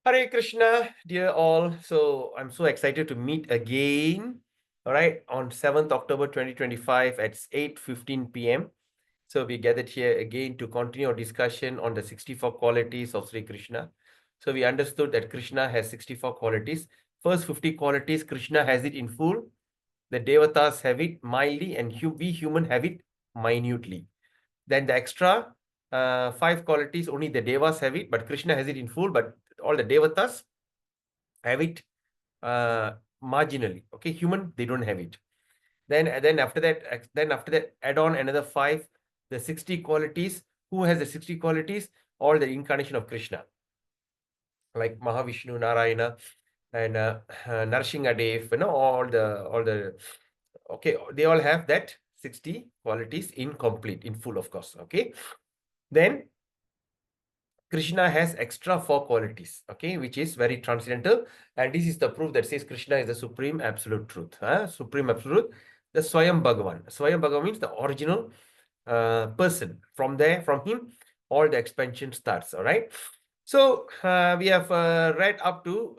Hare Krishna, dear all. So I'm so excited to meet again. All right, on 7th October 2025 at 8:15 p.m. So we gathered here again to continue our discussion on the 64 qualities of Sri Krishna. So we understood that Krishna has 64 qualities. First 50 qualities, Krishna has it in full. The Devatas have it mildly, and we human have it minutely. Then the extra 5 qualities, only the Devas have it, but Krishna has it in full, but all the Devatas have it marginally. Okay, human, they don't have it. Then after that, add on another 5, the 60 qualities. Who has the 60 qualities? All the incarnation of Krishna, like Mahavishnu, Narayana, and Narsingadev, all the okay, they all have that 60 qualities incomplete, in full, of course. Okay. Then Krishna has extra 4 qualities, okay, which is very transcendental. And this is the proof that says Krishna is the supreme absolute truth. Supreme absolute, the Swayam Bhagavan. Swayam Bhagavan means the original person. From him, all the expansion starts. All right. So we have read up to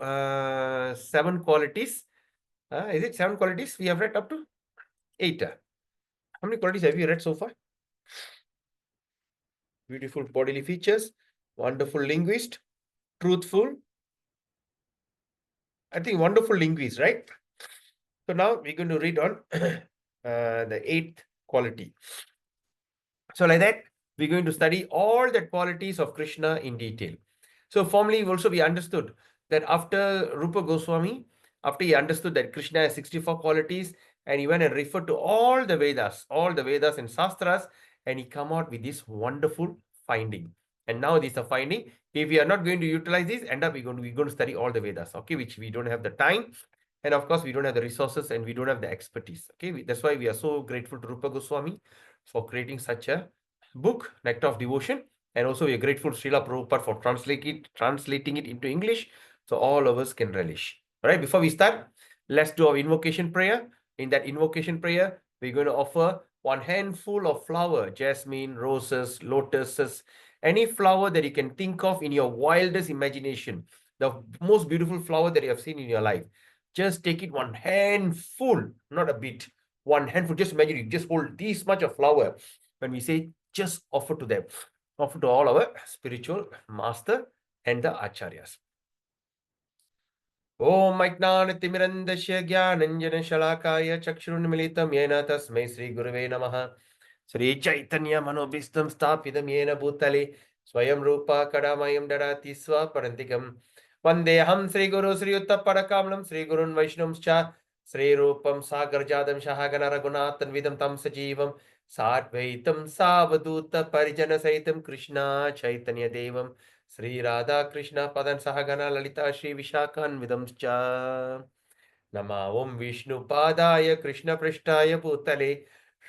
7 qualities. Is it 7 qualities? We have read up to 8. How many qualities have you read so far? Beautiful bodily features, wonderful linguist, truthful. I think wonderful linguist, right? So now we're going to read on the 8th quality. So like that, we're going to study all the qualities of Krishna in detail. So formally also we understood that after Rupa Goswami, after he understood that Krishna has 64 qualities, and he went and referred to all the Vedas and Shastras, and he come out with this wonderful finding. And now this is the finding. If we are not going to utilize this, end up we're going to study all the Vedas, okay, which we don't have the time. And of course, we don't have the resources and we don't have the expertise. Okay, that's why we are so grateful to Rupa Goswami for creating such a book, Nectar of Devotion. And also we are grateful to Srila Prabhupada for translating it into English so all of us can relish. All right, before we start, let's do our invocation prayer. In that invocation prayer, we're going to offer 1 handful of flower, jasmine, roses, lotuses, any flower that you can think of in your wildest imagination, the most beautiful flower that you have seen in your life. Just take it 1 handful, not a bit, 1 handful. Just imagine you just hold this much of flower. When we say just offer to them, offer to all our spiritual master and the acharyas. Om Ajnanatimirandasya Jnananjana Shalakaya Chakshurunmilitam Yena Tasmai Sri Gurave Namaha. Sri Chaitanya Manobhistam Stapidam Yena Bhutale Swayam Rupa Kadamayam Dadati Swaparantikam Vandeham Sri Guru Sri Uttapadakamalam Sri Gurun Vaishnamscha Sri Rupam Sagarjadam Shahagana Raghunathan Vidam Tam Sajivam Satvaitam Savaduta Parijana Saitam Krishna Chaitanya Devam Sri Radha Krishna Padan Sahagana Lalita Sri Vishakan Vidamscha Nama Om Vishnu Padaya Krishna Prishtaya Bhutale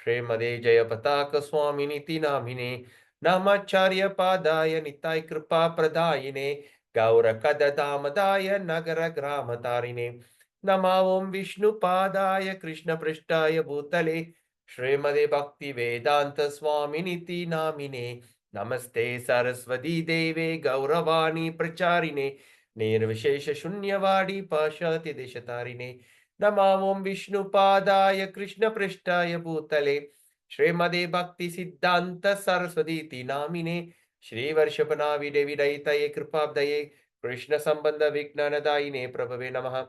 Srimade Jaya Pataka Swaminiti Namine Namacharya Padaya Nitai Kripa Pradayine Gaura Kadadamadaya Nagara Gramatarine Nama Om Vishnu Padaya Krishna Prishtaya Bhutale Srimade Bhakti Vedanta Swaminiti Namine Namaste Saraswati Deve Gauravani Pracharine Nirvishesha Shunyavadi Pashati Deshatarine Namam Vishnu Padaya Krishna Prishtaya Bhutale Srimade Bhakti Siddhanta Saraswati Namine Shri Varshapanavi Devi Daitaye Kripabdaye Krishna Sambandha Vijnanadaine Prabhave Namaha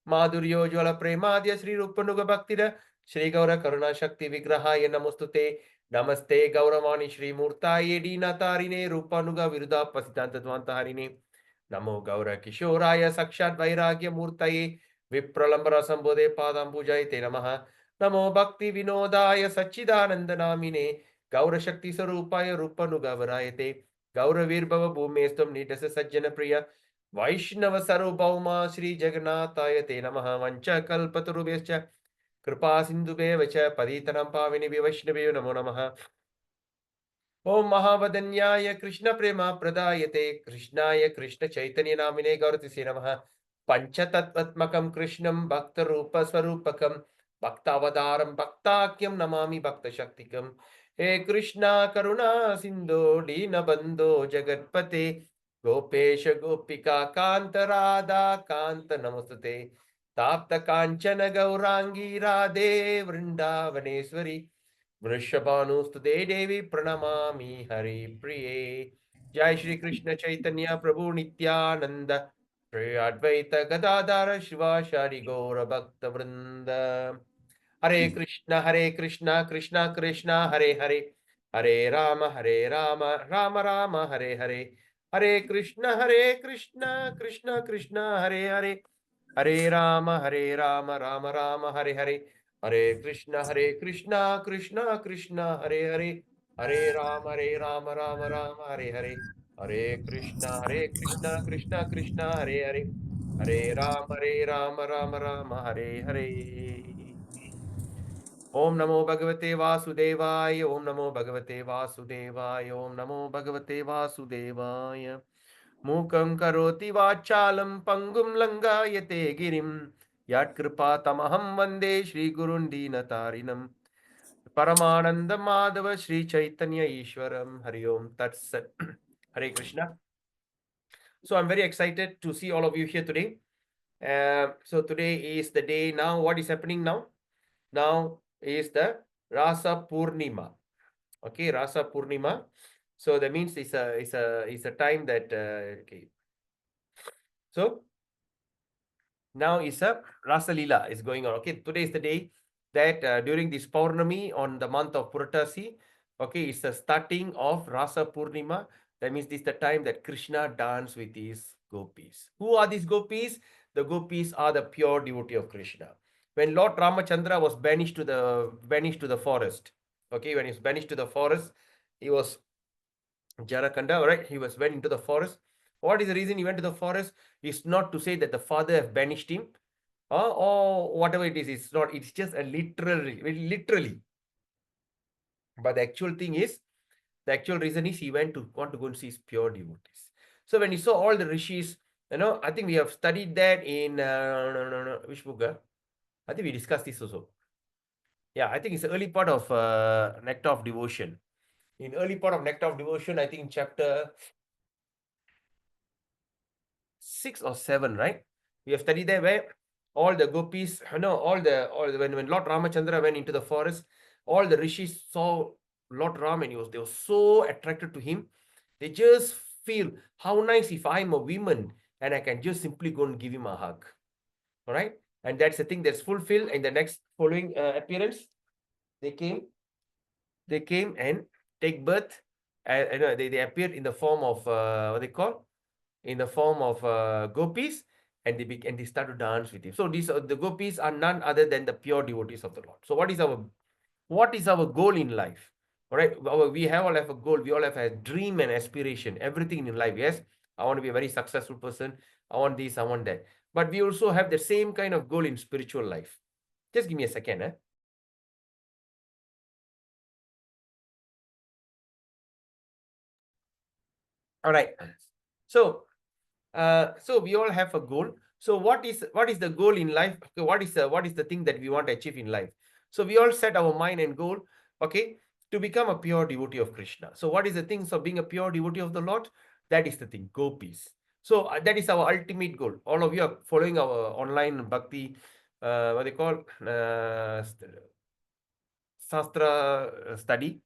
Madhuryo Jwala Premadya Sri Rupanuga Bhaktida Shri Gaura Karuna Shakti Vigrahaya Namostute Namaste Gauramani Shri Murtaye Dinatarine Rupanuga Viruddha Pasidanta Dvantaharine Namo Gaura Kishoraya Sakshat Vairagya Murtaye Vipralambara Sambodhe Padam Pujayate Namaha Namo Bhakti Vinodaya Sachidananda Namine Gaura Shakti Sarupaya Rupanuga Varayate Gaura Virbhava Bhumestam Nidasa Sajjana Priya Vaishnava Sarubhauma Shri Jagannataya Te Namaha Vancha Kalpatarubhescha Kripa Sindhubheva Paditanam Pavini Vaishnaveyo Namo Namaha Om Mahavadanyaya Krishna Prema Pradayate Krishnaya Krishna Chaitanya Namine Gaurati Namaha Panchatattvatmakam Krishnam Bhakta Rupa Swarupakam Bhaktavadaram Bhaktakyam Namami Bhakta Shaktikam He Krishna Karuna Sindho Dina Bandho Jagatpate Gopesh गोपिका कांत राधा कांत नमस्ते ताप्त कांचन गौरांगी राधे वृंदावनेश्वरी वृषभानुस्तुते देवी प्रणमामि हरि प्रिये। जय श्री कृष्ण चैतन्य प्रभु नित्यानंद श्री अद्वैत गदाधर शिवाचार्य गौर भक्त वृंद। हरे कृष्णा कृष्णा कृष्णा हरे हरे हरे राम राम राम हरे हरे। हरे कृष्णा कृष्णा कृष्णा हरे हरे हरे राम राम हरे हरे। हरे कृष्णा कृष्णा कृष्णा हरे राम राम राम हरे कृष्णा कृष्णा कृष्णा हरे राम राम हरे। ओम नमो भगवते वासुदेवाय ओम नमो भगवते वासुदेवाय ओम नमो भगवते वासुदेवाय। मूकं करोति वाचालं पंगुं लंघयते गिरिं यत्कृपातमहं वन्दे श्रीगुरुं दीनतारिणं परमानंद माधव श्री चैतन्य ईश्वरं। हरि ओम तत्सत। हरे Krishna. So I'm very excited to see all of you here today. So today is the day. Now what is happening now? Now is the Rasa Purnima. Okay, Rasa Purnima. So that means it's a time that okay. So now is a Rasa Lila is going on. Okay, today is the day that during this Purnami on the month of Puratasi, okay, it's the starting of Rasa Purnima. That means this is the time that Krishna dance with his gopis. Who are these gopis? The gopis are the pure devotee of Krishna. When Lord Ramachandra was banished to the forest, okay, when he was banished to the forest, he was Jarakanda, right? He went into the forest. What is the reason he went to the forest? It's not to say that the father have banished him, or whatever it is. It's not. It's just a literally. But the actual thing is, the actual reason is he want to go and see his pure devotees. So when he saw all the rishis, I think we have studied that in no, which book? I think we discussed this also. Yeah, I think it's the early part of Nectar of Devotion. In early part of Nectar of Devotion, I think in chapter 6 or 7, right? We have studied there where all the gopis, when Lord Ramachandra went into the forest, all the rishis saw Lord Ram and they were so attracted to him. They just feel how nice if I'm a woman and I can just simply go and give him a hug. All right. And that's the thing that's fulfilled in the next following appearance. They came and take birth. They appeared in the form of what they call in the form of gopis, and they start to dance with him. So these the gopis are none other than the pure devotees of the Lord. So what is our goal in life? All right, we all have a goal. We all have a dream and aspiration. Everything in life. Yes, I want to be a very successful person. I want this. I want that. But we also have the same kind of goal in spiritual life. Just give me a second. All right. So we all have a goal. So what is the goal in life? Okay, what is the thing that we want to achieve in life? So we all set our mind and goal, okay, to become a pure devotee of Krishna. So what is the things of being a pure devotee of the Lord? That is the thing, gopis. So that is our ultimate goal. All of you are following our online bhakti, what they call Shastra study,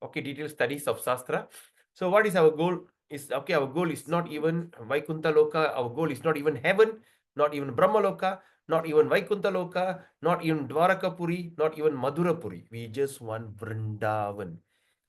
okay, detailed studies of Shastra. So what is our goal? Is okay, our goal is not even Vaikuntha Loka, our goal is not even heaven, not even Brahma Loka, not even Vaikuntha Loka, not even Dwarakapuri, not even Madhurapuri. We just want Vrindavan.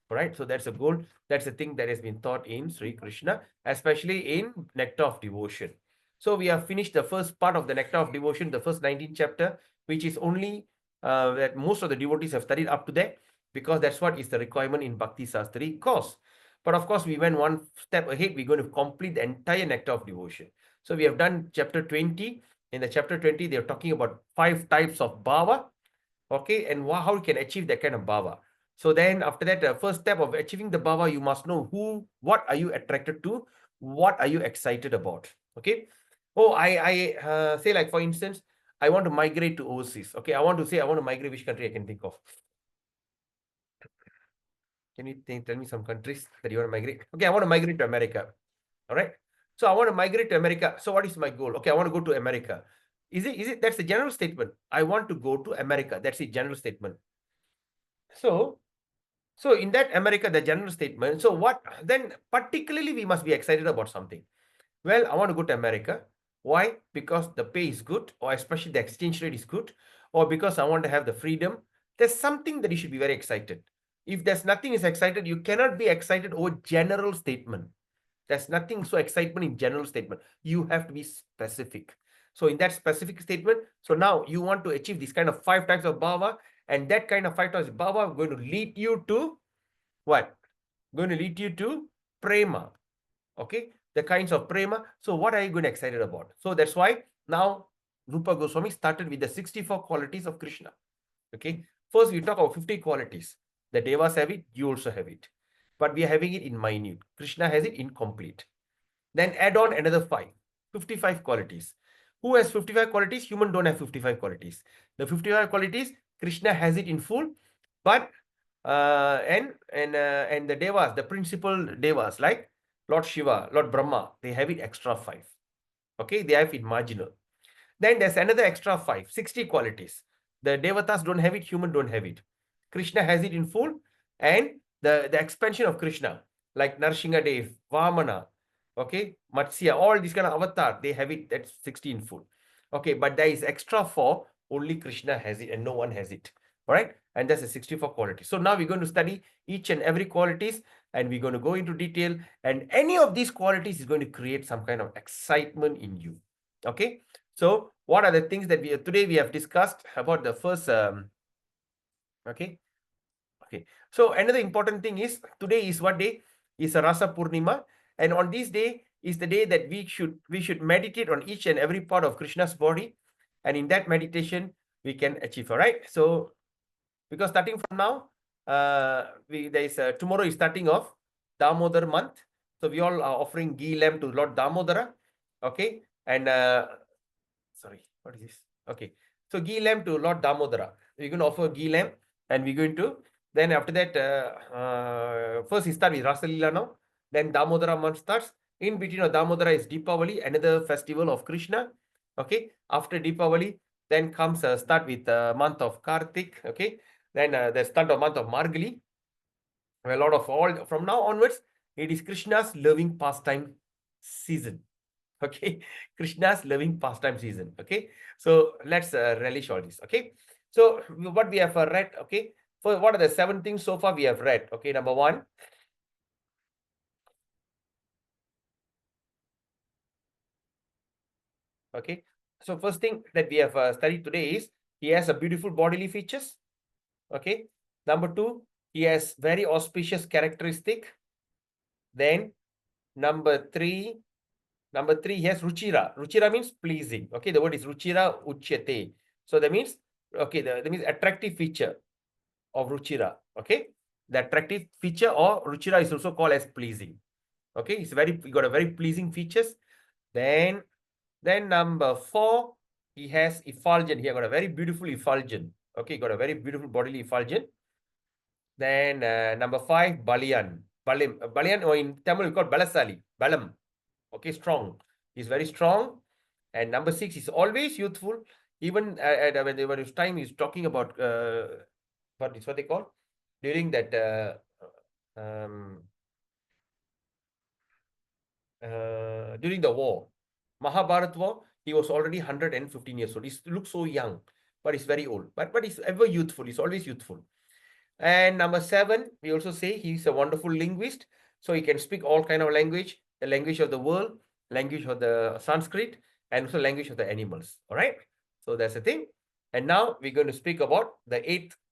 Right? So that's a goal. That's a thing that has been taught in Sri Krishna, especially in Nectar of Devotion. So we have finished the first part of the Nectar of Devotion, the first 19th chapter, which is only that most of the devotees have studied up to there, because that's what is the requirement in Bhakti Sastri course. But of course, we went one step ahead. We're going to complete the entire Nectar of Devotion. So we have done chapter 20. In the chapter 20, they're talking about 5 types of bhava, okay, and how you can achieve that kind of bhava. So then after that, the first step of achieving the bhava, you must know what are you attracted to, what are you excited about, okay. Oh, I say, like, for instance, I want to migrate to overseas. Okay, I want to migrate. Which country I can think of? Can you tell me some countries that you want to migrate? Okay, I want to migrate to America. All right. So I want to migrate to America. So what is my goal? Okay, I want to go to America. Is it that's the general statement? I want to go to America. That's the general statement. So in that America, the general statement. So what then particularly we must be excited about something. Well, I want to go to America. Why? Because the pay is good, or especially the exchange rate is good, or because I want to have the freedom. There's something that you should be very excited. If there's nothing is excited, you cannot be excited over general statement. There's nothing so excitement in general statement. You have to be specific. So in that specific statement, so now you want to achieve this kind of 5 types of bhava, and that kind of 5 types of bhava going to lead you to what? Going to lead you to prema. Okay, the kinds of prema. So what are you going to excited about? So that's why now Rupa Goswami started with the 64 qualities of Krishna. Okay, first we talk about 50 qualities. The devas have it, you also have it, but we are having it in minute. Krishna has it incomplete. Then add on another 55 qualities. Who has 55 qualities? Human don't have 55 qualities. The 55 qualities, Krishna has it in full, but and the devas, the principal devas like Lord Shiva, Lord Brahma, they have it extra 5. Okay, they have it marginal. Then there's another extra 60 qualities. The devatas don't have it, human don't have it. Krishna has it in full, and the expansion of Krishna, like Narsinga Dev, Vamana, okay, Matsya, all these kind of avatar, they have it at 60 in full. Okay, but there is extra 4, only Krishna has it and no one has it. All right, and that's a 64 qualities. So now we're going to study each and every qualities, and we're going to go into detail, and any of these qualities is going to create some kind of excitement in you. Okay, so what are the things that today we have discussed about the first okay. So another important thing is today is what day? Is a Rasa Purnima, and on this day is the day that we should meditate on each and every part of Krishna's body, and in that meditation we can achieve. All right. So because starting from now, tomorrow is starting off Damodar month, so we all are offering ghee lamp to Lord Damodara. Okay, and sorry, what is this? Okay, so ghee lamp to Lord Damodara. We're going to offer ghee lamp, and we're going to then after that first we start with Rasalila now. Then Damodara month starts. In between of Damodara is Deepavali, another festival of Krishna. Okay, after Deepavali, then comes start with month of Kartik. Okay, then the start of month of Margali. A lot of all from now onwards, it is Krishna's loving pastime season. Okay, Krishna's loving pastime season. Okay, so let's relish all this. Okay, so what we have read. Okay, for what are the 7 things so far we have read? Okay, number 1. Okay, so first thing that we have studied today is he has a beautiful bodily features. Okay, number 2, he has very auspicious characteristic. Then number 3, he has ruchira. Ruchira means pleasing. Okay, the word is ruchira uchyate. So that means, okay, that means attractive feature of ruchira. Okay, the attractive feature or ruchira is also called as pleasing. Okay, it's got a very pleasing features. Then number 4, he has effulgent. He got a very beautiful effulgent. Okay, got a very beautiful bodily effulgent. Then number 5, Balian. Balian, or in Tamil we call Balasali. Balam. Okay, strong. He's very strong. And number 6 is always youthful. Even when his time is talking about what they call during that during the war, Mahabharat war, he was already 115 years old. He looks so young, but he's very old. But he's ever youthful. He's always youthful. And number 7, we also say he's a wonderful linguist. So he can speak all kind of language, the language of the world, language of the Sanskrit, and also language of the animals. All right. So that's the thing. And now we're going to speak about the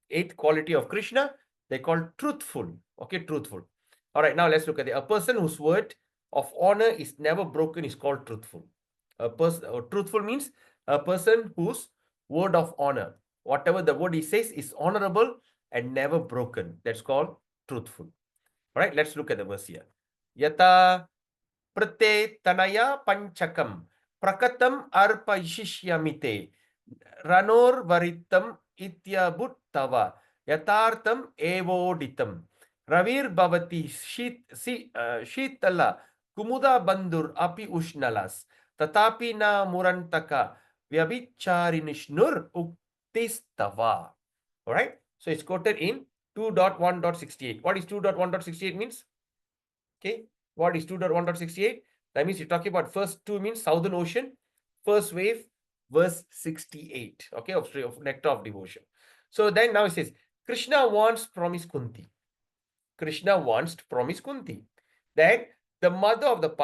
eighth quality of Krishna. They call truthful. Okay, truthful. All right. Now let's look at it. A person whose word of honor is never broken is called truthful. Truthful means a person whose word of honor, whatever the word he says, is honorable and never broken. That's called truthful. All right, let's look at the verse here. Yata prate tanaya panchakam prakatam arpashishyamite ranor varitam ityabhuttava yatartam evoditam ravir bhavati shitala Kumuda Bandur Api Ushnalas, Tatapi na Murantaka, Vyabhicharinishnur Uktistava. Alright? So it's quoted in 2.1.68. What is 2.1.68 means? Okay. What is 2.1.68? That means you're talking about first two means Southern Ocean, first wave, verse 68. Okay, of Nectar of Devotion. So then now it says, Krishna wants promise Kunti. Krishna wants to promise Kunti that the mother of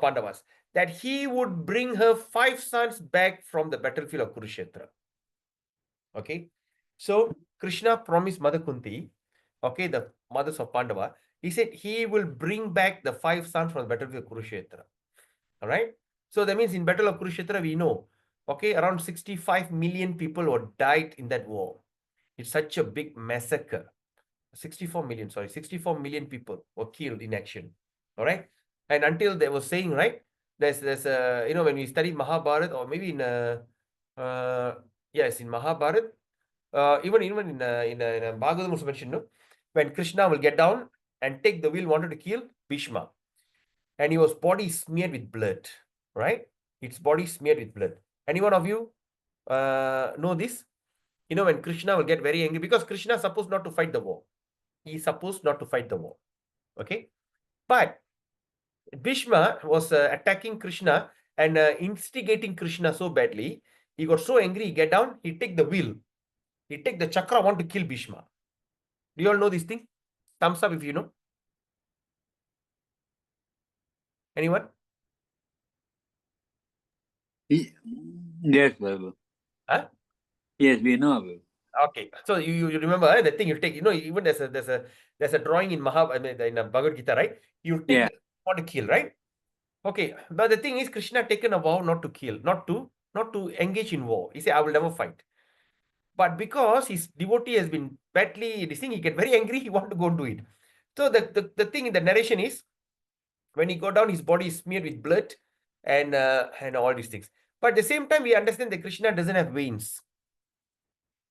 Pandavas, that he would bring her 5 sons back from the battlefield of Kurukshetra. Okay. So Krishna promised Mother Kunti, okay, the mothers of Pandava, he said he will bring back the 5 sons from the battlefield of Kurukshetra. All right. So that means in battle of Kurukshetra, we know, okay, around 65 million people were died in that war. It's such a big massacre. 64 million people were killed in action. All right. And until they were saying, right, there's a, when we study Mahabharata, or maybe in yes, in Mahabharata, even in Bhagavatam also mentioned, no, when Krishna will get down and take the wheel, wanted to kill Bhishma, and he was body smeared with blood, right? Its body smeared with blood. Any one of you know this? When Krishna will get very angry, because Krishna is supposed not to fight the war. He is supposed not to fight the war. Okay. But Bhishma was attacking Krishna and instigating Krishna so badly. He got so angry, he get down, he take the wheel. He take the chakra, want to kill Bhishma. Do you all know this thing? Thumbs up if you know. Anyone? Yes, Babu. Huh? Yes, we know, Babu. Okay, so you remember the thing you take. Even there's a drawing in in Bhagavad Gita, right? You take Yeah. the want to kill, right? Okay, but the thing is, Krishna taken a vow not to kill, not to engage in war. He said, "I will never fight." But because his devotee has been badly this thing, he get very angry. He want to go and do it. So the thing in the narration is, when he go down, his body is smeared with blood and all these things. But at the same time, we understand that Krishna doesn't have veins.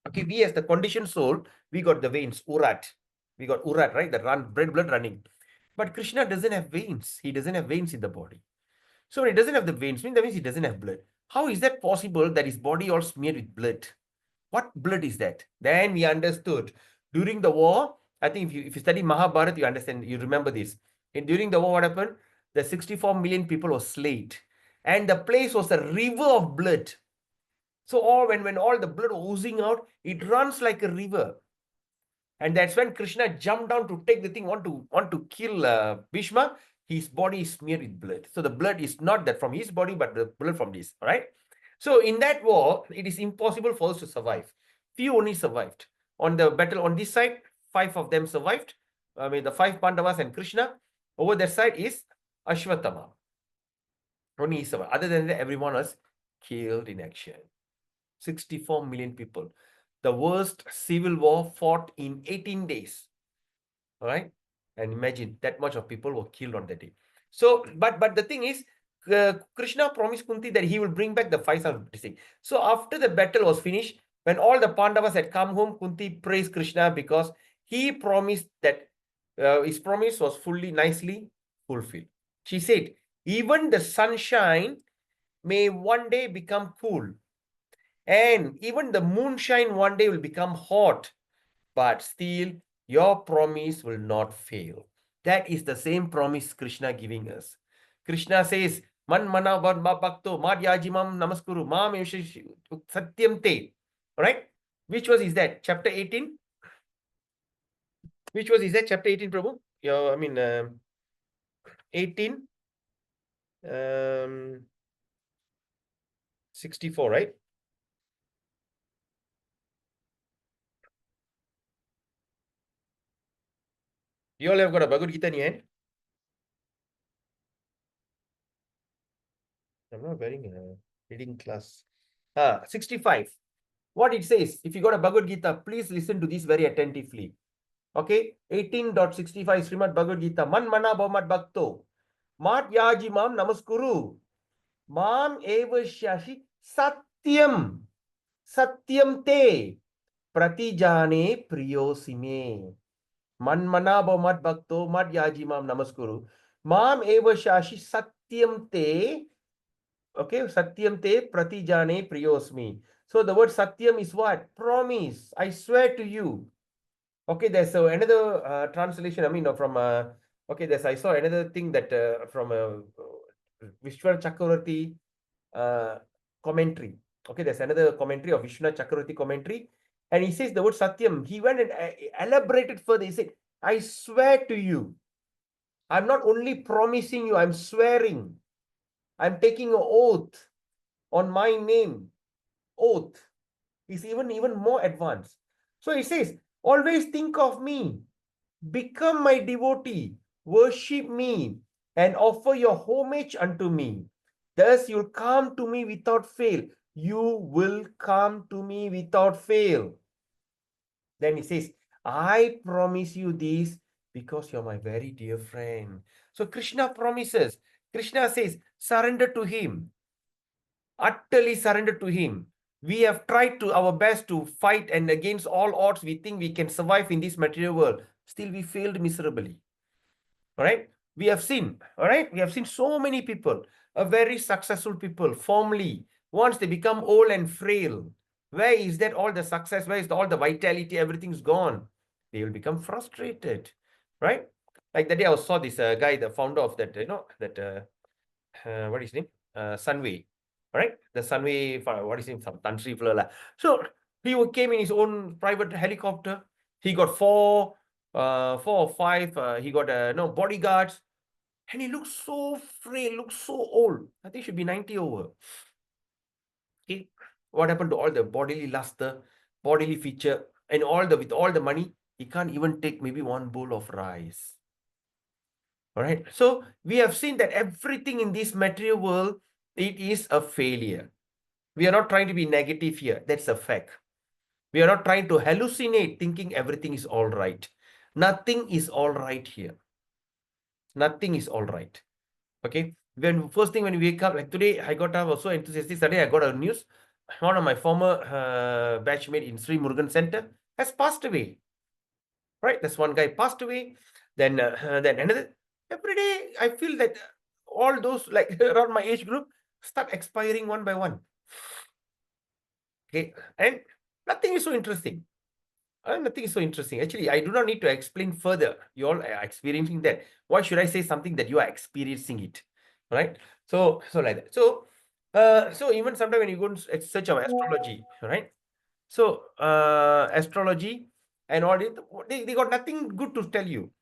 Okay, we as the conditioned soul, we got the veins, urat. We got urat, right? The red blood running. But Krishna doesn't have veins. He doesn't have veins in the body. So when he doesn't have the veins, that means he doesn't have blood. How is that possible that his body all smeared with blood? What blood is that? Then we understood. During the war, I think if you study Mahabharata, you understand, you remember this. During the war, what happened? The 64 million people were slain. And the place was a river of blood. So when all the blood was oozing out, it runs like a river. And that's when Krishna jumped down to take the thing, want to kill Bhishma. His body is smeared with blood. So the blood is not that from his body, but the blood from this. All right. So in that war, it is impossible for us to survive. Few only survived. On the battle on this side, 5 of them survived. I mean, the 5 Pandavas and Krishna. Over that side is Ashwatthama. Only he survived. Other than that, everyone was killed in action. 64 million people. The worst civil war fought in 18 days. All right. And imagine that much of people were killed on that day. So, but the thing is, Krishna promised Kunti that he will bring back the 5 sons of blessing. So after the battle was finished, when all the Pandavas had come home, Kunti praised Krishna because he promised that his promise was nicely fulfilled. She said, even the sunshine may one day become cool, and even the moonshine one day will become hot, but still your promise will not fail. That is the same promise Krishna giving us. Krishna says, Man mana vad ma bhakto mad yajimam namaskuru mam satyam te. Right? Which verse is that? Chapter 18? Which verse is that? Chapter 18, Prabhu? 18, 64, right? You all have got a Bhagavad Gita in your hand? I'm not wearing a reading class. 65. What it says, if you got a Bhagavad Gita, please listen to this very attentively. Okay, 18.65 Srimad Bhagavad Gita. Man mana bhavat bhakto. Mat yaji mam namaskuru. Mam eva shashi satyam. Satyam te. Pratijane priyosime. Man mana bhavat bhakto. Mat yaji mam namaskuru. Mam eva shashi satyam te. Okay, satyam te pratijane priyosmi. So the word satyam is what? Promise. I swear to you. Okay, there's another translation. I mean, from okay, I saw another thing that from Vishwanath Chakravarti commentary. Okay, there's another commentary of Vishwanath Chakravarti commentary, and he says the word Satyam. He went and elaborated further. He said, "I swear to you. I'm not only promising you. I'm swearing. I'm taking an oath on my name. Oath is even more advanced. So he says, always think of me. Become my devotee, worship me, and offer your homage unto me. Thus you'll come to me without fail. You will come to me without fail. Then he says, I promise you this because you're my very dear friend. So Krishna promises. Krishna says, surrender to him. Utterly surrender to him. We have tried to our best to fight, and against all odds, we think we can survive in this material world. Still, we failed miserably. All right, we have seen, all right, we have seen so many people, a very successful people, formerly, once they become old and frail, where is that all the success? Where is all the vitality? Everything's gone. They will become frustrated, right? Like that day I saw this guy, the founder of that, what is his name? Sunway, right? The Sunway, what is his name? Some country fellow. So he came in his own private helicopter. He got four or five. He got no bodyguards, and he looks so frail, looks so old. I think should be 90 over. Okay, what happened to all the bodily luster, bodily feature, and with all the money, he can't even take maybe one bowl of rice. All right. So we have seen that everything in this material world, it is a failure. We are not trying to be negative here. That's a fact. We are not trying to hallucinate thinking everything is all right. Nothing is all right here. Nothing is all right. Okay. First thing when you wake up, like today, I got up also enthusiastic. Today, I got a news. One of my former batchmate in Sri Murugan Center has passed away. Right. That's one guy passed away. Then another. Every day, I feel that all those like around my age group start expiring one by one. Okay. And nothing is so interesting. Nothing is so interesting. Actually, I do not need to explain further. You all are experiencing that. Why should I say something that you are experiencing it? Right? So like that. So even sometimes when you go and search of astrology, right? So astrology and all it, they got nothing good to tell you.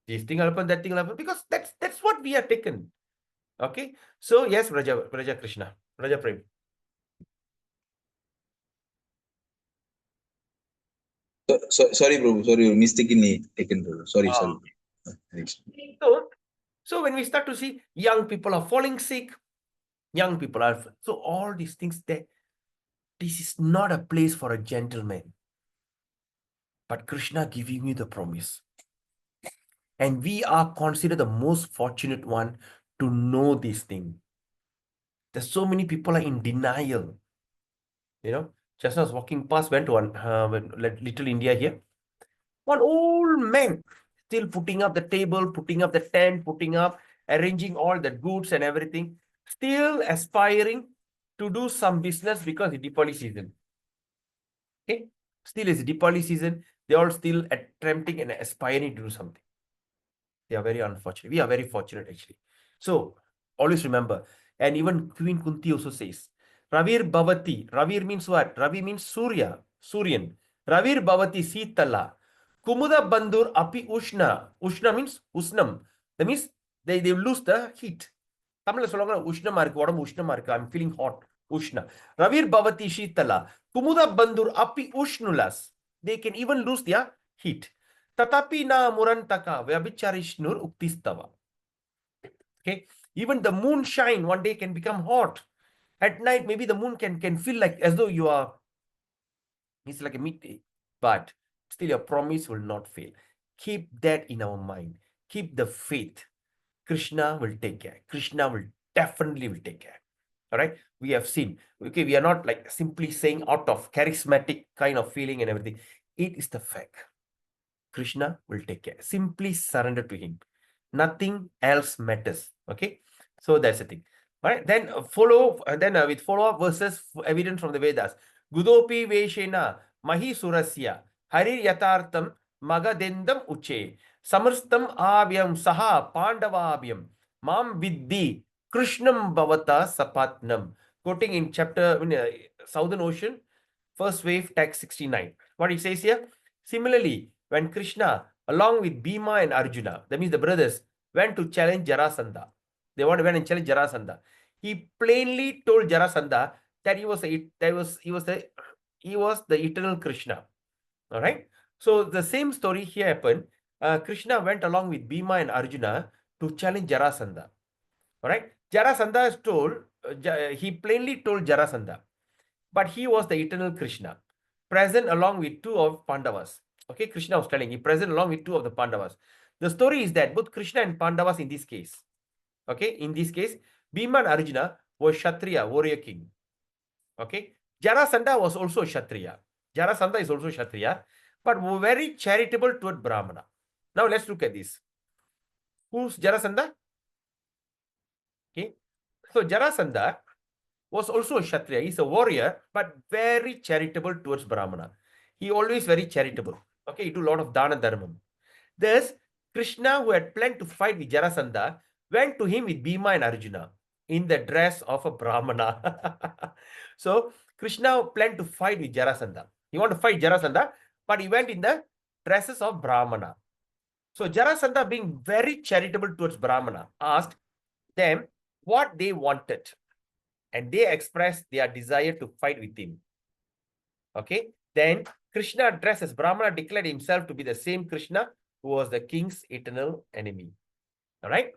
This thing will happen, that thing will happen, because that's what we are taken. Okay. So yes, Raja Krishna, Raja Prem. Sorry, bro. Sorry, mistakenly taken, bro. Sorry. Thanks. So when we start to see young people are falling sick, young people are, so all these things, that this is not a place for a gentleman. But Krishna giving you the promise. And we are considered the most fortunate one to know this thing. There's so many people are in denial. You know, just as I was walking past, went to one Little India here. One old man still putting up the table, putting up the tent, arranging all the goods and everything, still aspiring to do some business because it's Diwali season. Okay, still it's Diwali season. They all still attempting and aspiring to do something. They are very unfortunate. We are very fortunate actually. So always remember, and even Queen Kunti also says, Ravir Bhavati. Ravir means what? Ravi means Surya, Suryan. Ravir Bhavati Sitala. Kumuda Bandur Api Ushna. Ushna means Usnam. That means they lose the heat. Tamil சொல்லுவாங்க உஷ்ணமா இருக்கு, உடம்பு உஷ்ணமா இருக்கு, I'm feeling hot. Ushna. Ravir Bhavati Shitala. Kumuda Bandur Api Ushnulas. They can even lose their heat. Tatapi na murantaka vyabhicharishnur uktistava. Okay. Even the moon shine one day can become hot. At night, maybe the moon can feel like as though you are, it's like a midday. But still your promise will not fail. Keep that in our mind. Keep the faith. Krishna will take care. Krishna will definitely take care. All right. We have seen. Okay. We are not like simply saying out of charismatic kind of feeling and everything. It is the fact. Krishna will take care. Simply surrender to him. Nothing else matters. Okay, so that's the thing. All right, then with follow-up verses evident from the Vedas. Gudopi Veshena Mahi Surasya Hari Yatartam Magadendam Uche Samarstam Avyam Saha Pandavavyam Mam Viddi Krishnam Bhavata Sapatnam. Quoting in chapter Southern Ocean, first wave, text 69. What it says here? Similarly, when Krishna, along with Bhima and Arjuna, that means the brothers, went to challenge Jarasandha. They went and challenge Jarasandha. He plainly told Jarasandha that he was the eternal Krishna. All right. So the same story here happened. Krishna went along with Bhima and Arjuna to challenge Jarasandha. All right. Jarasandha is told. He plainly told Jarasandha, but he was the eternal Krishna, present along with two of Pandavas. Okay, Krishna was telling, he present along with two of the Pandavas. The story is that both Krishna and Pandavas in this case, okay, in this case, Bhima and Arjuna was Kshatriya, warrior king. Okay, Jarasandha was also Kshatriya. Jarasandha is also Kshatriya, but very charitable toward Brahmana. Now let's look at this. Who's Jarasandha? Okay, so Jarasandha was also a Kshatriya. He's a warrior, but very charitable towards Brahmana. He always very charitable. Okay, he do a lot of dana dharma. Thus, Krishna, who had planned to fight with Jarasandha, went to him with Bhima and Arjuna in the dress of a Brahmana. So, Krishna planned to fight with Jarasandha. He wanted to fight Jarasandha, but he went in the dresses of Brahmana. So, Jarasandha, being very charitable towards Brahmana, asked them what they wanted, and they expressed their desire to fight with him. Okay, then Krishna, dressed as Brahmana, declared himself to be the same Krishna who was the king's eternal enemy. All right.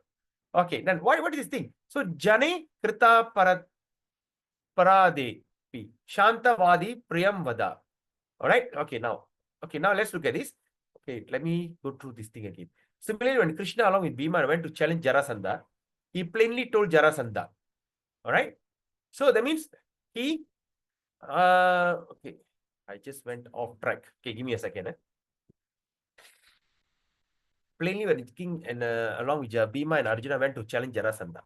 Okay, then what is this thing? So Jane Krita Parade Shantavadi Priyam Vada. All right. Okay, now let's look at this. Okay, let me go through this thing again. Similarly, when Krishna along with Bhima went to challenge Jarasandha, he plainly told Jarasandha. All right. So that means he okay, I just went off track. Okay, give me a second. Plainly, when the king and along with Bhima and Arjuna went to challenge Jarasandha,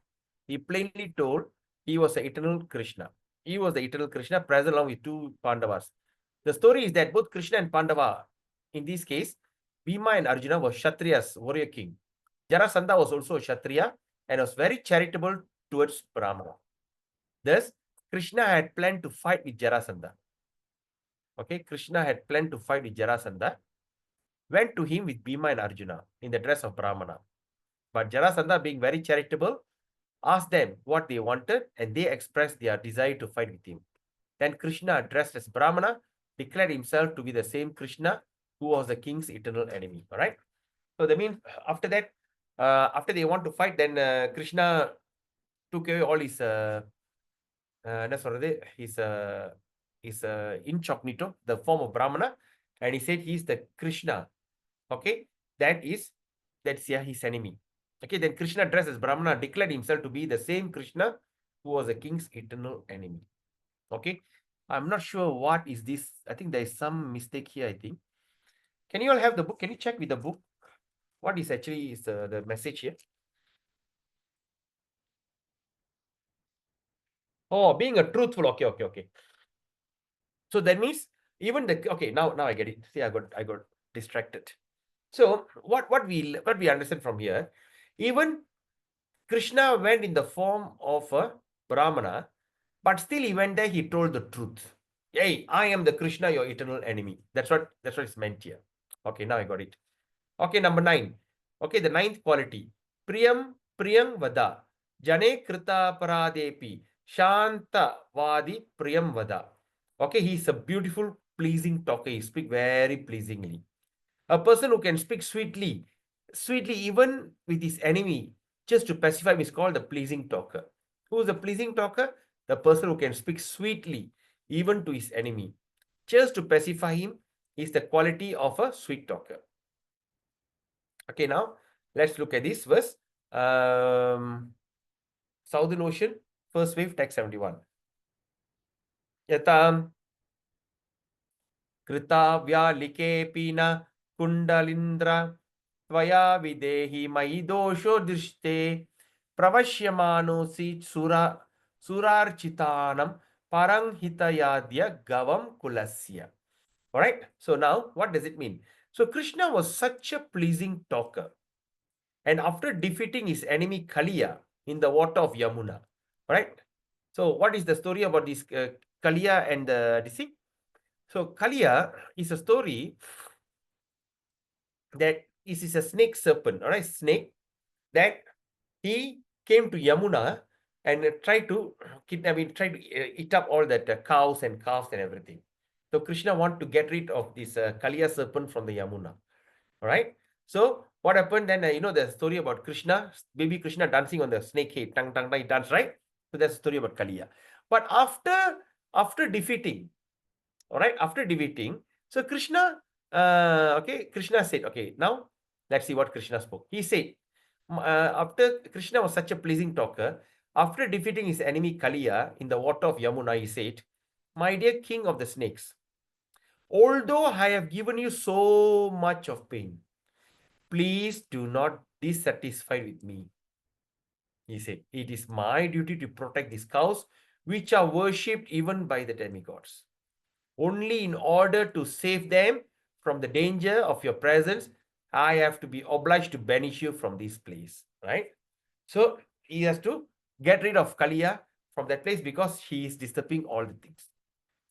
he plainly told he was the eternal Krishna. He was the eternal Krishna present along with two Pandavas. The story is that both Krishna and Pandava, in this case, Bhima and Arjuna were Kshatriyas, warrior king. Jarasandha was also a Kshatriya and was very charitable towards Brahmana. Thus, Krishna had planned to fight with Jarasandha. Okay, Krishna had planned to fight with Jarasandha, went to him with Bhima and Arjuna in the dress of Brahmana. But Jarasandha, being very charitable, asked them what they wanted, and they expressed their desire to fight with him. Then Krishna, dressed as Brahmana, declared himself to be the same Krishna who was the king's eternal enemy. All right. So that means after that, after they want to fight, then Krishna took away all his incognito, the form of Brahmana, and he said he's the Krishna. Okay, that's his enemy. Okay, then Krishna, dressed as Brahmana, declared himself to be the same Krishna who was the king's eternal enemy. Okay, I'm not sure what is this. I think there is some mistake here, I think. Can you all have the book? Can you check with the book? What is actually the message here? Oh, being a truthful. Okay. So that means even now I get it. See, I got distracted. So what we understand from here, even Krishna went in the form of a Brahmana, but still he went there, he told the truth. Hey, I am the Krishna, your eternal enemy. That's what is meant here. Okay, now I got it. Okay, number 9. Okay, the 9th quality. Priyam Vada. Jane Krita Paradepi. Shanta Vadi Priyam Vada. Okay, he's a beautiful, pleasing talker. He speaks very pleasingly. A person who can speak sweetly even with his enemy, just to pacify him, is called the pleasing talker. Who is the pleasing talker? The person who can speak sweetly even to his enemy, just to pacify him, is the quality of a sweet talker. Okay, now let's look at this verse. Southern Ocean, first wave, text 71. Yatam Krita Vyalike Pina Kundalindra Tvaya videhi mai dosho drishte pravashyamano si surarchitanam paranghitayadya gavam kulasya. All right. So now what does it mean? So Krishna was such a pleasing talker. And after defeating his enemy Kaliya in the water of Yamuna, right? So what is the story about this Kaliya and this thing? So Kaliya is a story that is a snake serpent, all right, snake that he came to Yamuna and tried to tried to eat up all that cows and calves and everything. So Krishna wanted to get rid of this Kaliya serpent from the Yamuna. All right. So what happened then? You know the story about Krishna, baby Krishna dancing on the snake head, tang tang tang, he danced, right? So that's the story about Kaliya. But after defeating, all right, after defeating, so Krishna, Krishna said, okay, now let's see what Krishna spoke. He said, after Krishna was such a pleasing talker, after defeating his enemy Kaliya in the water of Yamuna, he said, my dear king of the snakes, although I have given you so much of pain, please do not be dissatisfied with me. He said, it is my duty to protect these cows, which are worshipped even by the demigods. Only in order to save them from the danger of your presence, I have to be obliged to banish you from this place, right? So he has to get rid of Kaliya from that place because he is disturbing all the things.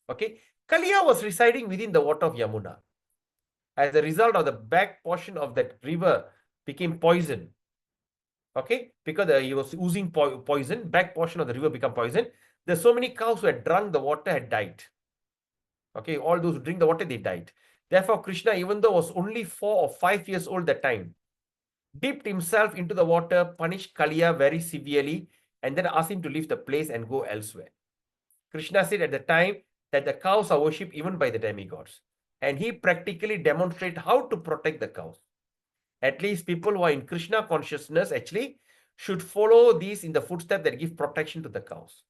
Okay, Kaliya was residing within the water of Yamuna. As a result of the back portion of that river became poisoned. Okay, because he was oozing poison, back portion of the river become poison. There's so many cows who had drunk the water had died. Okay, all those who drink the water, they died. Therefore, Krishna, even though was only 4 or 5 years old that time, dipped himself into the water, punished Kaliya very severely, and then asked him to leave the place and go elsewhere. Krishna said at the time that the cows are worshipped even by the demigods. And he practically demonstrated how to protect the cows. At least people who are in Krishna consciousness actually should follow these in the footsteps that give protection to the cows.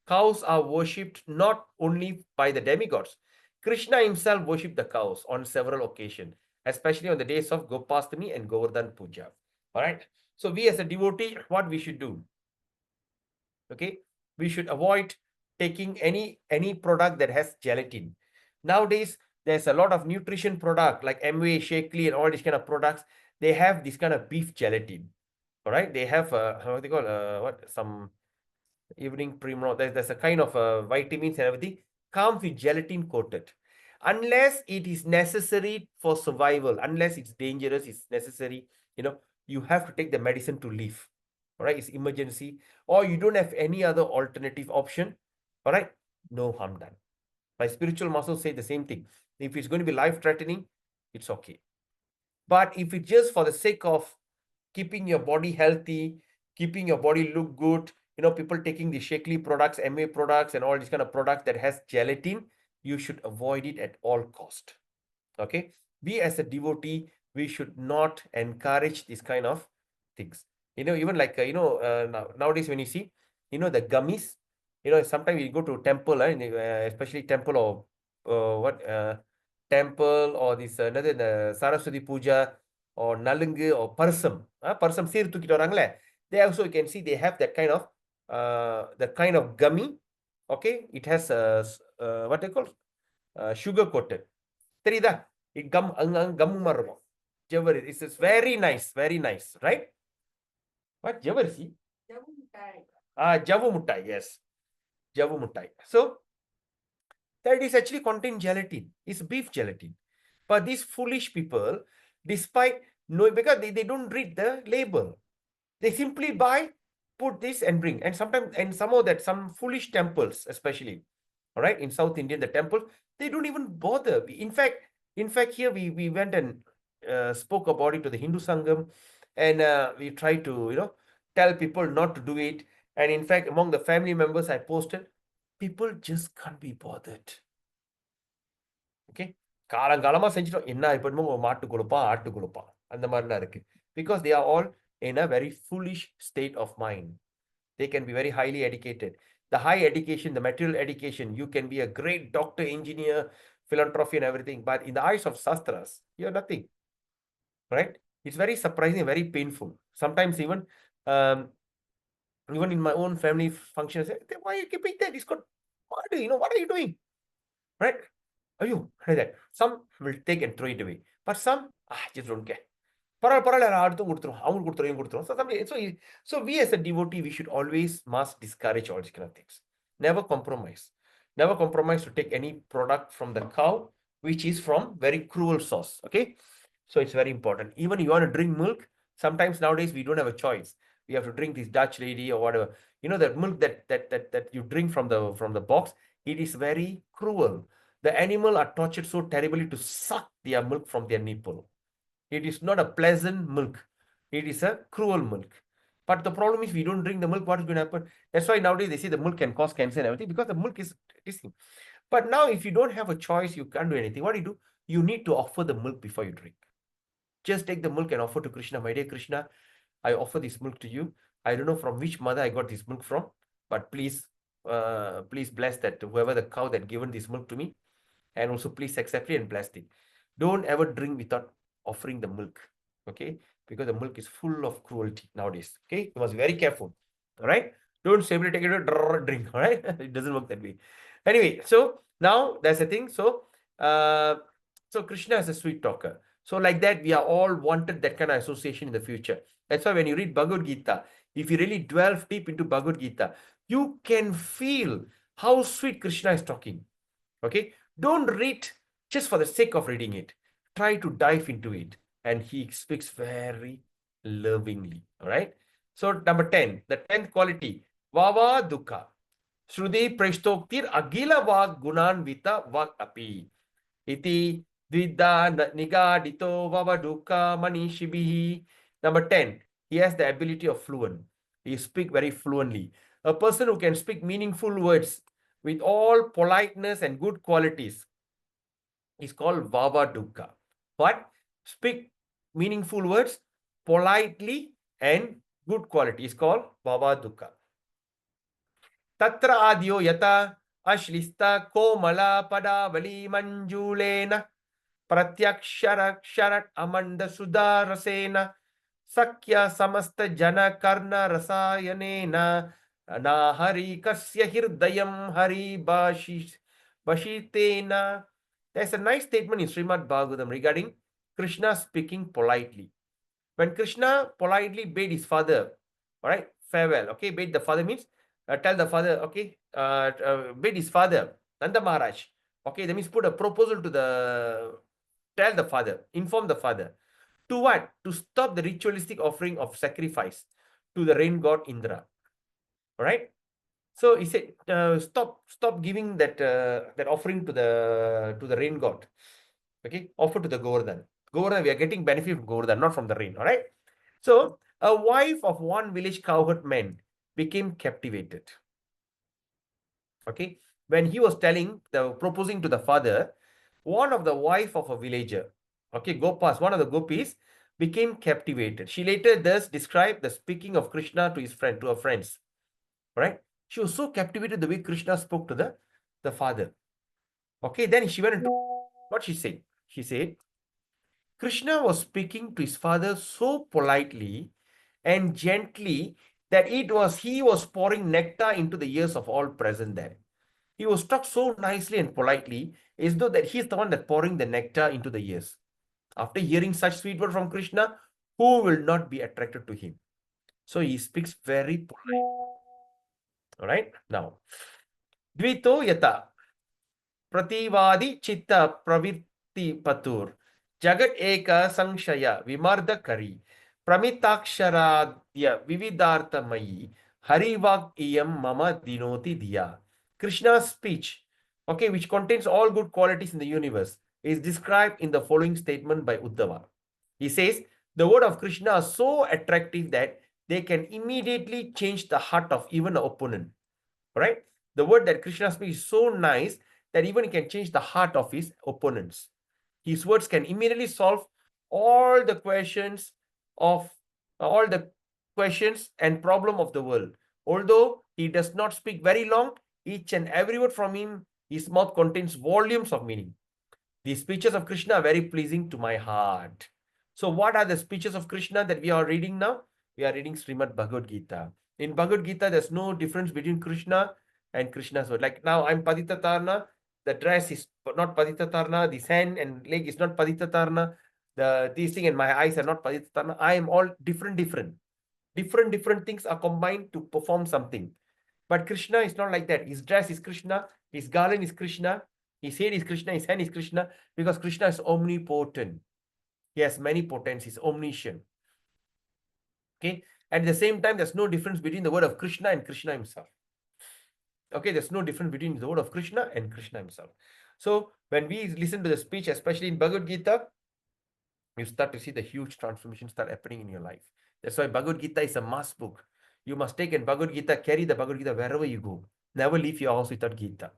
Cows are worshipped not only by the demigods. Krishna himself worshipped the cows on several occasions, especially on the days of Gopastami and Govardhan Puja. All right. So we as a devotee, what we should do? Okay, we should avoid taking any product that has gelatin. Nowadays, there's a lot of nutrition product like Amway, Shakely, and all these kind of products. They have this kind of beef gelatin. All right, they have what they call some evening primrose. There's a kind of vitamins and everything comes with gelatin coated. Unless it is necessary for survival, unless it's dangerous, it's necessary, you have to take the medicine to live. All right, it's emergency, or you don't have any other alternative option. All right, no harm done. My spiritual muscles say the same thing. If it's going to be life-threatening, it's okay. But if it's just for the sake of keeping your body healthy, keeping your body look good, people taking the Shakely products, MA products, and all these kind of products that has gelatin, you should avoid it at all cost. Okay, we as a devotee, we should not encourage this kind of things. Even like nowadays when you see, the gummies, sometimes you go to temple, especially temple or temple or this another the Saraswati Puja or Nalungu or Parsam, Parsam seer தூக்கிட்டு வராங்களே, they also you can see they have that kind of gummy. Okay, it has what they call sugar coated. தெரியுதா? It gum மாதிரி இருக்கும். Jewelry. It's very nice, very nice, right? What jewelry? Javu muttai, yes. Javu muttai. So that is actually contain gelatin. It's beef gelatin. But these foolish people, despite knowing, because they don't read the label, they simply buy, put this and bring. And sometimes, and somehow that some foolish temples, especially, all right, in South India, the temple, they don't even bother. In fact, here we went and spoke about it to the Hindu Sangam, and we tried to, tell people not to do it. And in fact, among the family members, I posted, people just can't be bothered. Okay, காலங்காலமா செஞ்சிட்டோம், என்ன இப்ப மாட்டு கொடுப்பான், ஆட்டு கொடுப்பான், அந்த மாதிரிலாம் இருக்கு. Because they are all in a very foolish state of mind. They can be very highly educated. The high education, the material education, you can be a great doctor, engineer, philanthropy and everything. But in the eyes of Shastras, you're nothing. Right? It's very surprising, very painful. Sometimes even in my own family function, I say, why are you keeping that? It's got what are you doing? Right? Are you like that? Some will take and throw it away, but some just don't care. So we as a devotee, we should always must discourage all these kind of things. Never compromise. Never compromise to take any product from the cow, which is from very cruel source. Okay. So it's very important. Even you want to drink milk, sometimes nowadays we don't have a choice. We have to drink this Dutch lady or whatever. You know, that milk that you drink from the box, it is very cruel. The animal are tortured so terribly to suck their milk from their nipple. It is not a pleasant milk. It is a cruel milk. But the problem is we don't drink the milk. What is going to happen? That's why nowadays they say the milk can cause cancer and everything because the milk is tasting. But now if you don't have a choice, you can't do anything. What do? You need to offer the milk before you drink. Just take the milk and offer to Krishna. My dear Krishna, I offer this milk to you. I don't know from which mother I got this milk from, but please bless that whoever the cow that given this milk to me, and also please accept it and bless it. Don't ever drink without offering the milk, okay? Because the milk is full of cruelty nowadays, okay? You must be very careful, all right? Don't simply take it and drink, all right? It doesn't work that way. Anyway, so now that's the thing. So Krishna is a sweet talker. So like that, we are all wanted that kind of association in the future. That's why when you read Bhagavad Gita, if you really delve deep into Bhagavad Gita, you can feel how sweet Krishna is talking. Okay, don't read just for the sake of reading it. Try to dive into it, and he speaks very lovingly. All right. So number 10, the 10th quality, Vava Dukha. Shruti Prashtoktir Agila Vag Gunan Vita Vag Api. Iti Dvidha Nigadito Vava Dukha Manishibihi. Number 10, he has the ability of fluent. He speaks very fluently. A person who can speak meaningful words with all politeness and good qualities is called Vava Dukha. What? Speak meaningful words politely and good quality is called Vava Dukha. Tatra adyo yata ashlista komala padavali manjulena pratyakshara amanda sudarasena sakya samasta jana karna rasayanena na hari kasya hirdayam hari bashitena. There's a nice statement in Srimad Bhagavatam regarding Krishna speaking politely. When Krishna politely bade his father, all right, farewell. Okay, bade the father means tell the father, okay, bade his father, Nanda Maharaj. Okay, that means put a proposal to tell the father, inform the father. To what? To stop the ritualistic offering of sacrifice to the rain god Indra. All right. So he said, stop giving that offering to the rain god. Okay, offer to the Govardhan. Govardhan, we are getting benefit from Govardhan, not from the rain. All right. So a wife of one village cowherd man became captivated. Okay, when he was proposing to the father, one of the wife of a villager, okay, Gopas, one of the gopis, became captivated. She later thus described the speaking of Krishna to her friends. Right? She was so captivated the way Krishna spoke to the father. Okay, then she went into what she said. She said, Krishna was speaking to his father so politely and gently that he was pouring nectar into the ears of all present there. He was talked so nicely and politely as though that he's the one that pouring the nectar into the ears. After hearing such sweet word from Krishna, who will not be attracted to him? So he speaks very polite. All right. Now, Dvito yata prativadi chitta pravirti patur jagat eka sanshaya vimardakari pramitaksharadya vividartamayi harivak iyam mama dinoti diya. Krishna's speech, okay, which contains all good qualities in the universe, is described in the following statement by Uddhava. He says, the word of Krishna are so attractive that they can immediately change the heart of even an opponent. Right? The word that Krishna speaks is so nice that even he can change the heart of his opponents. His words can immediately solve all the questions and problem of the world. Although he does not speak very long, each and every word from him, his mouth contains volumes of meaning. The speeches of Krishna are very pleasing to my heart. So what are the speeches of Krishna that we are reading now? We are reading Srimad Bhagavad Gita. In Bhagavad Gita, there's no difference between Krishna and Krishna's word. Like now I'm Padita Tarna, the dress is not Padita Tarna, this hand and leg is not Padita Tarna, these thing and my eyes are not Padita Tarna. I am all different things are combined to perform something. But Krishna is not like that. His dress is Krishna, his garland is Krishna, his head is Krishna, his hand is Krishna, because Krishna is omnipotent. He has many potencies, omniscient. Okay. At the same time, there's no difference between the word of Krishna and Krishna himself. Okay, there's no difference between the word of Krishna and Krishna himself. So when we listen to the speech, especially in Bhagavad Gita, you start to see the huge transformation start happening in your life. That's why Bhagavad Gita is a must book. You must take in Bhagavad Gita, carry the Bhagavad Gita wherever you go. Never leave your house without Gita.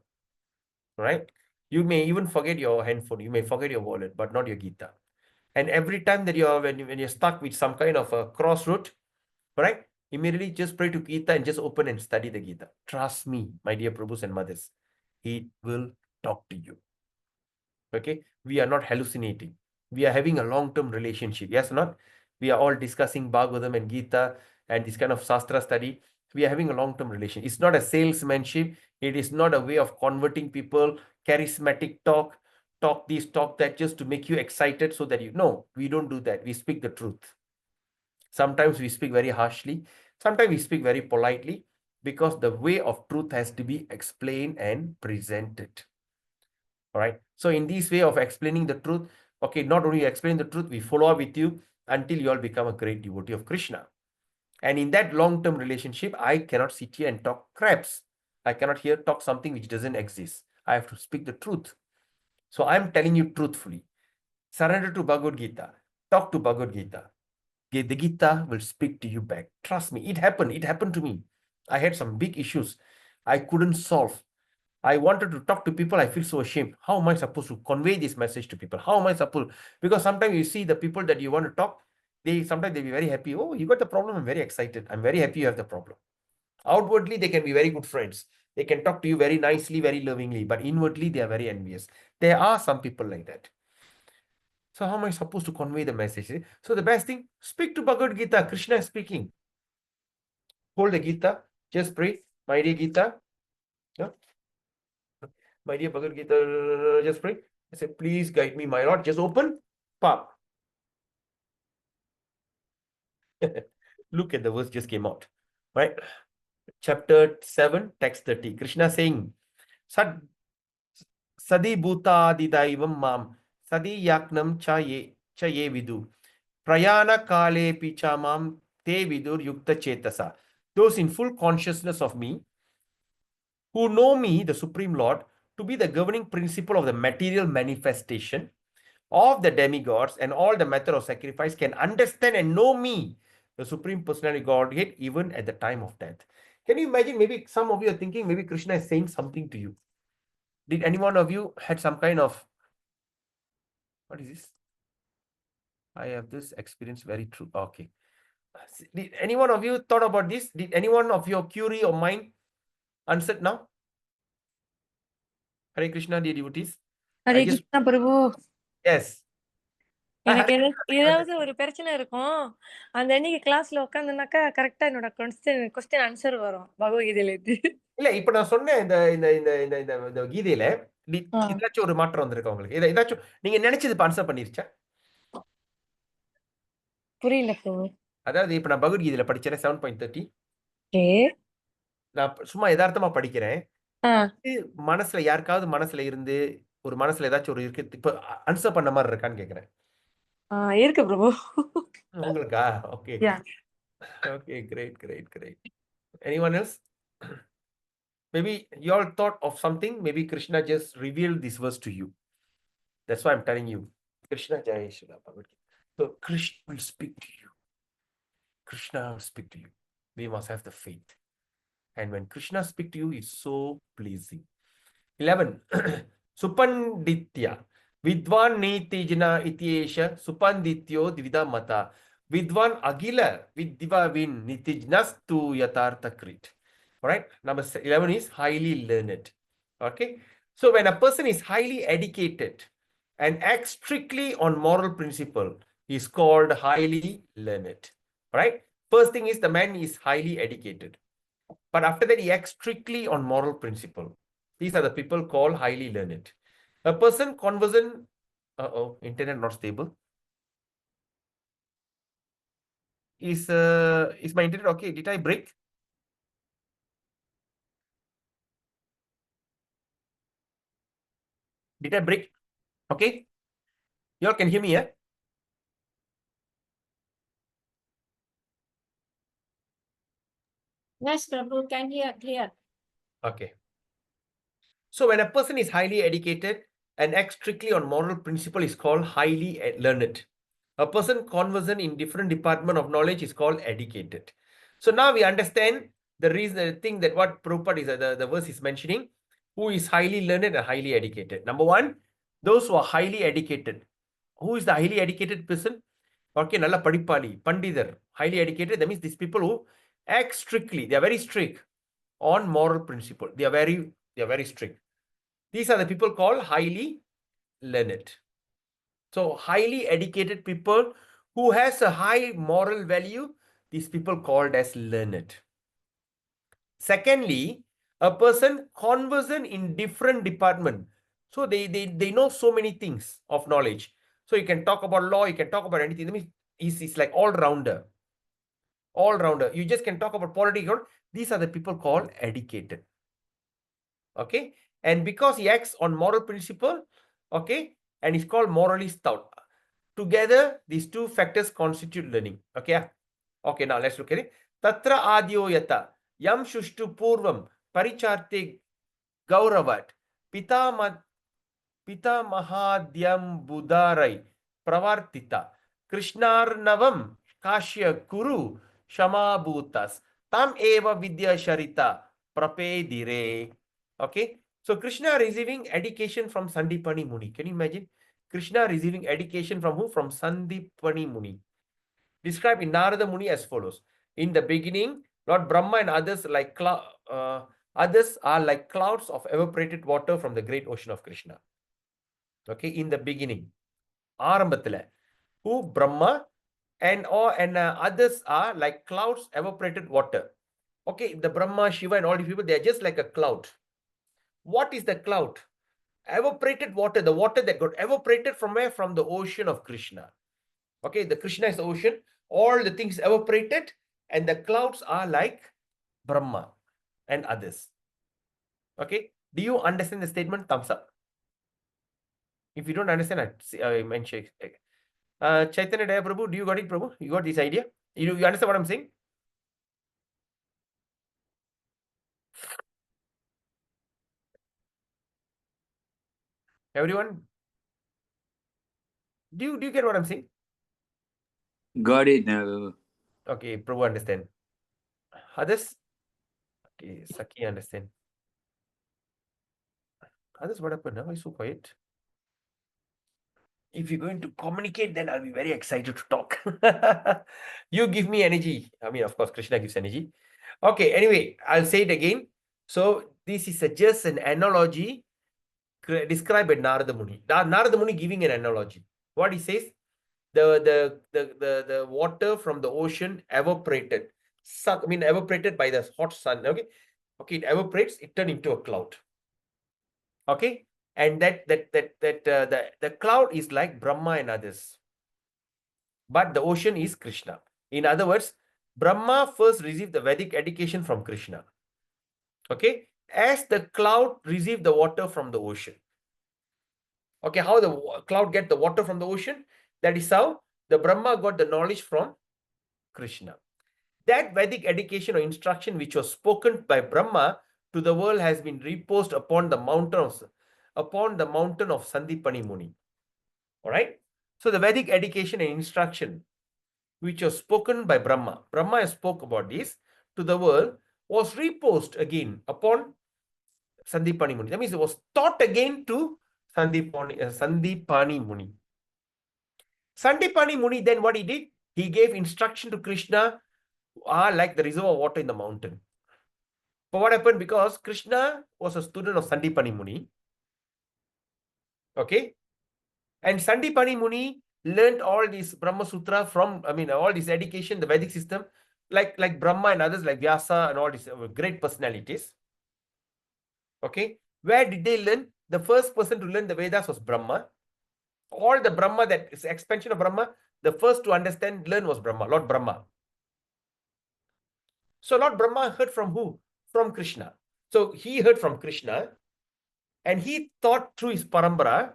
Right? You may even forget your handphone. You may forget your wallet, but not your Gita. And every time that when you're stuck with some kind of a crossroad, right? Immediately just pray to Gita and just open and study the Gita. Trust me, my dear Prabhus and mothers. It will talk to you. Okay? We are not hallucinating. We are having a long-term relationship. Yes or not? We are all discussing Bhagavatam and Gita and this kind of Shastra study. We are having a long-term relationship. It's not a salesmanship. It is not a way of converting people, charismatic talk this, talk that, just to make you excited so that no, we don't do that. We speak the truth. Sometimes we speak very harshly. Sometimes we speak very politely, because the way of truth has to be explained and presented. All right. So in this way of explaining the truth, okay, not only explain the truth, we follow up with you until you all become a great devotee of Krishna. And in that long-term relationship, I cannot sit here and talk craps. I cannot here talk something which doesn't exist. I have to speak the truth. So I'm telling you truthfully. Surrender to Bhagavad Gita. Talk to Bhagavad Gita. The Gita will speak to you back. Trust me, it happened. It happened to me. I had some big issues I couldn't solve. I wanted to talk to people. I feel so ashamed. How am I supposed to convey this message to people? How am I supposed? Because sometimes you see the people that you want to talk, sometimes they'll be very happy. Oh, you got the problem. I'm very excited. I'm very happy you have the problem. Outwardly, they can be very good friends. They can talk to you very nicely, very lovingly, but inwardly, they are very envious. There are some people like that. So how am I supposed to convey the message? So the best thing, speak to Bhagavad Gita. Krishna is speaking. Hold the Gita. Just pray. My dear Gita. Yeah. My dear Bhagavad Gita. Just pray. I say, please guide me, my Lord. Just open. Pop. Look at the verse just came out. Right? Chapter 7, text 30. Krishna saying, Sadi Bhuta Didaivam Mam. Sadi Yaknam cha ye vidu. Prayana Kale Pichamam Te Vidur Yukta Chetasa. Those in full consciousness of me, who know me, the Supreme Lord, to be the governing principle of the material manifestation of the demigods and all the method of sacrifice, can understand and know me, the Supreme Personality Godhead, even at the time of death. Can you imagine? Maybe some of you are thinking, maybe Krishna is saying something to you. Did any one of you had some kind of, what is this? I have this experience, very true. Okay. Did any one of you thought about this? Did any one of your query or mind answered now? Hare Krishna, dear devotees. Hare I just, Krishna Prabhu yes. எனக்கு ஏதாவது ஒரு பிரச்சனை இருக்கும் அந்த அன்னைக்கு கிளாஸ்ல உட்காந்துனாக்கா கரெக்டா என்னோட கொஸ்டின் ஆன்சர் வரும் பகவத்கீதையில இருந்து இல்ல இப்ப நான் சொன்னேன் இந்த கீதையில ஏதாச்சும் ஒரு மாற்றம் வந்திருக்கு உங்களுக்கு? ஏதாச்சும் நீங்க நினைச்சது இப்ப ஆன்சர் பண்ணிருச்சா? புரியல பிரபு. அதாவது இப்ப நான் பகவத்கீதையில படிச்சேன் 7.30. நான் சும்மா யதார்த்தமா படிக்கிறேன். மனசுல யாருக்காவது மனசுல இருந்து ஒரு மனசுல ஏதாச்சும் ஒரு இருக்கு, இப்ப ஆன்சர் பண்ண மாதிரி இருக்கான்னு கேக்குறேன். இருக்கு பிரபு. உங்களுக்கா? Okay. Okay, great. Anyone else? Maybe you all thought of something. Maybe Krishna just revealed this verse to you. That's why I'm telling you. Krishna Jai Shri Bhagavad Gita. So Krishna will speak to you. Krishna will speak to you. We must have the faith. And when Krishna speaks to you, it's so pleasing. 11. Supanditya. Vidwan Nitijna Ityesha Supandityo Dvida Mata. Vidwan Agila Vidivavin Nitijnas tu Yatartha Krit. Alright. Number 11 is highly learned. Okay. So when a person is highly educated and acts strictly on moral principle, is called highly learned. Right? First thing is the man is highly educated. But after that, he acts strictly on moral principle. These are the people called highly learned. A person conversant, internet not stable. Is my internet okay? Did I break? Did I break? Okay. You all can hear me, yeah? Yes, Prabhu, can hear clear. Okay. So when a person is highly educated and acts strictly on moral principle is called highly learned. A person conversant in different department of knowledge is called educated. So now we understand the reason, the thing that what Prabhupada is, the verse is mentioning, who is highly learned and highly educated. Number one, those who are highly educated. Who is the highly educated person? Okay, Nalla Padipali, Pandidar, highly educated. That means these people who act strictly, they are very strict on moral principle. They are very strict. These are the people called highly learned. So highly educated people who has a high moral value, these people called as learned. Secondly, a person conversant in different department. So they know so many things of knowledge. So you can talk about law, you can talk about anything. That means he's like all-rounder. All-rounder. You just can talk about politics. These are the people called educated. Okay. And because he acts on moral principle, okay, and he's called morally stout. Together, these two factors constitute learning. Okay. Okay, now let's look at it. Tatra adyo yata yam shushtu purvam paricharte gauravat pita mahadyam budarai pravartita krishnarnavam kashya kuru shamabhutas tam eva vidya sharita prapedire. Okay, so Krishna receiving education from Sandipani Muni. Can you imagine? Krishna receiving education from who? From Sandipani Muni. Described in Narada Muni as follows. In the beginning, Lord Brahma and others are like clouds of evaporated water from the great ocean of Krishna. Okay, in the beginning. Arambathila. Who? Brahma and others are like clouds evaporated water. Okay, the Brahma, Shiva and all these people, they are just like a cloud. What is the cloud? Evaporated water, the water that got evaporated from where? From the ocean of Krishna. Okay, the Krishna is the ocean. All the things evaporated and the clouds are like Brahma and others. Okay, do you understand the statement? Thumbs up. If you don't understand, I mention. Chaitanya Daya Prabhu, do you got it, Prabhu? You got this idea? You understand what I'm saying? Everyone? Do you get what I'm saying? Got it now. Okay, Prabhu understand. Others? Okay, Saki understand. Others, what happened? Why so quiet? If you're going to communicate, then I'll be very excited to talk. You give me energy. I mean, of course, Krishna gives energy. Okay, anyway, I'll say it again. So this is just an analogy described by Narada Muni. Narada Muni giving an analogy. What he says, the water from the ocean evaporated. Evaporated by the hot sun. Okay, it evaporates, it turns into a cloud. Okay, and the cloud is like Brahma and others, but the ocean is Krishna. In other words, Brahma first received the Vedic education from Krishna. Okay, as the cloud received the water from the ocean. Okay, how the cloud get the water from the ocean? That is how the Brahma got the knowledge from Krishna. That Vedic education or instruction which was spoken by Brahma to the world has been reposed upon the mountain of Sandipani Muni. All right. So the Vedic education and instruction which was spoken by Brahma spoke about this to the world, was reposed again upon Sandipani Muni. That means it was taught again to Sandipani Muni. Sandipani Muni, then what he did? He gave instruction to Krishna, like the reservoir water in the mountain. But what happened? Because Krishna was a student of Sandipani Muni. Okay. And Sandipani Muni learned all these Brahma Sutra from, all this education, the Vedic system, like Brahma and others like Vyasa and all these great personalities. Okay, where did they learn? The first person to learn the Vedas was Brahma. All the Brahma, that is expansion of Brahma, the first to understand, learn was Brahma, Lord Brahma. So Lord Brahma heard from who? From Krishna. So he heard from Krishna and he taught through his parambara,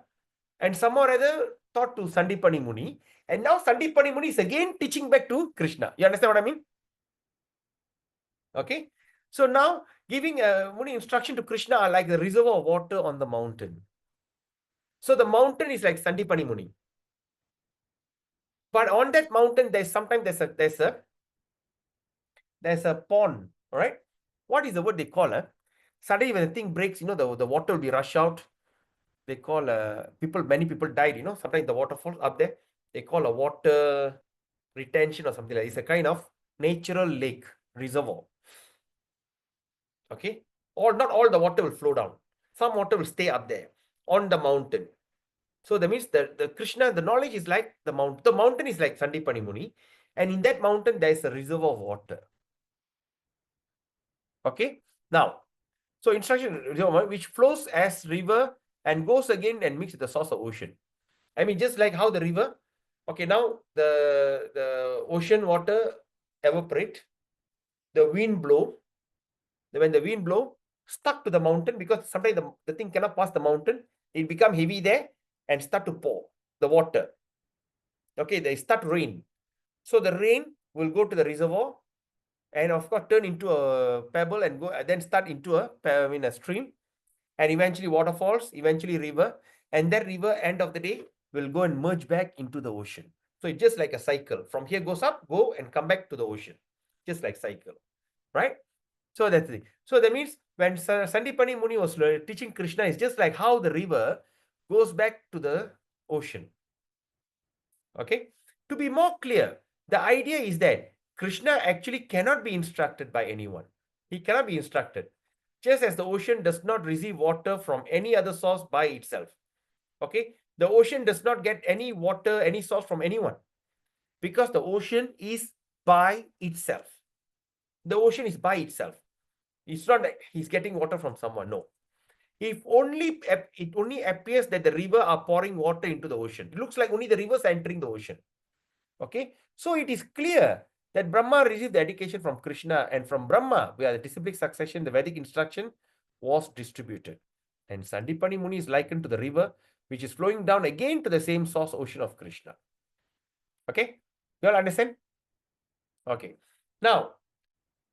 and some or other taught to Sandipani Muni. And now Sandipani Muni is again teaching back to Krishna. You understand what I mean? Okay. So now giving a Muni instruction to Krishna are like the reservoir of water on the mountain. So the mountain is like Sandipani Muni. But on that mountain, there's a pond, all right? What is the word they call? Suddenly when the thing breaks, the water will be rush out. They call many people died, sometimes the water falls up there. They call a water retention or something like that. It's a kind of natural lake reservoir. Okay, or not all the water will flow down. Some water will stay up there on the mountain. So that means the Krishna, the knowledge is like the mountain. The mountain is like Sandipani Muni, and in that mountain there is a reservoir of water. Okay, now, so instruction which flows as river and goes again and mixes with the source of ocean. Just like how the river, okay, now the ocean water evaporate, the wind blow. When the wind blow, stuck to the mountain, because sometimes the thing cannot pass the mountain, it become heavy there and start to pour the water. Okay, they start rain. So the rain will go to the reservoir and of course turn into a pebble and go, then start into a stream, and eventually waterfalls, eventually river, and that river end of the day will go and merge back into the ocean. So it's just like a cycle. From here goes up, go and come back to the ocean, just like cycle, right? So that's it. So that means when Sandipani Muni was teaching Krishna, it's just like how the river goes back to the ocean. Okay. To be more clear, the idea is that Krishna actually cannot be instructed by anyone. He cannot be instructed. Just as the ocean does not receive water from any other source by itself. Okay. The ocean does not get any water, any source from anyone, because the ocean is by itself. The ocean is by itself. It's not like he's getting water from someone. No. It only appears that the river are pouring water into the ocean. It looks like only the rivers are entering the ocean. Okay. So it is clear that Brahma received the education from Krishna, and from Brahma, where the disciplic succession, the Vedic instruction was distributed. And Sandipani Muni is likened to the river, which is flowing down again to the same source ocean of Krishna. Okay. You all understand? Okay. Now,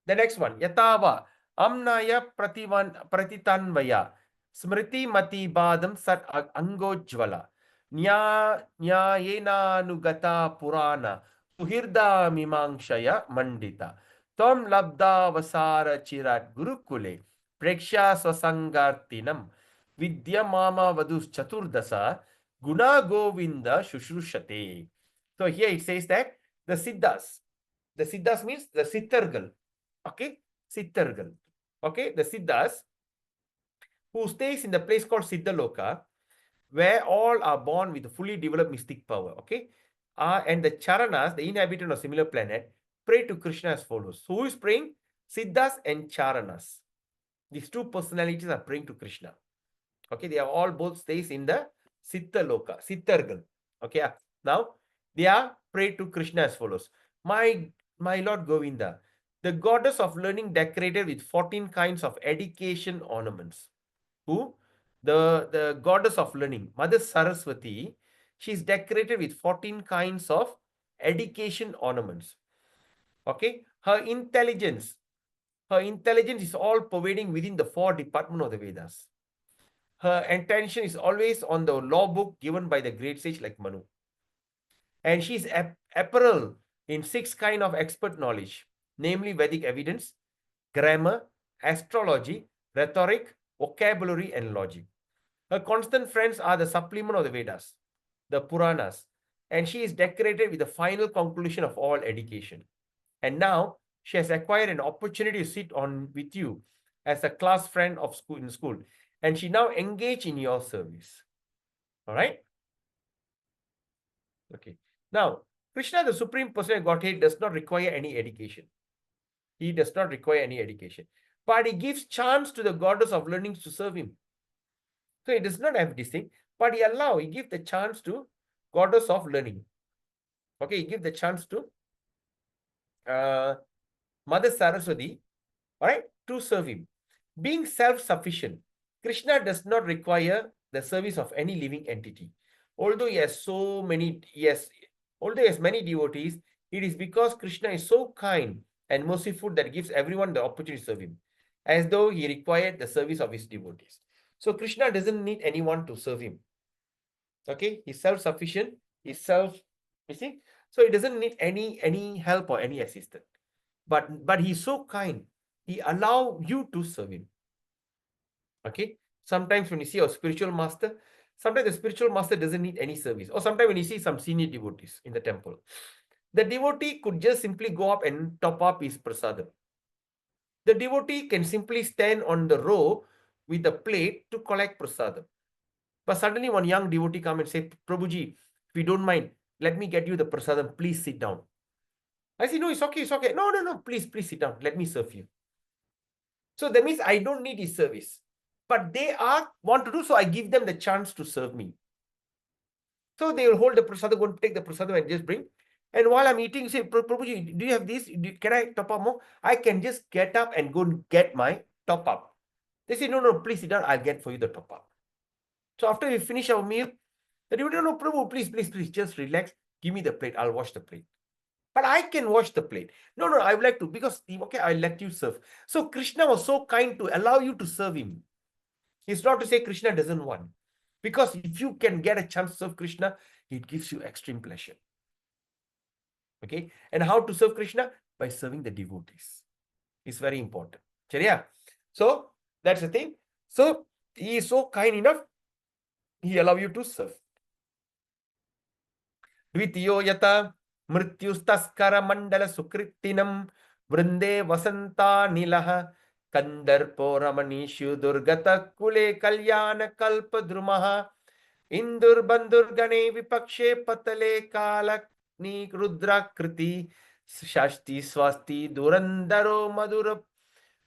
the next one. Yatava amnaya pratitanvaya smriti mati badam sat angojvala nyayenanugata purana suhirda mimangshaya mandita tom labda vasara chirat gurukule preksha swasangartinam vidya mama vadus chaturdasa guna govinda shushrushate. So here it says that the Siddhas means the Sittargal. Okay, Sittargal. Okay, the Siddhas who stays in the place called Siddhaloka, where all are born with fully developed mystic power. Okay, and the Charanas, the inhabitant of similar planet, pray to Krishna as follows. So who is praying? Siddhas and Charanas. These two personalities are praying to Krishna. Okay, they are all both stays in the Siddhaloka, Sittargal. Okay, now they are pray to Krishna as follows. My Lord Govinda, the goddess of learning decorated with 14 kinds of education ornaments. Who? The goddess of learning, Mother Saraswati, she is decorated with 14 kinds of education ornaments. Okay, her intelligence is all pervading within the 4 departments of the Vedas. Her attention is always on the law book given by the great sage like Manu. And she is apparel in 6 kinds of expert knowledge, namely Vedic evidence, grammar, astrology, rhetoric, vocabulary, and logic. Her constant friends are the supplement of the Vedas, the Puranas, and she is decorated with the final conclusion of all education. And now she has acquired an opportunity to sit on with you as a class friend of school in school, and she now engaged in your service. All right. Okay. Now, Krishna, the Supreme Personality of Godhead, does not require any education. He does not require any education. But he gives chance to the goddess of learning to serve him. So he does not have this thing, but he gives the chance to goddess of learning. Okay, he gives the chance to Mother Saraswati, all right, to serve him. Being self-sufficient, Krishna does not require the service of any living entity. Although he has many devotees, it is because Krishna is so kind and merciful that he gives everyone the opportunity to serve him, as though he required the service of his devotees. So Krishna doesn't need anyone to serve him. Okay, he's self-sufficient, you see, so he doesn't need any help or any assistance. But he's so kind, he allow you to serve him. Okay, sometimes when you see a spiritual master, sometimes the spiritual master doesn't need any service, or sometimes when you see some senior devotees in the temple, the devotee could just simply go up and top up his prasadam. The devotee can simply stand on the row with the plate to collect prasadam. But suddenly one young devotee come and say, Prabhuji, if you don't mind, let me get you the prasadam, please sit down. I say, no, it's okay, it's okay. No, please sit down, let me serve you. So that means I don't need his service. But they want to do so, I give them the chance to serve me. So they will hold the prasadam, go and take the prasadam and just bring. And while I'm eating, say, Prabhuji, do you have this? Can I top up more? I can just get up and go and get my top up. They say, no, please sit down, I'll get for you the top up. So after we finish our meal, the devotee, no, Prabhu, please, just relax. Give me the plate, I'll wash the plate. But I can wash the plate. No, I would like to, because, okay, I'll let you serve. So Krishna was so kind to allow you to serve him. It's not to say Krishna doesn't want. Because if you can get a chance to serve Krishna, it gives you extreme pleasure. Okay? And how to serve Krishna? By serving the devotees. It's very important. Chariya? So, that's the thing. So, he is so kind enough, he allows you to serve. Dvitiyo yata mrityustaskara mandala sukritinam vrinde vasanta nilaha kandarpo ramanishu durgata kule kalyana kalpa drumaha indur bandur gane vipakshe patale kalakni rudrakriti shasti swasti durandaro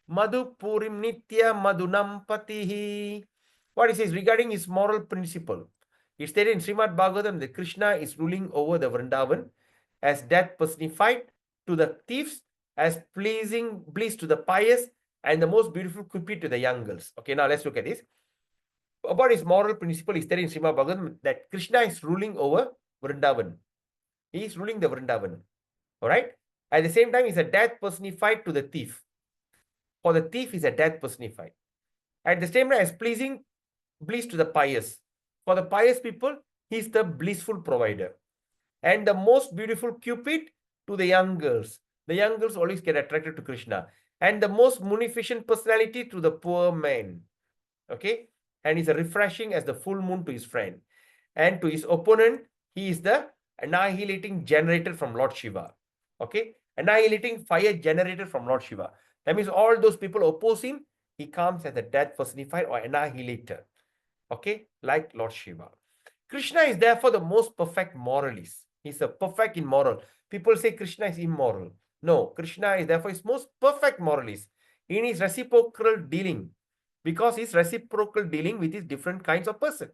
madhupurim nitya madunam patihi. What he says regarding his moral principle. It stated in Srimad Bhagavatam that Krishna is ruling over the Vrindavan as death personified, to the thieves as bliss to the pious, and the most beautiful Cupid to the young girls. Okay, now let's look at this. About his moral principle, he stated in Srimad Bhagavatam that Krishna is ruling over Vrindavan. He is ruling the Vrindavan. Alright? At the same time, he's a death personified to the thief. For the thief, is a death personified. At the same time, as bliss to the pious. For the pious people, he is the blissful provider. And the most beautiful Cupid to the young girls. The young girls always get attracted to Krishna. And the most munificent personality to the poor man. Okay? And he's a refreshing as the full moon to his friend. And to his opponent, he is the annihilating generator from Lord Shiva. Okay? Annihilating fire generator from Lord Shiva. That means all those people oppose him, he comes as a death personified or annihilator. Okay, like Lord Shiva. Krishna is therefore the most perfect moralist. He's a perfect in moral. People say Krishna is immoral. No, Krishna is therefore his most perfect moralist in his reciprocal dealing, because he's reciprocal dealing with his different kinds of person.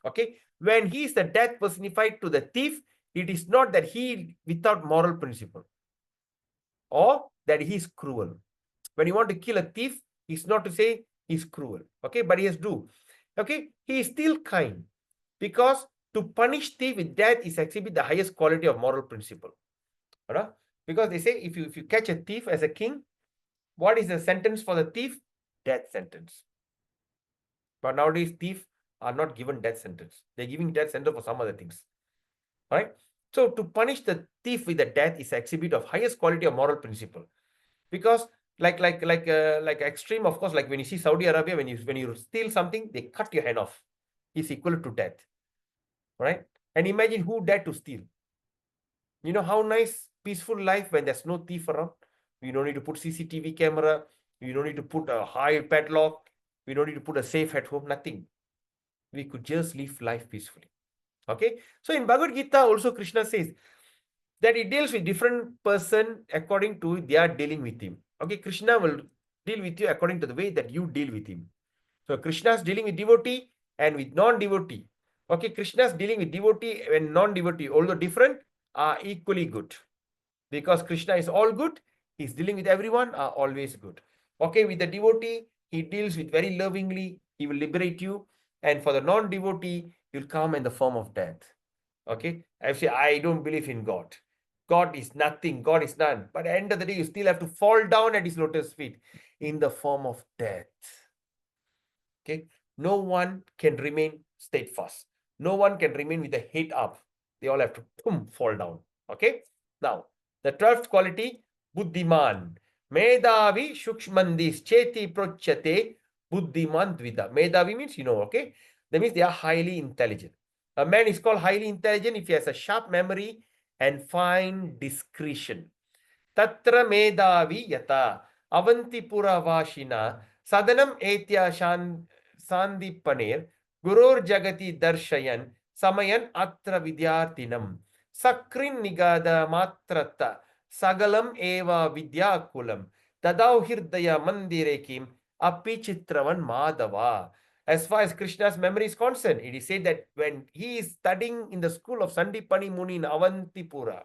Okay, when he is the death personified to the thief, it is not that he without moral principle or that he is cruel. When you want to kill a thief, it's not to say he's cruel. Okay, but he has do. Okay, he is still kind, because to punish thief with death is exhibit the highest quality of moral principle. Right? Because they say if you catch a thief as a king, what is the sentence for the thief? Death sentence. But nowadays thieves are not given death sentence. They're giving death sentence for some other things. All right. So to punish the thief with the death is exhibit of highest quality of moral principle. Because like extreme, of course, like when you see Saudi Arabia, when you steal something, they cut your hand off. It's equal to death. Right? And imagine who dared to steal. You know how nice, peaceful life when there's no thief around. We don't need to put CCTV camera. We don't need to put a high padlock. We don't need to put a safe at home. Nothing. We could just live life peacefully. Okay. So in Bhagavad Gita also Krishna says that he deals with different person according to their dealing with him. Okay. Krishna will deal with you according to the way that you deal with him. So Krishna is dealing with devotee and with non-devotee. Okay. Krishna is dealing with devotee and non-devotee, although different, are equally good. Because Krishna is all good, he's dealing with everyone, are always good. Okay, with the devotee, he deals with very lovingly, he will liberate you. And for the non-devotee, he'll come in the form of death. Okay, I say, I don't believe in God. God is nothing, God is none. But at the end of the day, you still have to fall down at his lotus feet in the form of death. Okay, no one can remain steadfast. No one can remain with the head up. They all have to fall down. Okay, now the 12th quality, buddhiman. Medavi shukshmandis cheti prochate buddhiman dvida. Medavi means, okay? That means they are highly intelligent. A man is called highly intelligent if he has a sharp memory and fine discretion. Tatra medavi yata avantipura vashina sadanam etya sandipanir gurur jagati darshayan samayan atra vidyartinam sakrin nigada matrata sagalam eva vidyakulam tadau hirdaya mandirekim api chitravan madava. As far as Krishna's memory is concerned, it is said that when he is studying in the school of Sandipani Muni in Avantipura,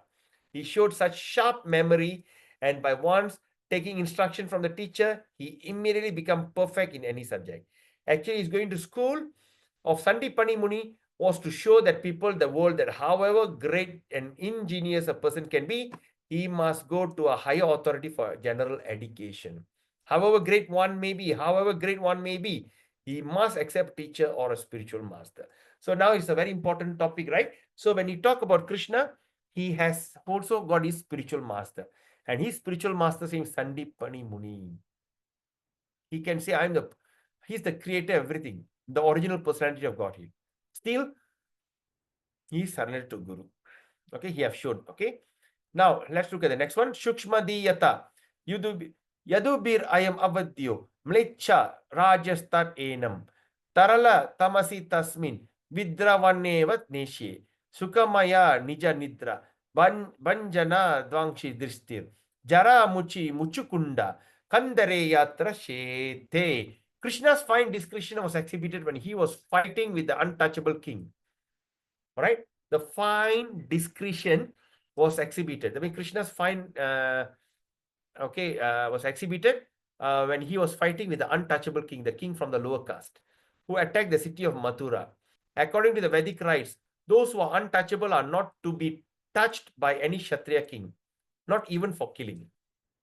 he showed such sharp memory, and by once taking instruction from the teacher, he immediately become perfect in any subject. Actually, he's going to school of Sandipani Muni was to show that people, the world, that however great and ingenious a person can be, he must go to a higher authority for general education. However great one may be, he must accept teacher or a spiritual master. So now it's a very important topic, right? So when you talk about Krishna, he has also got his spiritual master. And his spiritual master is Sandipani Muni. He can say, he's the creator of everything, the original personality of Godhead. Still, he is surrendered to Guru. Okay, he have shown. Okay. Now, let's look at the next one. Shukshmadiyata. Yadubir ayam avadyo. Mlecha rajastat enam. Tarala tamasi tasmin. Vidravanevat neshe. Sukamaya nija nidra. Banjana dvangshi dristir. Jara muchi muchukunda. Kandare yatra shete. Krishna's fine discretion was exhibited when he was fighting with the untouchable king. All right? The fine discretion was exhibited. I mean, Krishna's fine, was exhibited when he was fighting with the untouchable king, the king from the lower caste, who attacked the city of Mathura. According to the Vedic rites, those who are untouchable are not to be touched by any Kshatriya king, not even for killing.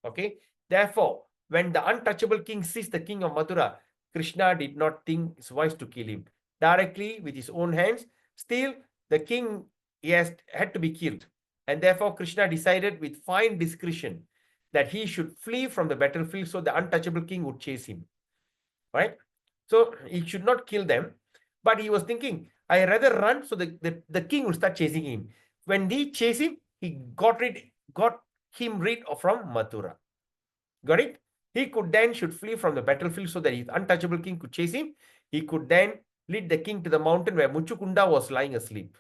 Okay. Therefore, when the untouchable king seized the king of Mathura, Krishna did not think it's wise to kill him directly with his own hands. Still, the king had to be killed. And therefore, Krishna decided with fine discretion that he should flee from the battlefield so the untouchable king would chase him. Right? So he should not kill them. But he was thinking, I rather run so the king will start chasing him. When he chased him, he got him rid from Mathura. Got it? He could then should flee from the battlefield so that his untouchable king could chase him. He could then lead the king to the mountain where Muchukunda was lying asleep.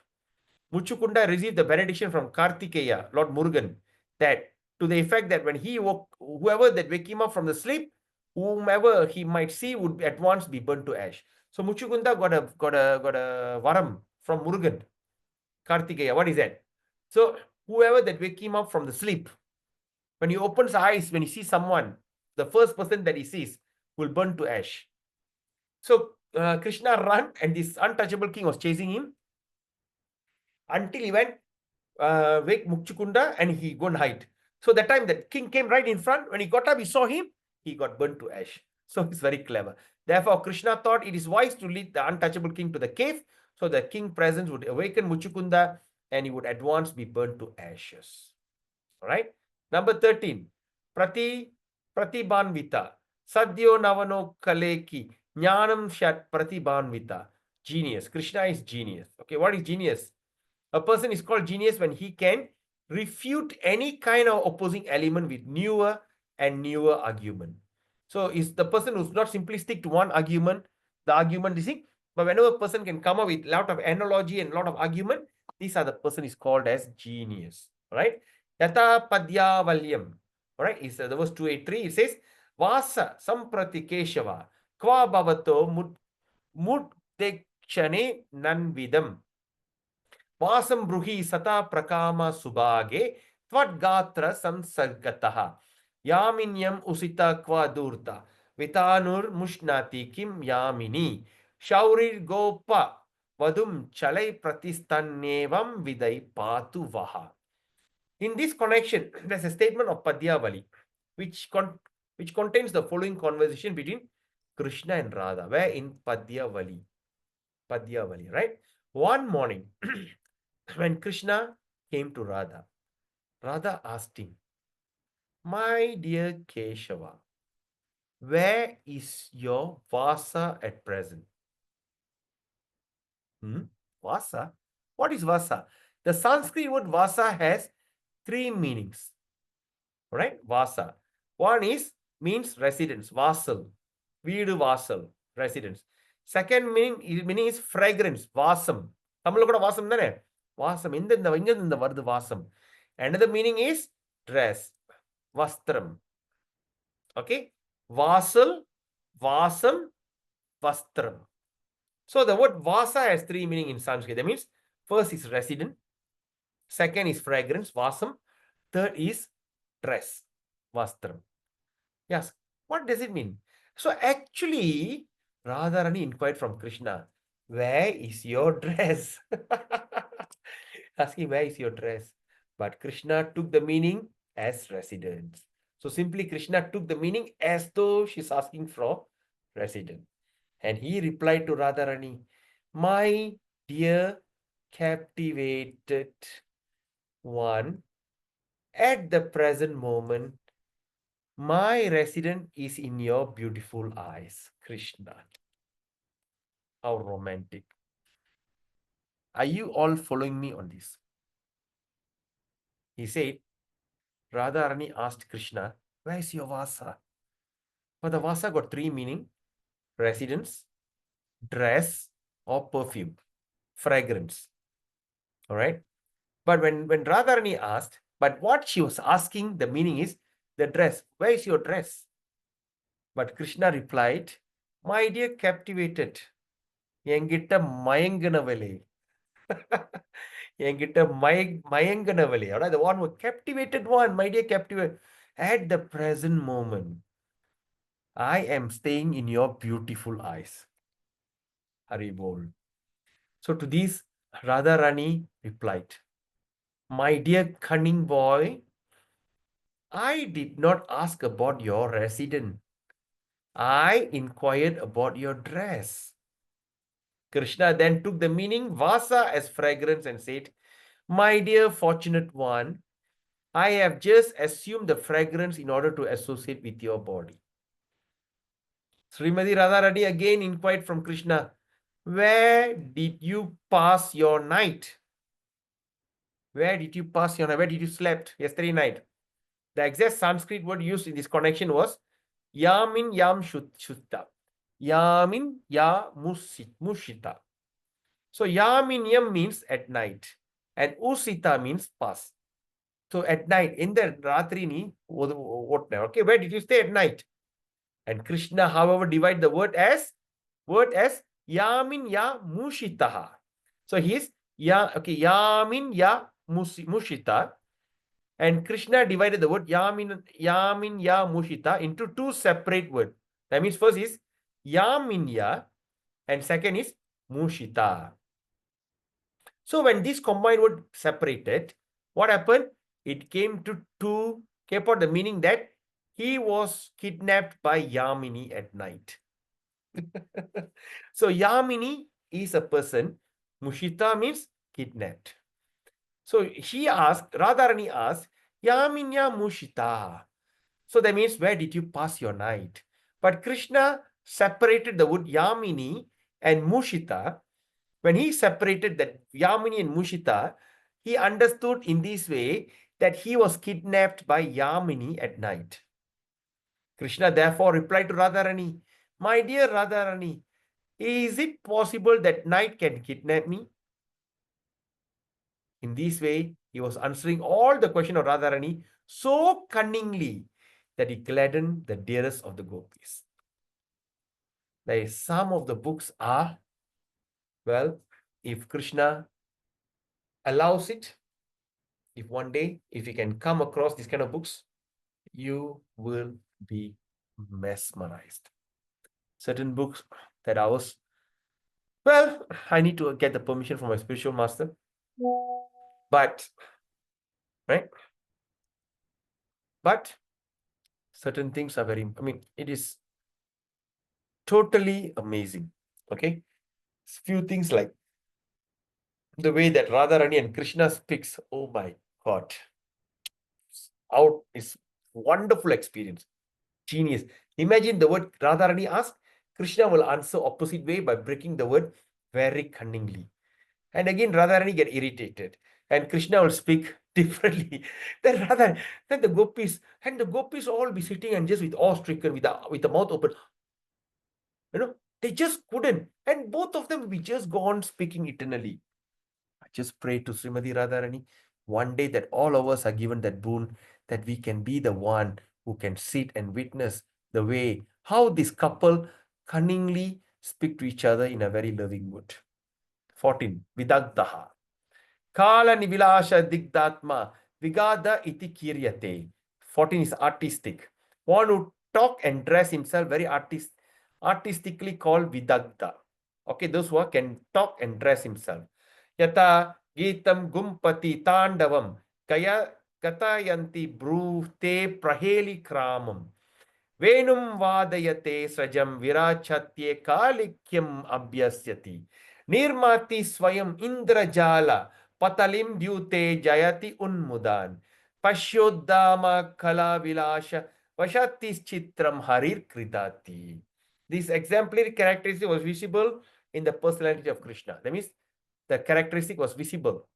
Muchukunda received the benediction from Kartikeya, Lord Murugan, that to the effect that when he woke, whoever that wake him up from the sleep, whomever he might see would at once be burnt to ash. So Muchukunda got a varam from Murugan, Kartikeya. What is that? So whoever that wake him up from the sleep, when he opens eyes, when he sees someone, the first person that he sees will burn to ash. So Krishna ran, and this untouchable king was chasing him until he went wake Muchukunda, and he go and hide. So that time that king came right in front. When he got up, he saw him, he got burnt to ash. So it's very clever. Therefore, Krishna thought it is wise to lead the untouchable king to the cave, so the king presence would awaken Muchukunda, and he would at once be burnt to ashes. All right. Number 13. Pratibhanvita. Sadhyo navano kaleki. Jnanam shat pratibhanvita. Genius. Krishna is genius. Okay. What is genius? A person is called genius when he can refute any kind of opposing element with newer and newer argument. So is the person who's not simply stick to one argument, the argument is, But whenever a person can come up with a lot of analogy and a lot of argument, these are the person is called as genius. Right? Yata Padyavalyam. Right? It's the verse 283. It says, Vasa Samprati Keshava Kva Bhavato Mudekshane Nanvidam. Vasam Bruhi Sata Prakama Subhage Twadgatra Samsargataha Yaminyam Usita Kva Durta Vitanur Mushnati Kim Yamini Shaurir Gopa Vadum Chalai Pratistannevam Vidai Patu Vaha. In this connection, there's a statement of Padyavali which contains the following conversation between Krishna and Radha. Where in Padyavali, right? One morning, when Krishna came to Radha, Radha asked him, "My dear Keshava, where is your Vasa at present?" Vasa? What is Vasa? The Sanskrit word Vasa has three meanings. Right? Vasa. One means residence, vassal. Veedu vassal, residence. Second meaning is fragrance, vasam. Tamil kuda vasam thane. Vasam. Inda vardu vasam. Another meaning is dress, vastram. Okay? Vassal, vasam, vastram. So the word vasa has three meanings in Sanskrit. That means first is resident, second is fragrance, vasam, third is dress, vastram. Yes, what does it mean? So actually, Radharani inquired from Krishna, where is your dress? Asking, where is your dress? But Krishna took the meaning as residence. So simply Krishna took the meaning as though she's asking for residence. And he replied to Radharani, my dear captivated one, at the present moment, my residence is in your beautiful eyes, Krishna. How romantic. Are you all following me on this? He said, Radharani asked Krishna, where is your Vasa? But the Vasa got three meaning: residence, dress, or perfume, fragrance. All right. But when Radharani asked, but what she was asking, the meaning is the dress. Where is your dress? But Krishna replied, my dear captivated, Yengita Mayanganavale. Yengita Mayanganavale. All right, the one who captivated one, my dear captivated. At the present moment, I am staying in your beautiful eyes. Haribol. So to this, Radharani replied, my dear cunning boy, I did not ask about your residence. I inquired about your dress. Krishna then took the meaning Vasa as fragrance and said, my dear fortunate one, I have just assumed the fragrance in order to associate with your body. Srimati Radharani again inquired from Krishna, where did you pass your night? Where did you pass your night? Where did you slept yesterday night? The exact Sanskrit word used in this connection was Yamin Yam Shutta. Yamin Ya Mushita. So Yamin Yam means at night and Usita means pass. So at night, in the Ratri ni, okay, where did you stay at night? And Krishna, however, divide the word as Yamin Ya Mushitaha. So he is Yamin Ya Mushita. And Krishna divided the word Yamin Ya Mushita into two separate words. That means first is Yamin Ya and second is Mushita. So when this combined word separated, what happened? It came to keep out the meaning that he was kidnapped by Yamini at night. So Yamini is a person. Mushita means kidnapped. So Radharani asked, Yaminya Mushita. So that means, where did you pass your night? But Krishna separated the word Yamini and Mushita. When he separated that Yamini and Mushita, he understood in this way that he was kidnapped by Yamini at night. Krishna therefore replied to Radharani, my dear Radharani, Is it possible that night can kidnap me? In this way, he was answering all the question of Radharani so cunningly that he gladdened the dearest of the gopis. Some of the books are, well, if Krishna allows it, if one day, if you can come across these kind of books, you will be mesmerized. Certain books that I was, well, I need to get the permission from my spiritual master. But, right? But certain things are very, it is totally amazing. Okay? Few things like the way that Radharani and Krishna speaks. Oh my God. Out is wonderful experience. Genius. Imagine the word Radharani asked, Krishna will answer opposite way by breaking the word very cunningly. And again, Radharani get irritated. And Krishna will speak differently. Then the gopis, and the gopis all be sitting and just with awe-stricken, with the mouth open. They just couldn't. And both of them will be just gone speaking eternally. I just pray to Srimati Radharani, one day that all of us are given that boon, that we can be the one who can sit and witness the way, how this couple cunningly speak to each other in a very loving mood. 14. Vidagdaha. Kala nivilasha digdatma vigada iti kiryate. 14 is artistic. One who talk and dress himself very artistically called vidagda. Okay, those who can talk and dress himself. Yata gitam gumpati tandavam kaya katayanti brute praheli kramam. Venum vadayate srajam virachatye kalikyam abhyasyati. Nirmati swayam indrajala patalim dyute jayati unmudan. Pashyodama kala vilasha vashatis chitram harir kridati. This exemplary characteristic was visible in the personality of Krishna. That means the characteristic was visible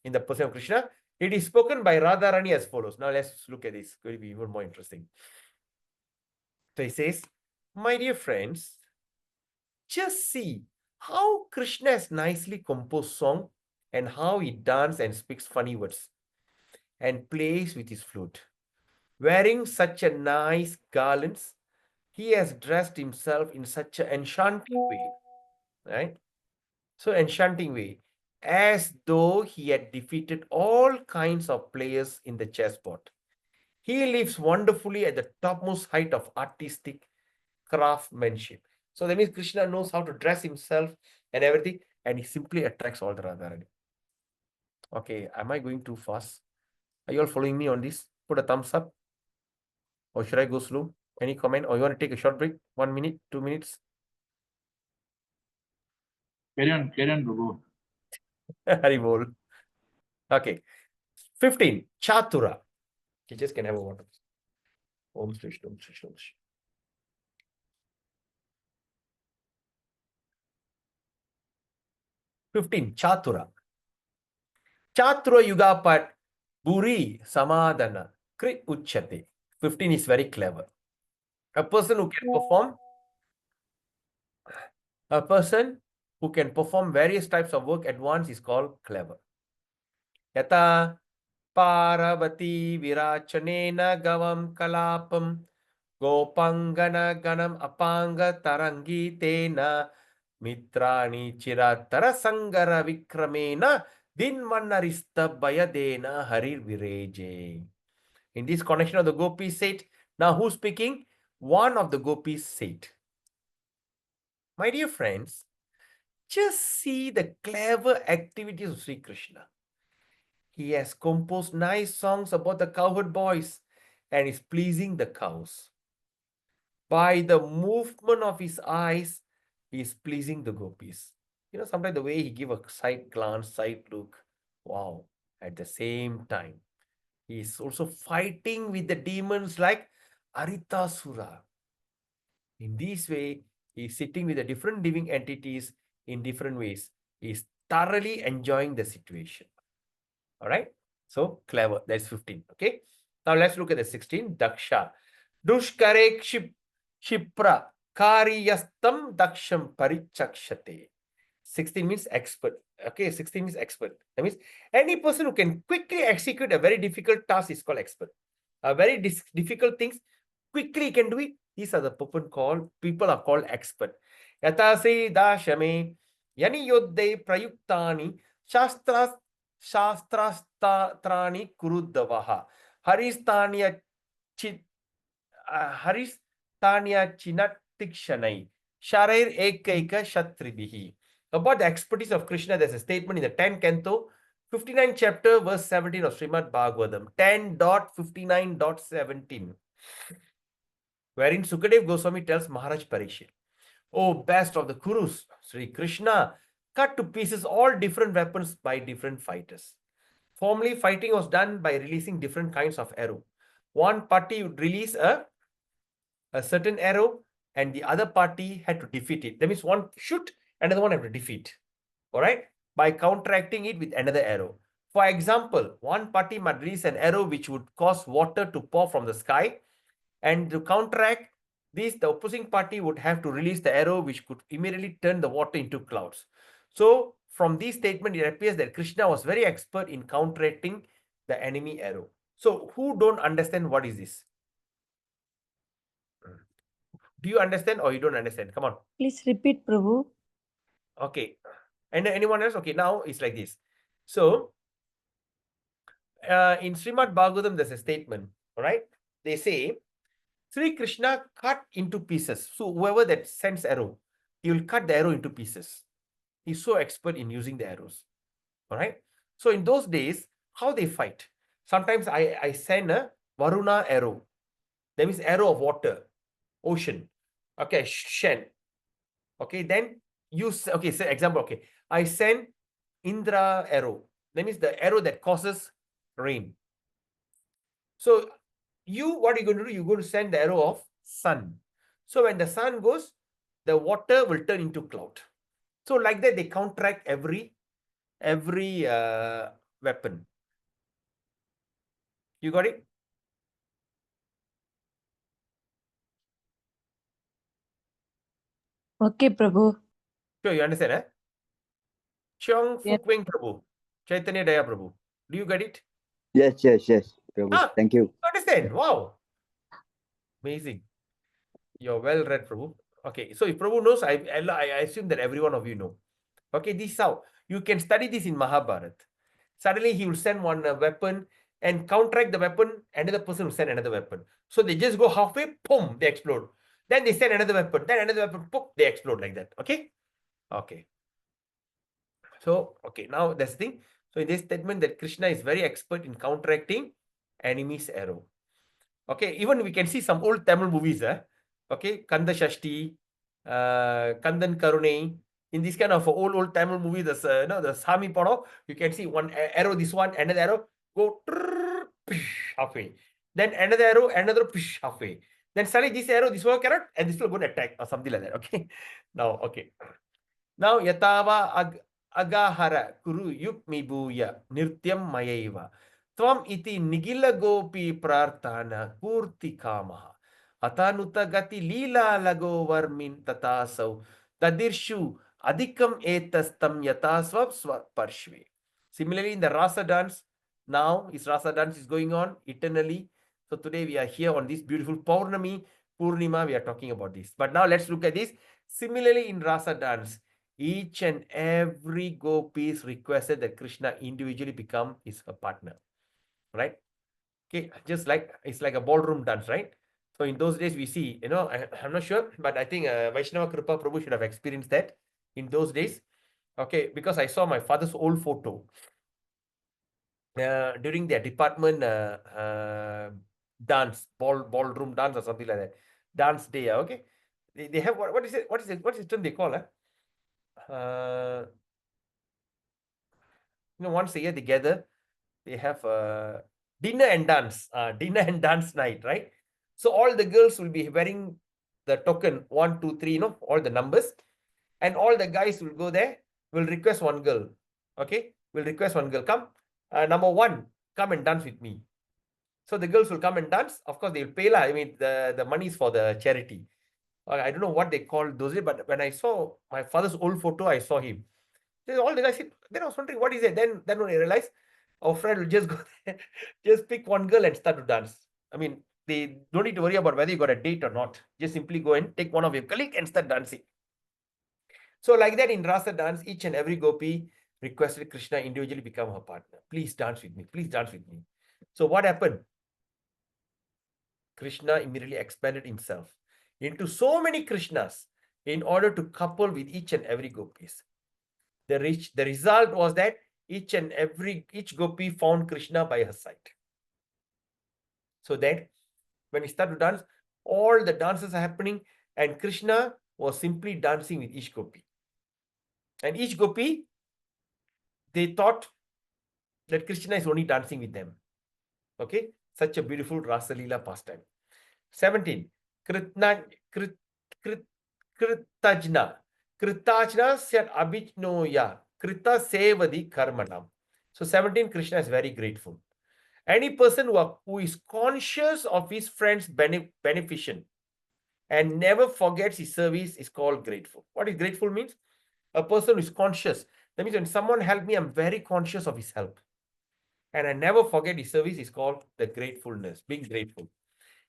in the person of Krishna. It is spoken by Radharani as follows. Now let's look at this. It's going to be even more interesting. So he says, my dear friends, just see how Krishna has nicely composed song and how he dances and speaks funny words and plays with his flute. Wearing such a nice garlands, he has dressed himself in such an enchanting way, right? So enchanting way, as though he had defeated all kinds of players in the chessboard. He lives wonderfully at the topmost height of artistic craftsmanship. So that means Krishna knows how to dress himself and everything, and he simply attracts all the Radharani. Okay, am I going too fast? Are you all following me on this? Put a thumbs up. Or should I go slow? Any comment? Or you want to take a short break? 1 minute, 2 minutes? Carry on, Prabhu. Haribol. Okay. 15. Chatura. You just can have a water. Om Shri Shri, Om Shri Shri, Om Shri. 15. Chatura. Chatura Yugapat Buri Samadana Krit Uchate. 15 is very clever. A person who can perform various types of work at once is called clever. Yata Parvati Virachanena Gavam Kalapam Gopangana Ganam Apanga Tarangi Tena Mitrani Chiratara Sangara Vikramena Dinmanarista Bayadena Harir Vireje. In this connection of the gopis said, now who's speaking? One of the gopis said, my dear friends, just see the clever activities of Sri Krishna. He has composed nice songs about the cowherd boys and is pleasing the cows. By the movement of his eyes, he is pleasing the gopis. Sometimes the way he give a side glance, side look, wow. At the same time, he is also fighting with the demons like Aritasura. In this way, he is sitting with the different living entities in different ways. He is thoroughly enjoying the situation. All right. So clever. That's 15. Okay. Now let's look at the 16. Daksha. Dushkarek Shipra Karyastam daksham parichakshate. 16 means expert. Okay, 16 means expert. That means any person who can quickly execute a very difficult task is called expert. Very difficult things, quickly can do it. These are the people are called expert. Yatasri dashame yani yodde prayuktani shastrastrani kuruddavaha haristanya haristanya chinatikshanai sharair ekaika shatribihi. About the expertise of Krishna, there's a statement in the 10th canto, 59th chapter, verse 17 of Srimad Bhagavatam, 10.59.17, wherein Sukadev Goswami tells Maharaj Parikshit, "O best of the Kurus, Sri Krishna cut to pieces all different weapons by different fighters. Formerly, fighting was done by releasing different kinds of arrow. One party would release a certain arrow and the other party had to defeat it. That means one shoot, another one have to defeat. All right, by counteracting it with another arrow. For example, one party might release an arrow which would cause water to pour from the sky, and to counteract this, the opposing party would have to release the arrow which could immediately turn the water into clouds. So from this statement, it appears that Krishna was very expert in counteracting the enemy arrow. So who don't understand what is this? Do you understand or you don't understand? Come on. Please repeat, Prabhu. Okay. And anyone else? Okay, now it's like this. So in Srimad Bhagavatam, there's a statement, all right? They say, Sri Krishna cut into pieces. So whoever that sends arrow, he will cut the arrow into pieces. He's so expert in using the arrows, all right? So in those days, how they fight? Sometimes I send a Varuna arrow. That means arrow of water, ocean. Okay, Shen. Okay, then okay, say example, okay. I send Indra arrow. That means the arrow that causes rain. So what are you going to do? You're going to send the arrow of sun. So when the sun goes, the water will turn into cloud. So like that, they counteract every weapon. You got it? Okay, Prabhu. Sure, you understand, eh? Cheong Yeah. Fukweng Prabhu, Chaitanya Daya Prabhu. Do you get it? Yes, Prabhu. Ah, Thank you. understand? Wow. Amazing. You're well read, Prabhu. Okay, so if Prabhu knows, I assume that every one of you know. Okay, this is how you can study this in Mahabharata. Suddenly he will send one weapon and counteract the weapon, another person will send another weapon. So they just go halfway, boom, they explode. Then they send another weapon, then another weapon, boom, they explode like that. Okay? Okay. So, okay, now that's the thing. So in this statement that Krishna is very expert in counteracting enemy's arrow. Okay, even we can see some old Tamil movies, okay, Kanda Shashti, Kandan Karunai. In this kind of old Tamil movie, the Sami Pano, you can see one arrow, this one, another arrow, go halfway. Then another arrow, another halfway. Then suddenly this arrow, this one cannot, and this will go to attack or something like that. Okay. Now, okay. Now, Yatava Agahara Kuru Yukmibuya Nirtyam Mayaiva. Tvam iti nigila gopi prarthana purti kamaha. Atanuta gati lila lago varmin tatasau. Tadirshu adikam etastam yataswab parshve. Similarly, in the Rasa dance, now his Rasa dance is going on eternally. So today we are here on this beautiful Purnima, we are talking about this. But now let's look at this. Similarly, in Rasa dance, each and every gopi is requested that Krishna individually become his partner. Right? Okay, just like it's like a ballroom dance, right? So in those days we see, I'm not sure, but I think Vaishnava Kripa Prabhu should have experienced that in those days. Okay, because I saw my father's old photo during their department dance, ballroom dance or something like that, dance day. Okay, they have what is it? What is the term they call? Once a year together, they have dinner and dance night, right? So all the girls will be wearing the token 1, 2, 3, all the numbers, and all the guys will go there, will request one girl. Okay, will request one girl, come, number 1, come and dance with me. So the girls will come and dance. Of course, they will pay lah. I mean, the money is for the charity. I don't know what they called those days, but when I saw my father's old photo, I saw him. All the guys said, then I was wondering, what is it? Then when I realized, our friend will just go there, just pick one girl and start to dance. I mean, they don't need to worry about whether you got a date or not. Just simply go and take one of your colleagues and start dancing. So like that in Rasa dance, each and every gopi requested Krishna individually become her partner. Please dance with me. Please dance with me. So what happened? Krishna immediately expanded himself into so many Krishnas in order to couple with each and every gopis. The result was that each gopi found Krishna by her side. So that when he started to dance, all the dances are happening and Krishna was simply dancing with each gopi. And each gopi, they thought that Krishna is only dancing with them. Okay, such a beautiful Rasa Leela pastime. 17. Kritajna said abhijnoya krita sevadi karmanam. So 17, Krishna is very grateful. Any person who is conscious of his friend's beneficence and never forgets his service is called grateful. What is grateful means? A person who is conscious. That means when someone helps me, I'm very conscious of his help. And I never forget his service is called the gratefulness, being grateful.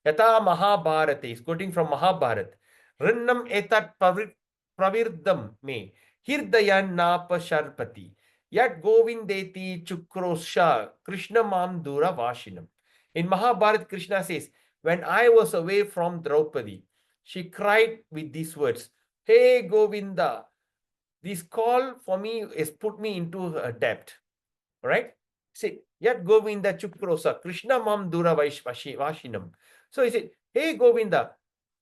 Yata Mahabharata is quoting from Mahabharata. Rinnam etat pravirdam me hirdayan napa sharpati yat govindeti chukrosha Krishna mam dura vashinam. In Mahabharata, Krishna says, when I was away from Draupadi, she cried with these words, Hey Govinda, this call for me has put me into a debt. Right? See, yat Govinda Chukrosa, Krishna Mam Dura Vashinam. So he said, Hey Govinda,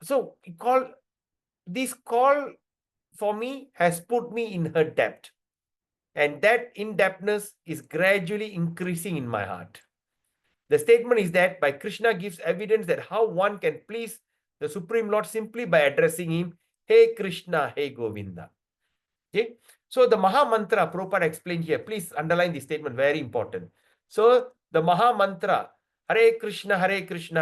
so this call for me has put me in her debt. And that indebtedness is gradually increasing in my heart. The statement is that by Krishna gives evidence that how one can please the Supreme Lord simply by addressing him, Hey Krishna, Hey Govinda. Okay, so the Maha Mantra, Prabhupada explained here. Please underline this statement, very important. So the Maha Mantra, Hare Krishna,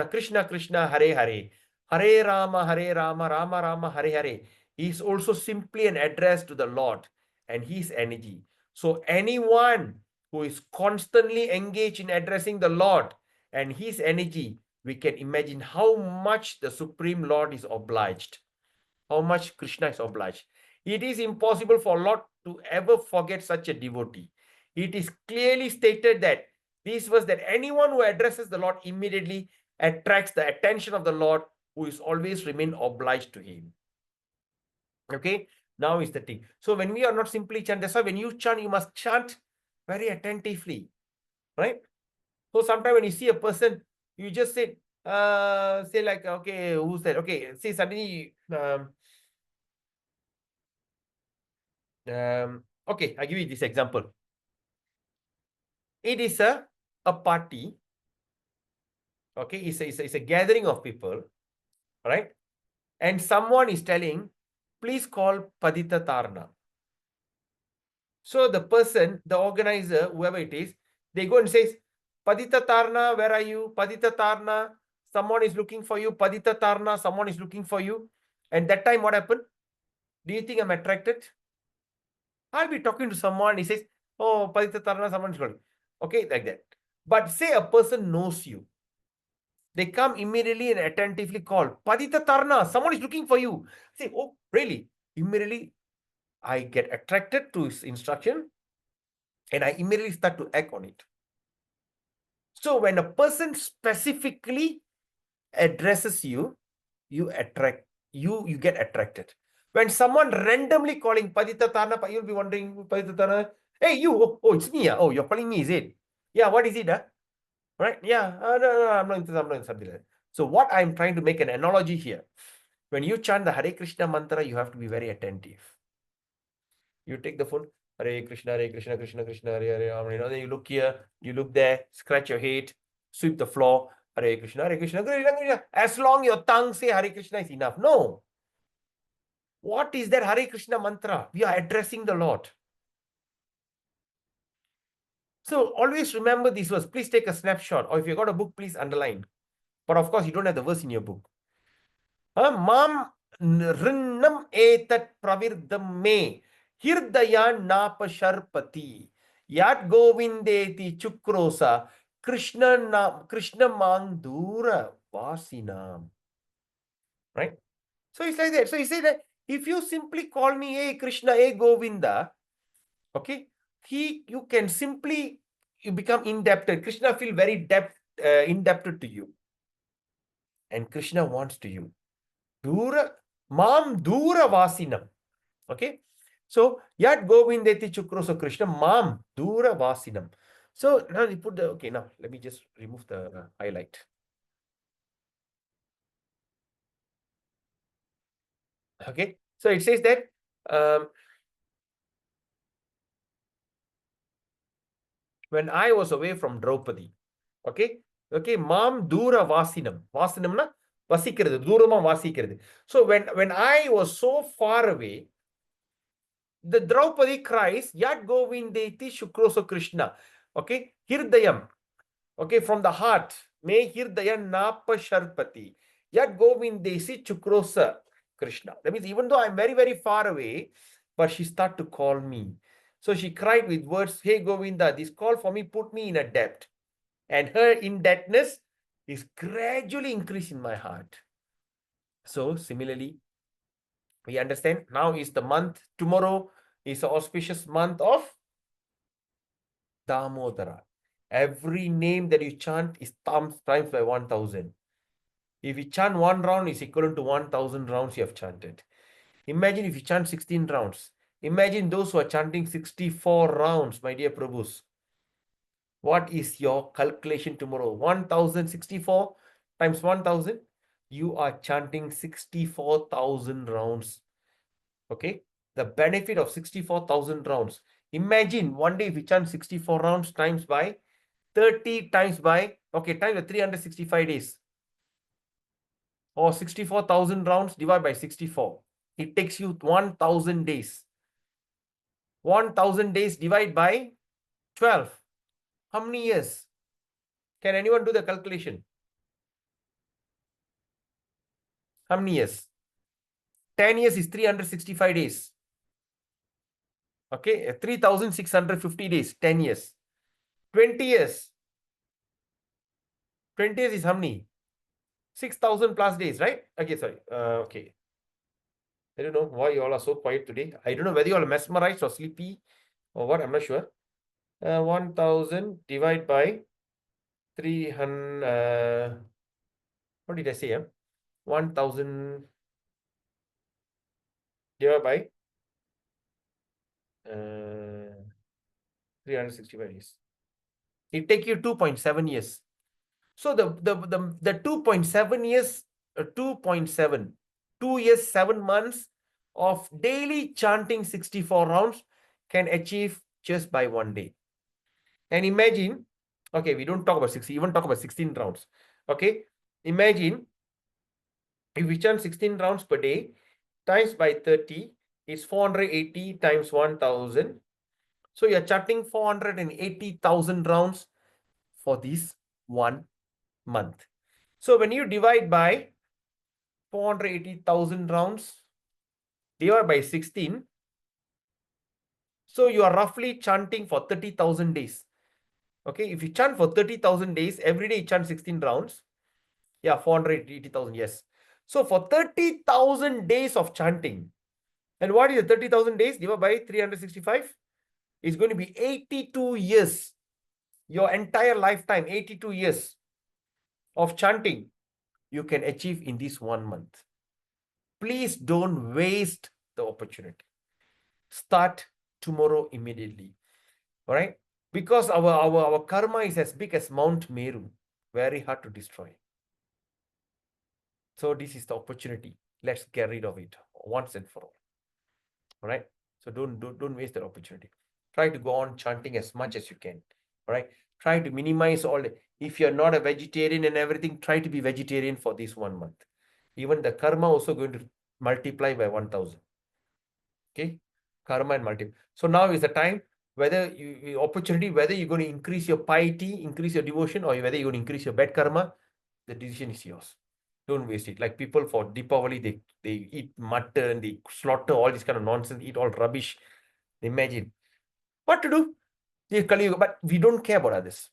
Krishna Krishna, Hare Hare, Hare Rama, Rama Rama, Hare Hare, is also simply an address to the Lord and his energy. So anyone who is constantly engaged in addressing the Lord and his energy, we can imagine how much the Supreme Lord is obliged, how much Krishna is obliged. It is impossible for Lord to ever forget such a devotee. It is clearly stated that this was that anyone who addresses the Lord immediately attracts the attention of the Lord, who is always remain obliged to him. Okay, now is the thing. So when we are not simply chant, that's why when you chant, you must chant very attentively, right? So sometimes when you see a person, you just say like, okay, who's that? Okay, say suddenly, okay, I'll give you this example. It is a party. Okay, it's a gathering of people, right? And someone is telling, please call Padita Tarna. So the person, the organizer, whoever it is, they go and says, Padita Tarna, where are you? Padita Tarna, someone is looking for you. Padita Tarna, someone is looking for you. And that time what happened? Do you think I'm attracted? I'll be talking to someone, he says, oh, Padita Tarna, someone is calling. Okay, like that. But say a person knows you. They come immediately and attentively call, Padita Tarna, someone is looking for you. Say, oh, really? Immediately, I get attracted to his instruction and I immediately start to act on it. So when a person specifically addresses you, you get attracted. When someone randomly calling Padita Tarna, you'll be wondering, Padita Tarna, hey, you, oh, it's me. Oh, you're calling me, is it? Yeah, what is it? Right? Yeah, no, I'm not into something like that. So what I'm trying to make an analogy here. When you chant the Hare Krishna mantra, you have to be very attentive. You take the phone, Hare Krishna, Krishna Krishna, Hare Hare. Then you look here, you look there, scratch your head, sweep the floor, Hare Krishna, Krishna Krishna. As long your tongue say Hare Krishna is enough. No. What is that Hare Krishna mantra? We are addressing the Lord. So always remember these words. Please take a snapshot, or if you got a book, please underline. But of course, you don't have the verse in your book. Mom Rinnam etat pravirdam me hirdayan napasharpati yat govindeti chukrosa Krishna mandura vasinam. Right? So it's like that. So he said that if you simply call me, hey Krishna, hey Govinda, okay, you can simply, you become indebted. Krishna feel very indebted to you. And Krishna wants to you. Dura vasinam. Okay. So yat govindeti chukro. So Krishna mam dura vasinam. So now you put the, okay, now let me just remove the highlight. Okay. So it says that when I was away from Draupadi, okay, mam dura vasinam. Vasinamna vasikiradu, durama vasikiradu. So when I was so far away, the Draupadi cries, Yat Govindeti Shukroso Krishna. Okay, Hirdayam. Okay, from the heart. May Hirdayam Napa Sharpati. Yat Govindesi Chukrosa Krishna. That means even though I'm very, very far away, but she started to call me. So she cried with words, hey Govinda, this call for me put me in a debt. And her indebtedness is gradually increasing my heart. So similarly, we understand now is the month, tomorrow is the auspicious month of Damodara. Every name that you chant is times by 1000. If you chant one round, is equivalent to 1000 rounds you have chanted. Imagine if you chant 16 rounds. Imagine those who are chanting 64 rounds, my dear Prabhus. What is your calculation tomorrow? 1064 times 1000. You are chanting 64,000 rounds. Okay. The benefit of 64,000 rounds. Imagine one day if you chant 64 rounds times by 30 times by, okay, times by 365 days. Or 64,000 rounds divided by 64. It takes you 1,000 days. 1,000 days divided by 12. How many years? Can anyone do the calculation? How many years? 10 years is 365 days. Okay, 3,650 days, 10 years. 20 years. 20 years is how many? 6,000 plus days, right? Okay, sorry. Okay. I don't know why you all are so quiet today. I don't know whether you all are mesmerized or sleepy or what. I'm not sure. 1,000 divided by 300. What did I say? 1,000 divided by 365 days. It take you 2.7 years. So the 2.7 years, 2.7, 2 years, 7 months of daily chanting 64 rounds can achieve just by one day. And imagine, okay, we don't talk about 60, even talk about 16 rounds. Okay, imagine if we chant 16 rounds per day times by 30, it's 480 times 1,000. So you're chanting 480,000 rounds for this 1 month. So when you divide by 480,000 rounds, divide by 16, so you are roughly chanting for 30,000 days. Okay, if you chant for 30,000 days, every day you chant 16 rounds. Yeah, 480,000, yes. So for 30,000 days of chanting, and what is the 30,000 days divided by 365? It's going to be 82 years. Your entire lifetime, 82 years of chanting, you can achieve in this 1 month. Please don't waste the opportunity. Start tomorrow immediately. All right? Because our karma is as big as Mount Meru. Very hard to destroy. So this is the opportunity. Let's get rid of it once and for all. All right? So don't waste that opportunity. Try to go on chanting as much as you can. All right? Try to minimize all the, if you're not a vegetarian and everything, try to be vegetarian for this 1 month. Even the karma also going to multiply by 1,000. Okay? Karma and multiply. So now is the time, whether opportunity, whether you're going to increase your piety, increase your devotion, or whether you're going to increase your bad karma, the decision is yours. Don't waste it. Like people for Deepavali, they eat mutton, they slaughter all this kind of nonsense, eat all rubbish. Imagine what to do. But we don't care about others.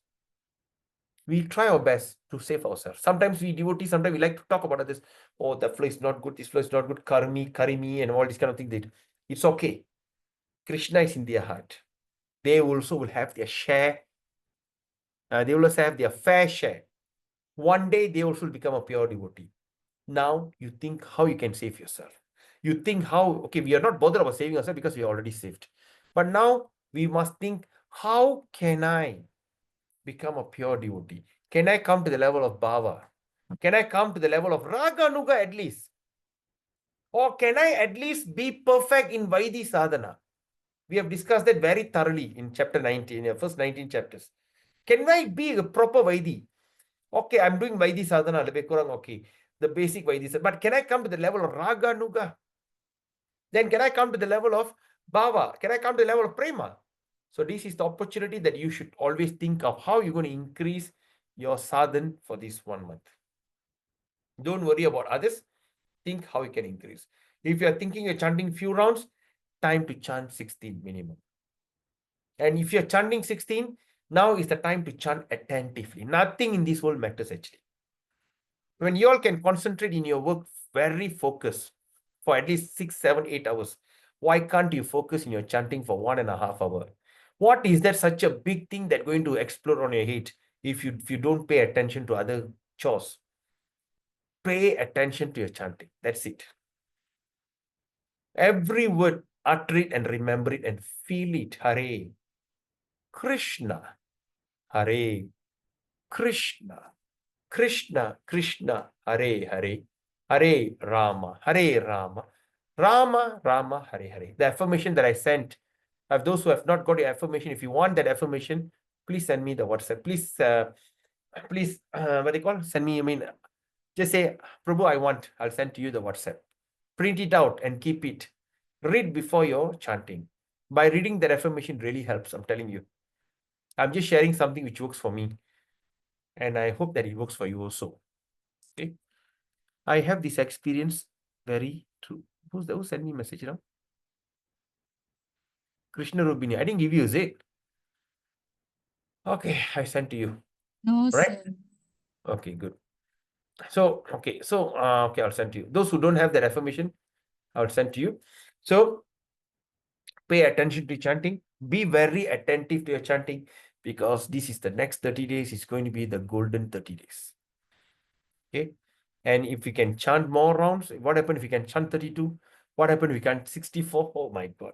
We try our best to save ourselves. Sometimes we devotees, sometimes we like to talk about others. Oh, the flow is not good, this flow is not good, carry me, and all these kind of things. It's okay. Krishna is in their heart. They also will have their share. They will also have their fair share. One day they also will become a pure devotee. Now you think how you can save yourself. You think how, okay, we are not bothered about saving ourselves because we are already saved. But now we must think, how can I become a pure devotee? Can I come to the level of bhava? Can I come to the level of raga nuga at least? Or can I at least be perfect in Vaidhi sadhana? We have discussed that very thoroughly in chapter 19, the first 19 chapters. Can I be a proper Vaidhi? Okay, I'm doing Vaidhi sadhana, okay, the basic Vaidhi sadhana. But can I come to the level of raga nuga? Then can I come to the level of bhava? Can I come to the level of prema? So this is the opportunity that you should always think of how you're going to increase your sadhan for this 1 month. Don't worry about others. Think how you can increase. If you're thinking you're chanting few rounds, time to chant 16 minimum. And if you're chanting 16, now is the time to chant attentively. Nothing in this world matters actually. When you all can concentrate in your work very focused for at least 6, 7, 8 hours, why can't you focus in your chanting for 1.5 hours? What is that such a big thing that going to explode on your head if you don't pay attention to other chores? Pay attention to your chanting. That's it. Every word, utter it and remember it and feel it. Hare Krishna, Hare Krishna, Krishna Krishna, Hare Hare, Hare Rama, Hare Rama, Rama Rama, Hare Hare. The affirmation that I sent, of those who have not got the affirmation, if you want that affirmation, please send me the WhatsApp. Please, what they call? Send me, just say, Prabhu, I want, I'll send to you the WhatsApp. Print it out and keep it. Read before you're chanting. By reading that affirmation really helps, I'm telling you. I'm just sharing something which works for me. And I hope that it works for you also. Okay. I have this experience very true. Who sent me a message now? Krishna Rubini. I didn't give you, is it? Okay, I sent to you. No, Right? sir. Okay, good. So, okay, I'll send to you. Those who don't have that affirmation, I'll send to you. So, pay attention to chanting. Be very attentive to your chanting because this is the next 30 days. It's going to be the golden 30 days. Okay. And if we can chant more rounds, what happened if we can chant 32? What happened if we can 64? Oh my God.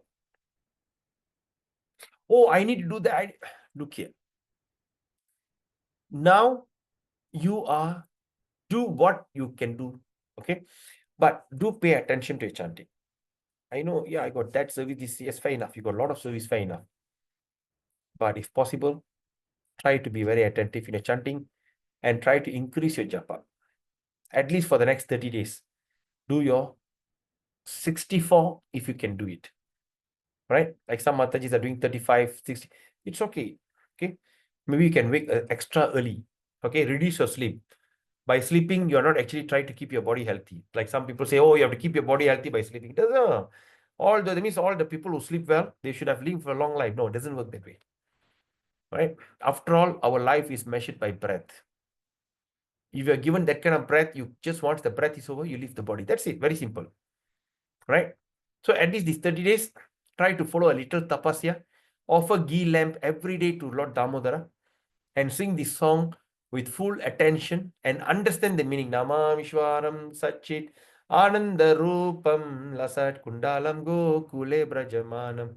Oh, I need to do that. Look here. Now you do what you can do. Okay. But do pay attention to your chanting. I know, yeah, I got that service this year. Fair enough. You got a lot of service, fair enough. But if possible, try to be very attentive in your chanting and try to increase your japa. At least for the next 30 days. Do your 64 if you can do it. Right? Like some Matajis are doing 35, 60. It's okay. Okay. Maybe you can wake extra early. Okay. Reduce your sleep. By sleeping, you're not actually trying to keep your body healthy. Like some people say, oh, you have to keep your body healthy by sleeping. It doesn't. That means all the people who sleep well, they should have lived for a long life. No, it doesn't work that way. Right? After all, our life is measured by breath. If you're given that kind of breath, you just once the breath is over, you leave the body. That's it. Very simple. Right? So at least these 30 days, try to follow a little tapasya. Offer ghee lamp every day to Lord Damodara and sing this song with full attention and understand the meaning. Namamishwaram Satchit Ananda Rupam Lasat Kundalam Gokule Brajamanam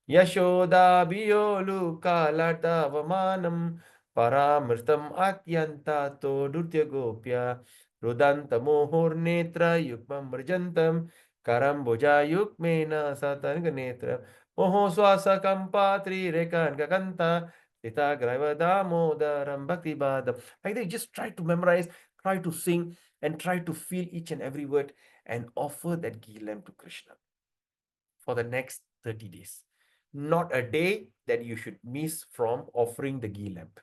Yashoda Biyolu Kalata Vamanam Paramritam Atyanta Todutya Gopya Rudanta Mohor Netra Yukmam Brajantam Karamboja Yukmena Satanga Netra Moho Swasa Kampatri Rekan Kakanta Sita Graiva Damodaram Bhakti Badam. Like that, just try to memorize, try to sing, and try to feel each and every word and offer that ghee lamp to Krishna for the next 30 days. Not a day that you should miss from offering the ghee lamp.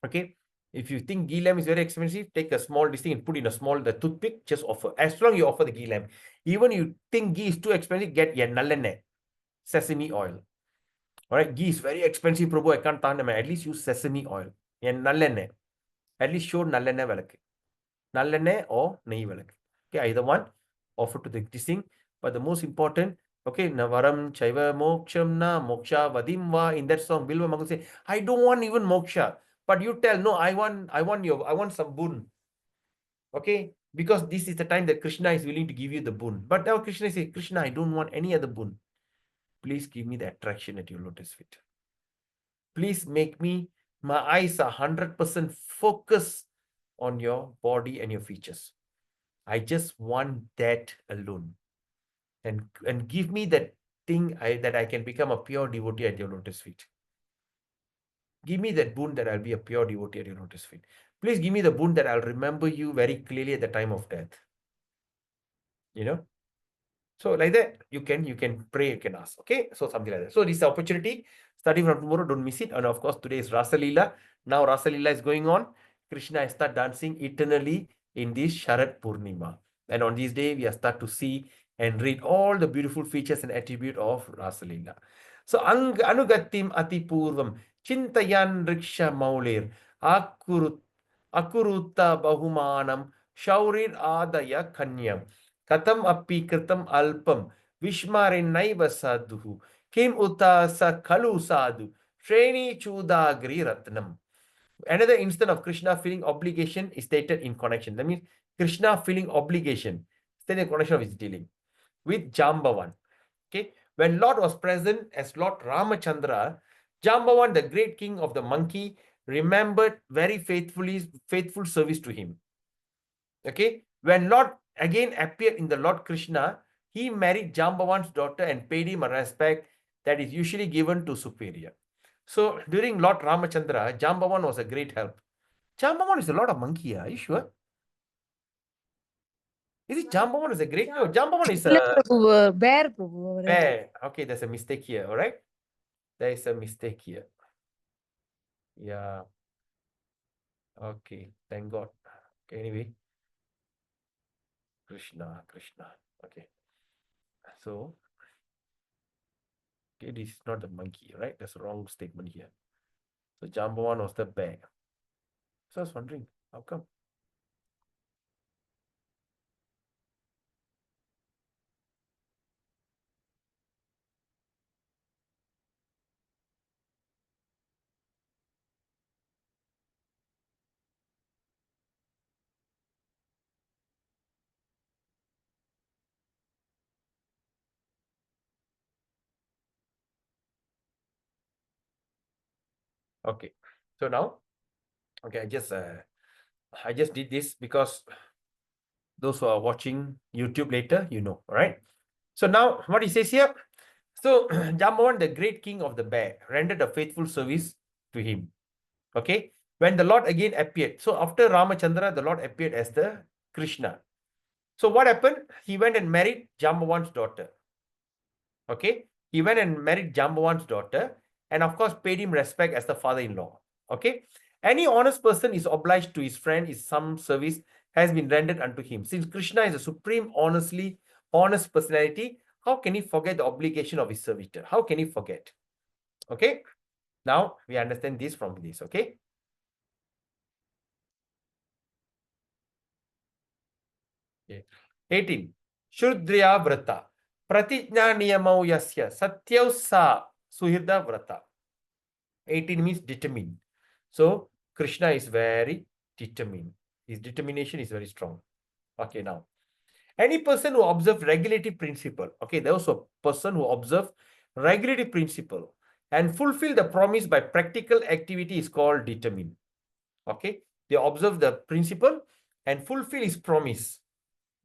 Okay. If you think ghee lamp is very expensive, take a small this thing and put in a small the toothpick, just offer. As long you offer the ghee lamp. Even you think ghee is too expensive, get nallanai, sesame oil. All right, ghee is very expensive, Prabhu. I can't tahan. At least use sesame oil. Nallanai. At least show nallanai velakku. Nallanai or nehi velakku. Okay, either one. Offer to this thing. But the most important, okay, Navaram Chaiva Moksham na Moksha Vadimva. In that song, Bilva Mangal say, I don't want even moksha. But you tell, no, I want some boon. Okay, because this is the time that Krishna is willing to give you the boon. But now Krishna says, Krishna, I don't want any other boon. Please give me the attraction at your lotus feet. Please make me, my eyes are 100% focused on your body and your features. I just want that alone. And give me that thing that I can become a pure devotee at your lotus feet. Give me that boon that I'll be a pure devotee at your lotus feet. Please give me the boon that I'll remember you very clearly at the time of death. You know? So like that, you can pray, you can ask. Okay? So something like that. So this is the opportunity. Starting from tomorrow, don't miss it. And of course, today is Rasa Leela. Now Rasa Leela is going on. Krishna has started dancing eternally in this Sharad Purnima. And on this day, we are start to see and read all the beautiful features and attributes of Rasa Leela. So Anugatim Atipurvam Chintayan Riksha Maulir Akuruta Bahumanam Shaurir Adaya Kanyam Katam Api Kritam Alpam Vishmarin Naiva Sadhu Kim Uta Sa Kalu Sadhu Shreni Chudagri Ratnam. Another instance of Krishna feeling obligation is stated in connection. That means Krishna feeling obligation stated in connection of his dealing with Jambavan. Okay, when Lord was present as Lord Ramachandra, Jambavan, the great king of the monkey, remembered very faithful service to him. Okay, when Lord again appeared in the Lord Krishna, he married Jambavan's daughter and paid him a respect that is usually given to superior. So during Lord Ramachandra, Jambavan was a great help. Jambavan is a lot of monkey, are you sure? Is it Jambavan is a great? No, Jambavan is இல்ல a Prabhu, bear பிரபு அவரு. bear. Okay, there's a mistake here, all right? There is a mistake here. Yeah. Okay, thank God. Okay, anyway. Krishna. Okay. So, okay, this is not the monkey, right? That's a wrong statement here. So, Jambavan was the bear. So, I was wondering, how come? Okay. So now, okay, I just did this because those who are watching YouTube later, you know, all right? So now what he says here, so Jambavan, the great king of the bear, rendered a faithful service to him. Okay, when the Lord again appeared, so after Ramachandra, the Lord appeared as the Krishna. So what happened? He went and married Jambavan's daughter. Okay, he went and married Jambavan's daughter, and of course paid him respect as the father-in-law. Okay, any honest person is obliged to his friend if some service has been rendered unto him. Since Krishna is a supreme honest personality, how can he forget the obligation of his servitor? How can he forget? Okay, now we understand this from this. Okay. Okay. 18. Shudriya Vrata. Pratijna niyamau yasya satyau sa suhirda vrata. 18 means determined. So Krishna is very determined. His determination is very strong. Okay, now. Any person who observes regulatory principle. Okay, there was a person who observes regulatory principle and fulfill the promise by practical activity is called determined. Okay, they observe the principle and fulfill his promise.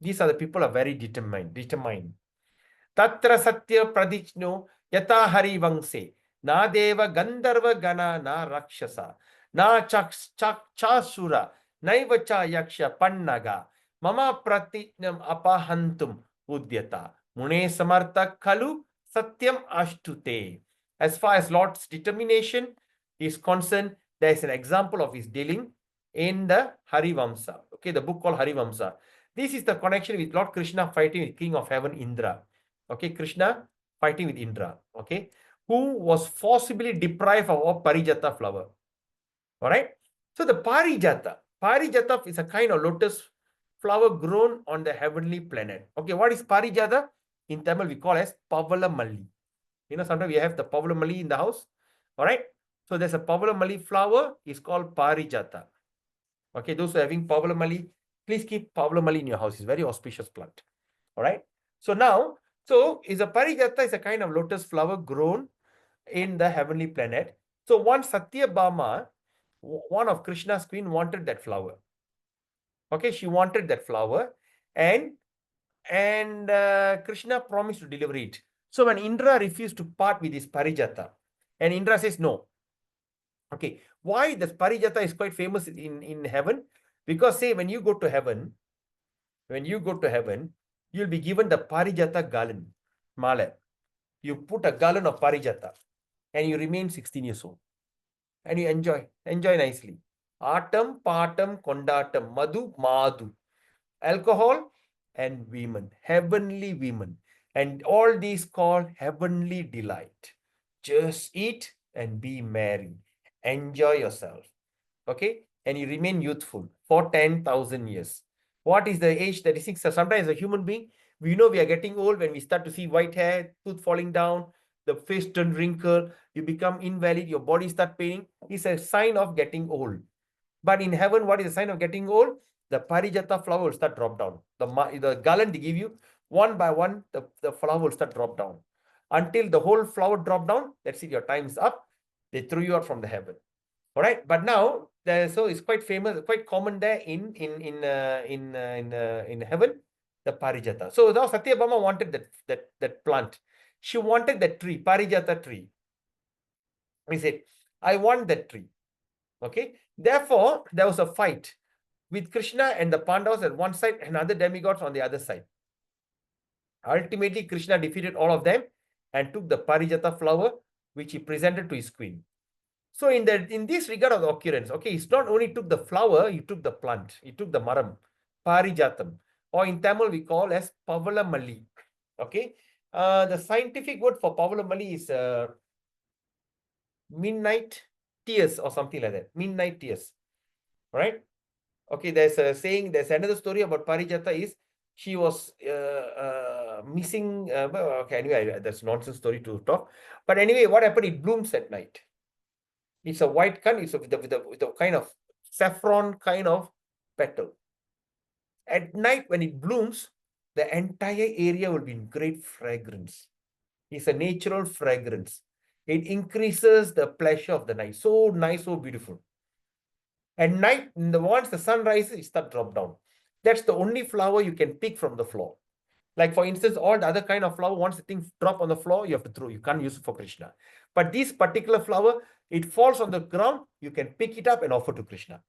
These are the people who are very determined. Tatra satya pradijno yata hari vangse na deva gandharva gana na rakshasa na chasura naiva cha yaksha pannaga mama pratijnam apahantum udyata mune samartha kalu satyam ashtute. As far as Lord's determination is concerned, there is an example of his dealing. in the Harivamsa. Okay, the book called Harivamsa. This is the connection with Lord Krishna fighting with King of Heaven Indra. Okay, Krishna fighting with Indra. Okay, who was forcibly deprived of Parijata flower. All right. So the Parijata is a kind of lotus flower grown on the heavenly planet. Okay, what is Parijata? In Tamil, we call as Pavalamalli. You know, sometimes we have the Pavalamalli in the house. All right. So there's a Pavalamalli flower, is called Parijata. Okay, those who are having Pavalamalli, please keep Pavalamalli in your house. It's a very auspicious plant. All right. So now, is a Parijata is a kind of lotus flower grown in the heavenly planet. So once Satyabhama, one of Krishna's queen, wanted that flower. Okay, she wanted that flower, and Krishna promised to deliver it. So when Indra refused to part with his Parijata, and Indra says no. Okay, why the Parijata is quite famous in heaven? Because say when you go to heaven, you'll be given the Parijata garland, mala. You put a garland of Parijata, and you remain 16 years old. And you enjoy nicely. Atam, Patam, Kondatam, Madhu, Madhu. Alcohol and women, heavenly women. And all these called heavenly delight. Just eat and be merry. Enjoy yourself. Okay? And you remain youthful for 10,000 years. What is the age that is 6? Sometimes as a human being, we know we are getting old when we start to see white hair, tooth falling down, the face turn wrinkle, you become invalid, your body start paining. It's a sign of getting old. But in heaven, what is the sign of getting old? The Parijata flower will start drop down. The garland they give you, one by one, the flower will start drop down. Until the whole flower drop down, that's it, your time is up. They throw you out from the heaven. All right. But now, so it's quite famous, quite common there in heaven, the Parijata. So now Satyabhama wanted that plant. She wanted that tree, Parijata tree. He said, I want that tree. Okay. Therefore, there was a fight with Krishna and the Pandavas at one side and other demigods on the other side. Ultimately, Krishna defeated all of them and took the Parijata flower, which he presented to his queen. So in this regard of the occurrence, okay, it's not only took the flower, he took the plant, he took the maram, Parijatam, or in Tamil we call as Pavalamalli. Okay. The scientific word for Pavalamalli is midnight tears or something like that. Midnight tears. Right? Okay, there's a saying, there's another story about Parijata is she was missing. Okay, anyway, that's nonsense story to talk. But anyway, what happened? It blooms at night. It's a white kind, it's with a kind of saffron kind of petal. At night, when it blooms, the entire area will be in great fragrance. It's a natural fragrance. It increases the pleasure of the night. So nice, so beautiful. At night, once the sun rises, it starts drop down. That's the only flower you can pick from the floor. Like for instance, all the other kind of flower, once the thing drop on the floor, you have to throw. You can't use it for Krishna. But this particular flower, it falls on the ground, you can pick it up and offer to Krishna.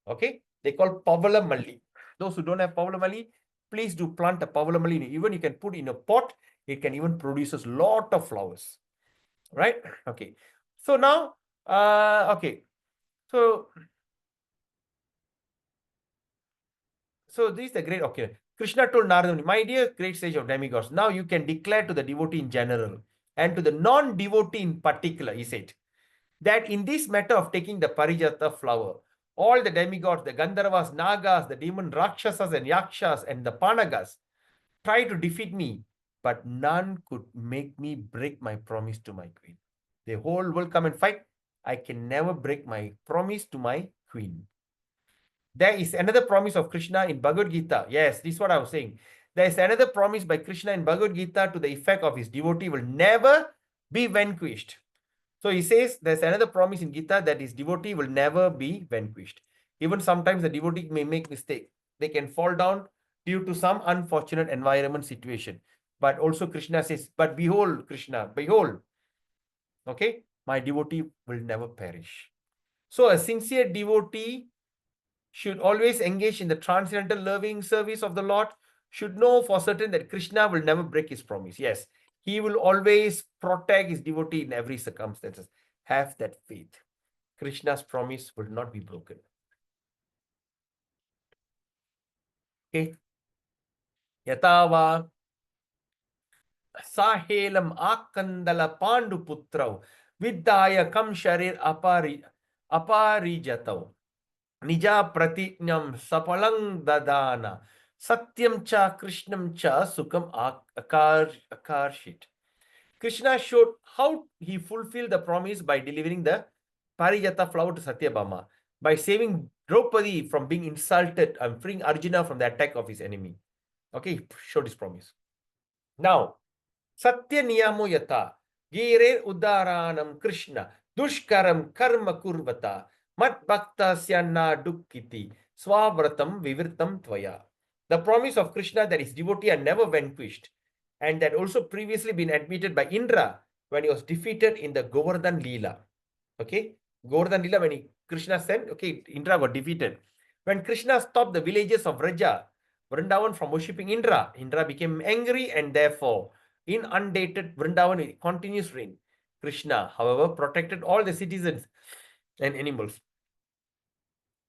Okay? They call Pavalamalli. Those who don't have Pavalamalli, please do plant a Pavalamalli. Even you can put in a pot, it can even produces a lot of flowers. Right? Okay. So now, okay. So this is the great, okay. Krishna told Narada, my dear great sage of demigods, now you can declare to the devotee in general and to the non-devotee in particular, he said, that in this matter of taking the Parijata flower, all the demigods, the Gandharvas, Nagas, the demon Rakshasas and Yakshas and the Panagas try to defeat me, but none could make me break my promise to my queen. The whole world come and fight. I can never break my promise to my queen. There is another promise of Krishna in Bhagavad Gita. Yes, this is what I was saying. There is another promise by Krishna in Bhagavad Gita to the effect of his devotee will never be vanquished. So he says there's another promise in Gita that his devotee will never be vanquished. Even sometimes the devotee may make mistake. They can fall down due to some unfortunate environment situation. But also Krishna says, but behold, Krishna, behold, okay, my devotee will never perish. So a sincere devotee should always engage in the transcendental loving service of the Lord, should know for certain that Krishna will never break his promise. Yes, he will always protect his devotee in every circumstances. Have that faith. Krishna's promise will not be broken. Okay. Yatava Sahelam Akandala Pandu Putrau Viddaya Kam Sharir Aparijatau Nija Pratijnam Sapalang Dadana Satyam Cha Krishnam Cha Sukam Akarshit. Krishna showed how he fulfilled the promise by delivering the Parijata flower to Satyabhama, by saving Draupadi from being insulted and freeing Arjuna from the attack of his enemy. Okay, he showed his promise. Now, Satya Niyamo Yata, Gire Udaranam Krishna, Dushkaram Karma Kurvata, Mat Bhakta Syana Dukkiti, Swavratam Vivirtam Tvaya. The promise of Krishna that his devotee are never vanquished, and that also previously been admitted by Indra when he was defeated in the Govardhan Leela. Okay, Govardhan Leela, when Krishna said, okay, Indra got defeated. When Krishna stopped the villages of Vraja, Vrindavan from worshipping Indra, Indra became angry, and therefore in undated Vrindavan continuous reign. Krishna, however, protected all the citizens and animals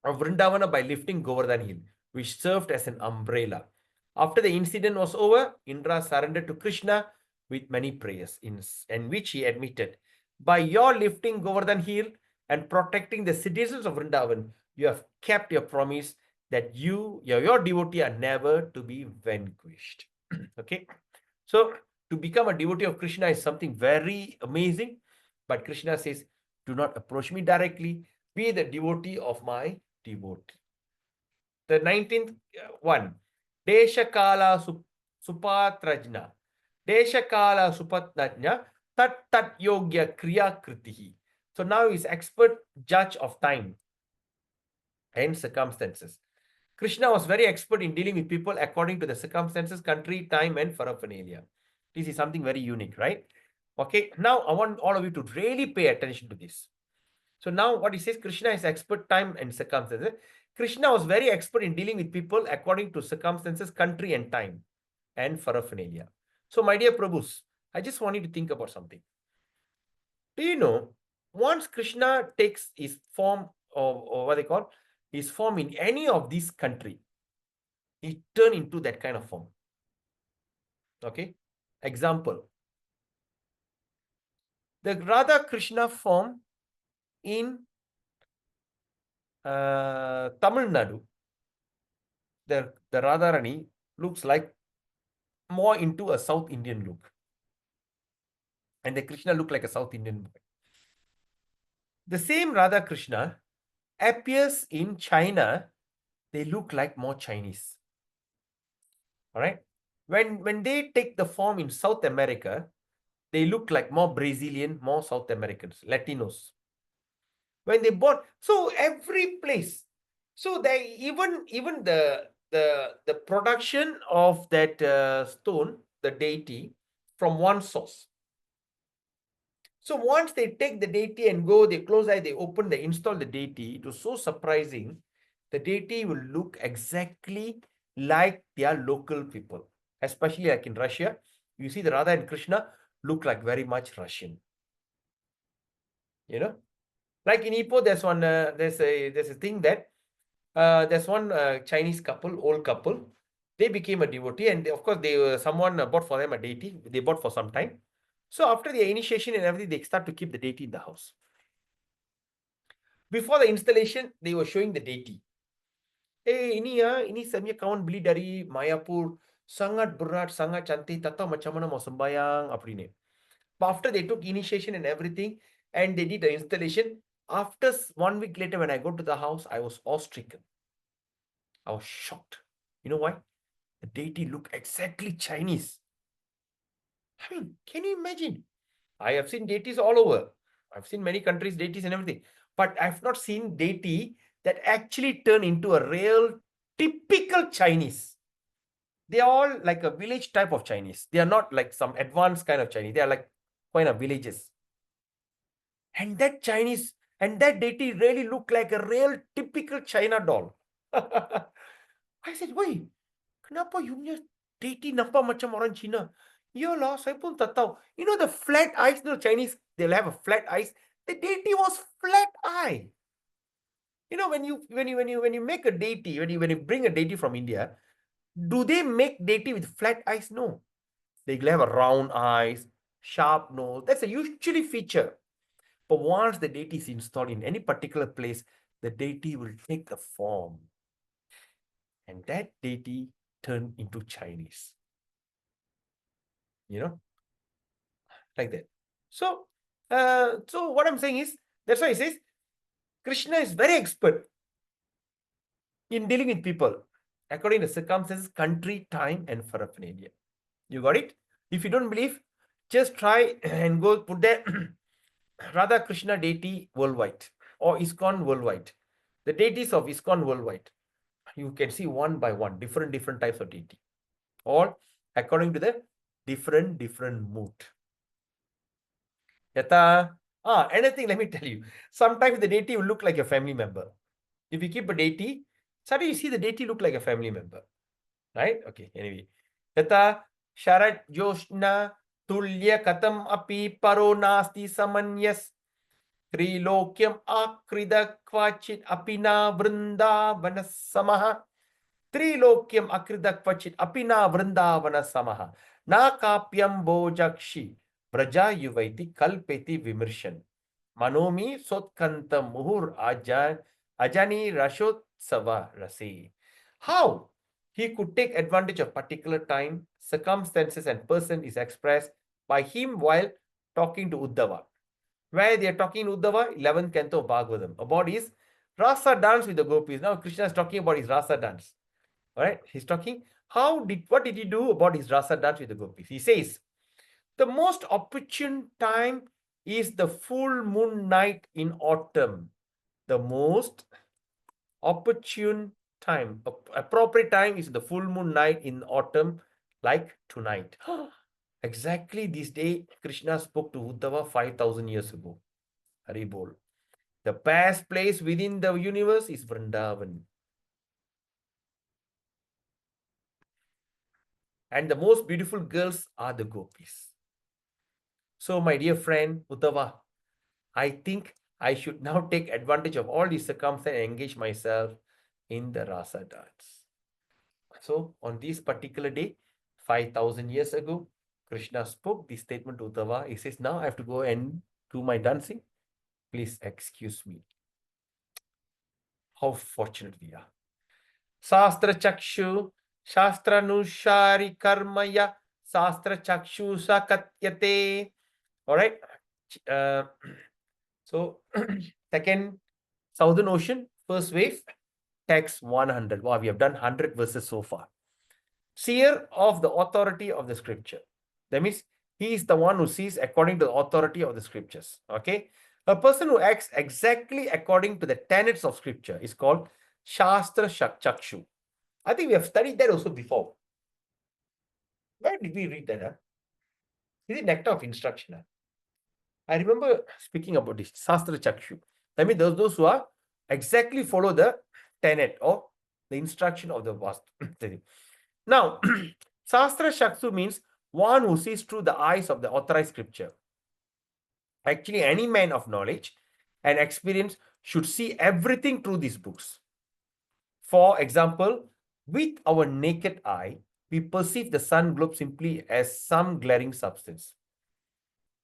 of Vrindavana by lifting Govardhan hill, which served as an umbrella. After the incident was over, Indra surrendered to Krishna with many prayers, in which he admitted, by your lifting Govardhan hill and protecting the citizens of Vrindavan, you have kept your promise that your devotee are never to be vanquished. Okay, so to become a devotee of Krishna is something very amazing, but Krishna says, do not approach me directly, be the devotee of my devotee. The 19th one, Deshakala Supatrajna, Deshakala Supatrajna, Tat Yogya Kriya Kritihi. So now he's expert judge of time and circumstances. Krishna was very expert in dealing with people according to the circumstances, country, time, and paraphernalia. This is something very unique, right? Okay, now I want all of you to really pay attention to this. So now what he says, Krishna is expert time and circumstances. Krishna was very expert in dealing with people according to circumstances, country, and time, and paraphernalia. So my dear Prabhus, I just want you to think about something. Do you know, once Krishna takes his form, or what they call his form in any of these country, he turn into that kind of form. Okay, example, the Radha Krishna form in Tamil Nadu, the Radharani looks like more into a South Indian look, and the Krishna look like a South Indian boy. The same Radha Krishna appears in China, they look like more Chinese. All right, when they take the form in South America, they look like more Brazilian, more South Americans, Latinos. When they bought, so every place, so they even the production of that stone, the deity, from one source. So once they take the deity and go, they close eye, they open, they install the deity. It was so surprising. The deity will look exactly like their local people, especially like in Russia. You see the Radha and Krishna look like very much Russian. You know, like in Ipoh, there's one there's a thing that there's one Chinese couple, old couple. They became a devotee, and of course they someone bought for them a deity. They bought for some time. So after the initiation and everything, they start to keep the deity in the house. Before the installation, they were showing the deity. Hey, ini saya kawan beli dari Mayapur, sangat berat, sangat cantik, tak tahu macam mana mau sembayang apa ini. But after they took initiation and everything, and they did the installation, after 1 week later, when I go to the house, I was awe-stricken. I was shocked. You know why? The deity looked exactly Chinese. I mean, can you imagine? I have seen deities all over. I've seen many countries, deities and everything. But I've not seen deity that actually turn into a real typical Chinese. They are all like a village type of Chinese. They are not like some advanced kind of Chinese. They are like kind of villages. And that Chinese, and that deity really looked like a real typical China doll. I said, wait, kenapa you punya deity nampak macam orang Cina? Yalah, saya pun tak tahu. You know the flat eyes, the Chinese, they'll have a flat eyes. The deity was flat eye. You know, when you make a deity, when you bring a deity from India, Do they make deity with flat eyes? No. They will have a round eyes, sharp nose. That's a usually feature. But once the deity is installed in any particular place, the deity will take the form. And that deity turn into Chinese. You know, like that. So, so what I'm saying is, that's why it says, Krishna is very expert in dealing with people according to circumstances, country, time, and paraphernalia. You got it? If you don't believe, just try and go put that Radha Krishna deity worldwide or ISKCON worldwide. The deities of ISKCON worldwide. You can see one by one, different types of deity. All according to the different mood. Yata, anything, let me tell you. Sometimes the deity will look like a family member. If you keep a deity, suddenly you see the deity look like a family member. Right? Okay, anyway. Yata, Sharat Joshna Tulya Katam Api Paro Nasti Samanyas Trilokyam Akrida Kvachit Apina Vrindavana Samaha. Trilokyam Akrida Kvachit Apina Vrindavana Samaha. Na Kapyam Bojakshi Braja Yuvaiti Kalpeti Vimirshan. Manomi Sotkanta Muhur Ajani Rashot Sava Rasi. How he could take advantage of particular time, circumstances, and person is expressed by him while talking to Uddhava. Where they are talking Uddhava, 11th canto of Bhagavatam, about his rasa dance with the gopis. Now Krishna is talking about his rasa dance. All right, he's talking. What did he do about his rasa dance with the gopis? He says, the most opportune time is the full moon night in autumn. The most opportune time, appropriate time is the full moon night in autumn, like tonight. Exactly this day, Krishna spoke to Uddhava 5,000 years ago. Hari Bol. The best place within the universe is Vrindavan. And the most beautiful girls are the gopis. So, my dear friend Uddhava, I think I should now take advantage of all these circumstances and engage myself in the rasa dance. So, on this particular day, 5,000 years ago, Krishna spoke this statement to Uddhava. He says, now I have to go and do my dancing. Please excuse me. How fortunate we are. Sastra Chakshu, Shastra Nushari Karmaya, Sastra Chakshu Sakatyate. All right. So, second, Southern Ocean, first wave, text 100. Wow, we have done 100 verses so far. Seer of the authority of the scripture. That means he is the one who sees according to the authority of the scriptures. Okay. A person who acts exactly according to the tenets of scripture is called Shastra Chakshu. I think we have studied that also before. Where did we read that? Is it Nectar of Instruction? I remember speaking about this, Shastra Chakshu. That means those who are exactly follow the tenet or the instruction of the Vastu. Now, Shastra Chakshu means one who sees through the eyes of the authorized scripture. Actually, any man of knowledge and experience should see everything through these books. For example, with our naked eye, we perceive the sun globe simply as some glaring substance.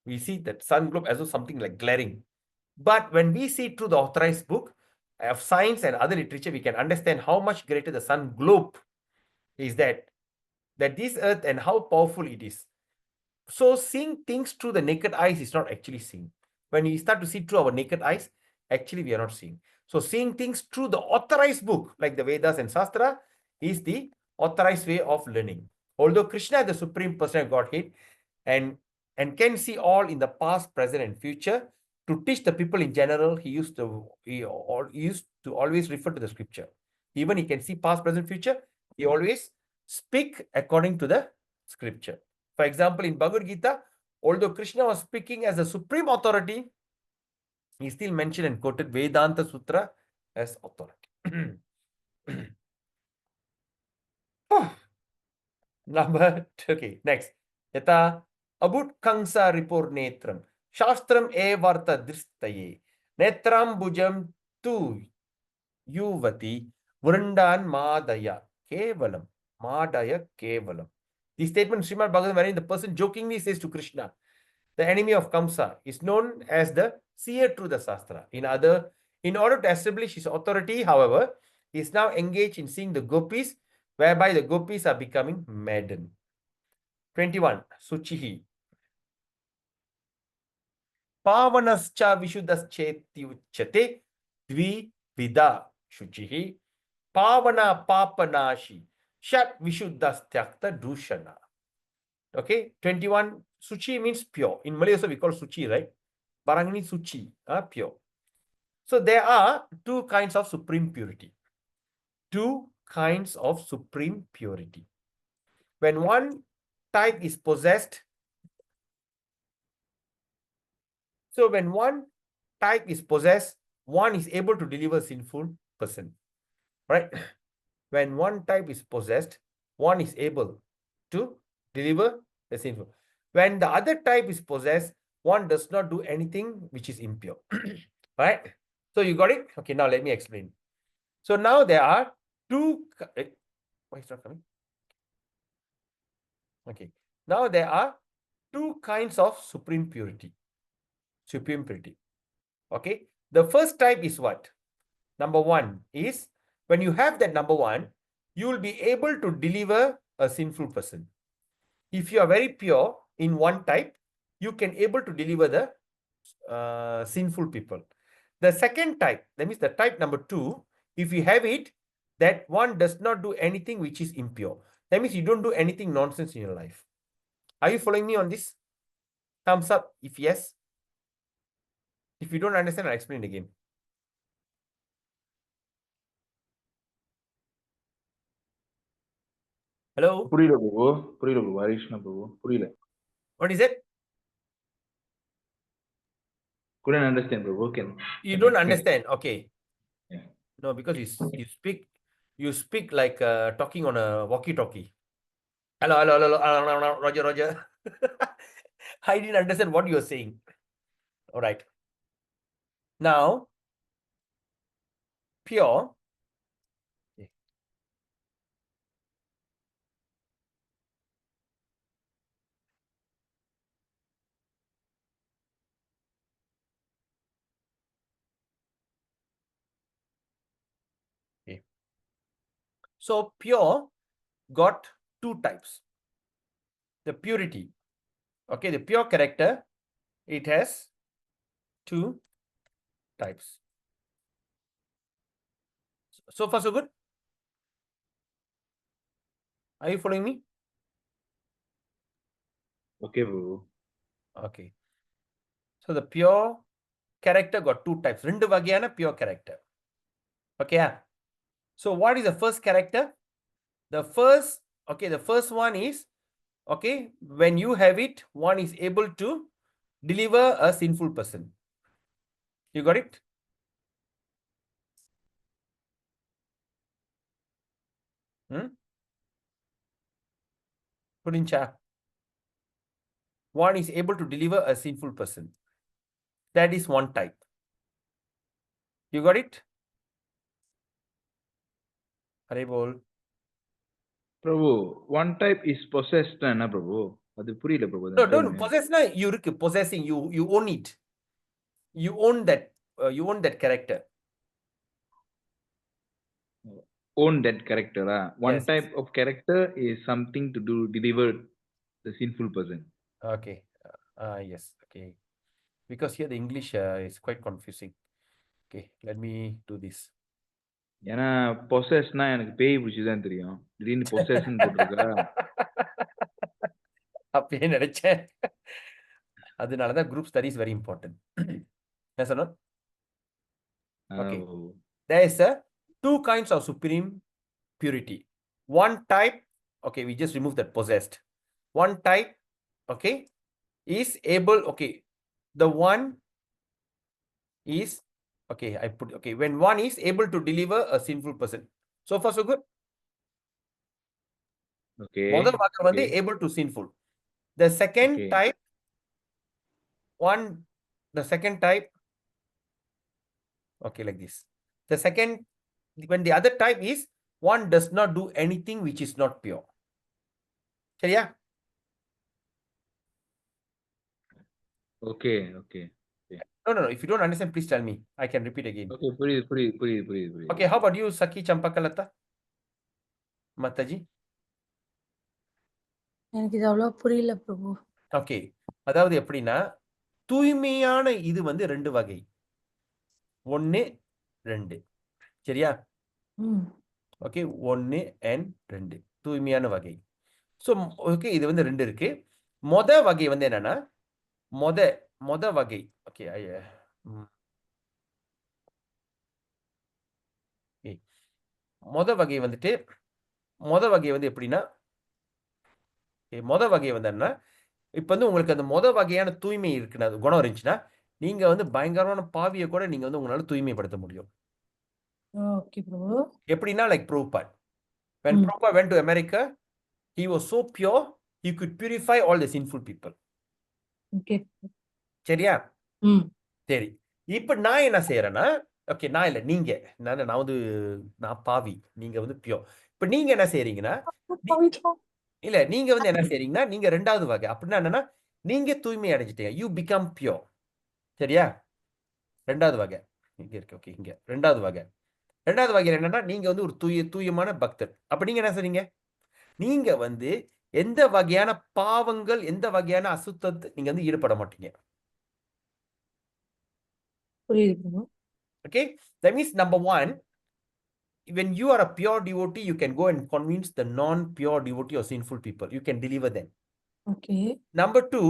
We see that sun globe as something like glaring. But when we see through the authorized book of science and other literature, we can understand how much greater the sun globe is that this earth and how powerful it is. So seeing things through the naked eyes is not actually seeing. When we start to see through our naked eyes, actually we are not seeing. So seeing things through the authorized book, like the Vedas and Shastra, is the authorized way of learning. Although Krishna is the Supreme Person of Godhead and can see all in the past, present, and future, to teach the people in general, he used to always refer to the scripture. Even he can see past, present, future, he always speak according to the scripture. For example, in Bhagavad Gita, although Krishna was speaking as the supreme authority, he still mentioned and quoted Vedanta Sutra as authority. Okay, next. Yata Abut Kangsa Ripur Netram. Shastram Evarta Dristaye. Netram Bujam Tu Yuvati Vrindan Madaya. Kevalam. Madaya Kevalam. The statement Srimad Bhagavatam, wherein the person jokingly says to Krishna, the enemy of Kamsa, is known as the seer through the Shastra. In order to establish his authority, however, he is now engaged in seeing the gopis, whereby the gopis are becoming maddened. 21. Suchihi. Pavanascha Vishuddhascheti uchate dvi vida shuchihi. Pavana papanashi shat Vishuddhastyakta dushana. Okay, 21. Suchi means pure. In Malay also we call suchi, right? Barang ini suci, pure. So there are two kinds of supreme purity. Two kinds of supreme purity. When one type is possessed, so when one type is possessed, one is able to deliver sinful person. Right? When one type is possessed, one is able to deliver the sinful. When the other type is possessed, one does not do anything which is impure. Right? So you got it? Okay, now let me explain. So now there are two. Why it's not coming? Okay. Now there are two kinds of supreme purity. Supreme purity. Okay. The first type is what? Number one is when you have that number one, you will be able to deliver a sinful person. If you are very pure in one type, you can able to deliver the sinful people. The second type, that means the type number two, if you have it, that one does not do anything which is impure. That means you don't do anything nonsense in your life. Are you following me on this? Thumbs up if yes. If you don't understand, I'll explain again. Hello? புரியல பிரபு ஹரிஷ்ணா பிரபு புரியல. What is it? Couldn't understand Prabhu. You don't understand. Okay. Yeah. No, because you speak like talking on a walkie-talkie. Hello, hello, hello, hello, Roger, Roger. I didn't understand what you are saying. All right. Now, pure. Okay. So, pure got two types. The purity. Okay, the pure character, it has two types. So far, so good? Are you following me? Okay Prabhu. Okay. So the pure character got two types. Rendu vagayana pure character. Okay. So what is the first character? The first one is, okay, when you have it, one is able to deliver a sinful person. You got it? Purincha. One is able to deliver a sinful person. That is one type. You got it? Hare bol. Prabhu one type is possessed என்ன பிரபு? அது புரியல பிரபு. No, don't possess. No, you possessing. You own it. You own that. You own that character. Own that character. One Yes. type of character is something to do deliver the sinful person. Okay. Yes. Okay. Because here the English is quite confusing. Okay. Let me do this. ஏன்னா பொசஸ்னா எனக்கு பேய் பிடிச்சுதான் தெரியும். திடீர்னு பொசஸ்ன்னு போட்டிருக்கா. அப்படியே நினைச்சேன். அதனாலதான் group study is very important. Yes or not? Okay. There is two kinds of supreme purity. One type, okay, we just remove that possessed. One type, okay, is able, okay, the one is, okay, I put, okay, when one is able to deliver a sinful person. So far, so good? Okay. Model vaakam vande able to sinful. The second type, the second type, okay, like this. The second, when the other type is, one does not do anything which is not pure. சரியா? Okay, okay. No. If you don't understand, please tell me. I can repeat again. Okay, புரியுது. Okay, how about you, Saki Champakalata? Mataji? எனக்கு இது அவ்வளோ புரியல பிரபு. Okay. அதாவது எப்படின்னா, தூய்மையான இது வந்து 2 வகை. 1, 2. சரியா? ம். Okay, 1 and 2. தூய்மையான வகை. ஸோ ஓகே, இது வந்து 2 இருக்கு. வகை வந்து என்னன்னா, மொத வகை. ஓகே, வகை வந்துட்டு, வகை வந்து எப்படின்னா, வகை வந்து என்ன, இப்ப வந்து உங்களுக்கு அந்த வகையான தூய்மை இருக்குன்னா, குணம் இருந்துச்சுன்னா, நீங்க வந்து பயங்கரமான பாவிய கூட நீங்க வந்து உங்களால தூய்மைப்படுத்த முடியும். ஓகே பிரபு. எப்படின்னா, like Prabhupada. When Prabhupada went to America, he was so pure, he could purify all the sinful people. Okay. சரியா? ம். சரி. இப்ப நான் என்ன செய்யறேன்னா, ஓகே, நான் இல்ல, நீங்க. நான் பாவி, நீங்க வந்து பியோர். இப்ப நீங்க என்ன செய்றீங்கன்னா, இல்ல, நீங்க வந்து என்ன செய்றீங்கன்னா, நீங்க 2வது வகை. அப்படின்னா என்னன்னா, நீங்க தூய்மை அடைஞ்சிட்டீங்க. You become pure. சரியா? 2வது வகை. இங்க இருக்கு. ஓகே, இங்க 2வது வகை. 2வது வகையில என்னன்னா, நீங்க வந்து ஒரு தூயமான பக்தர். அப்ப நீங்க என்ன செய்றீங்க? நீங்க வந்து எந்த வகையான பாவங்கள், எந்த வகையான அசுத்தத்தை நீங்க வந்து ஈடுபட மாட்டீங்க. புரியுது Prabhu. Okay, that means number 1, when you are a pure devotee, you can go and convince the non-pure devotee or sinful people. You can deliver them. Okay. Number 2,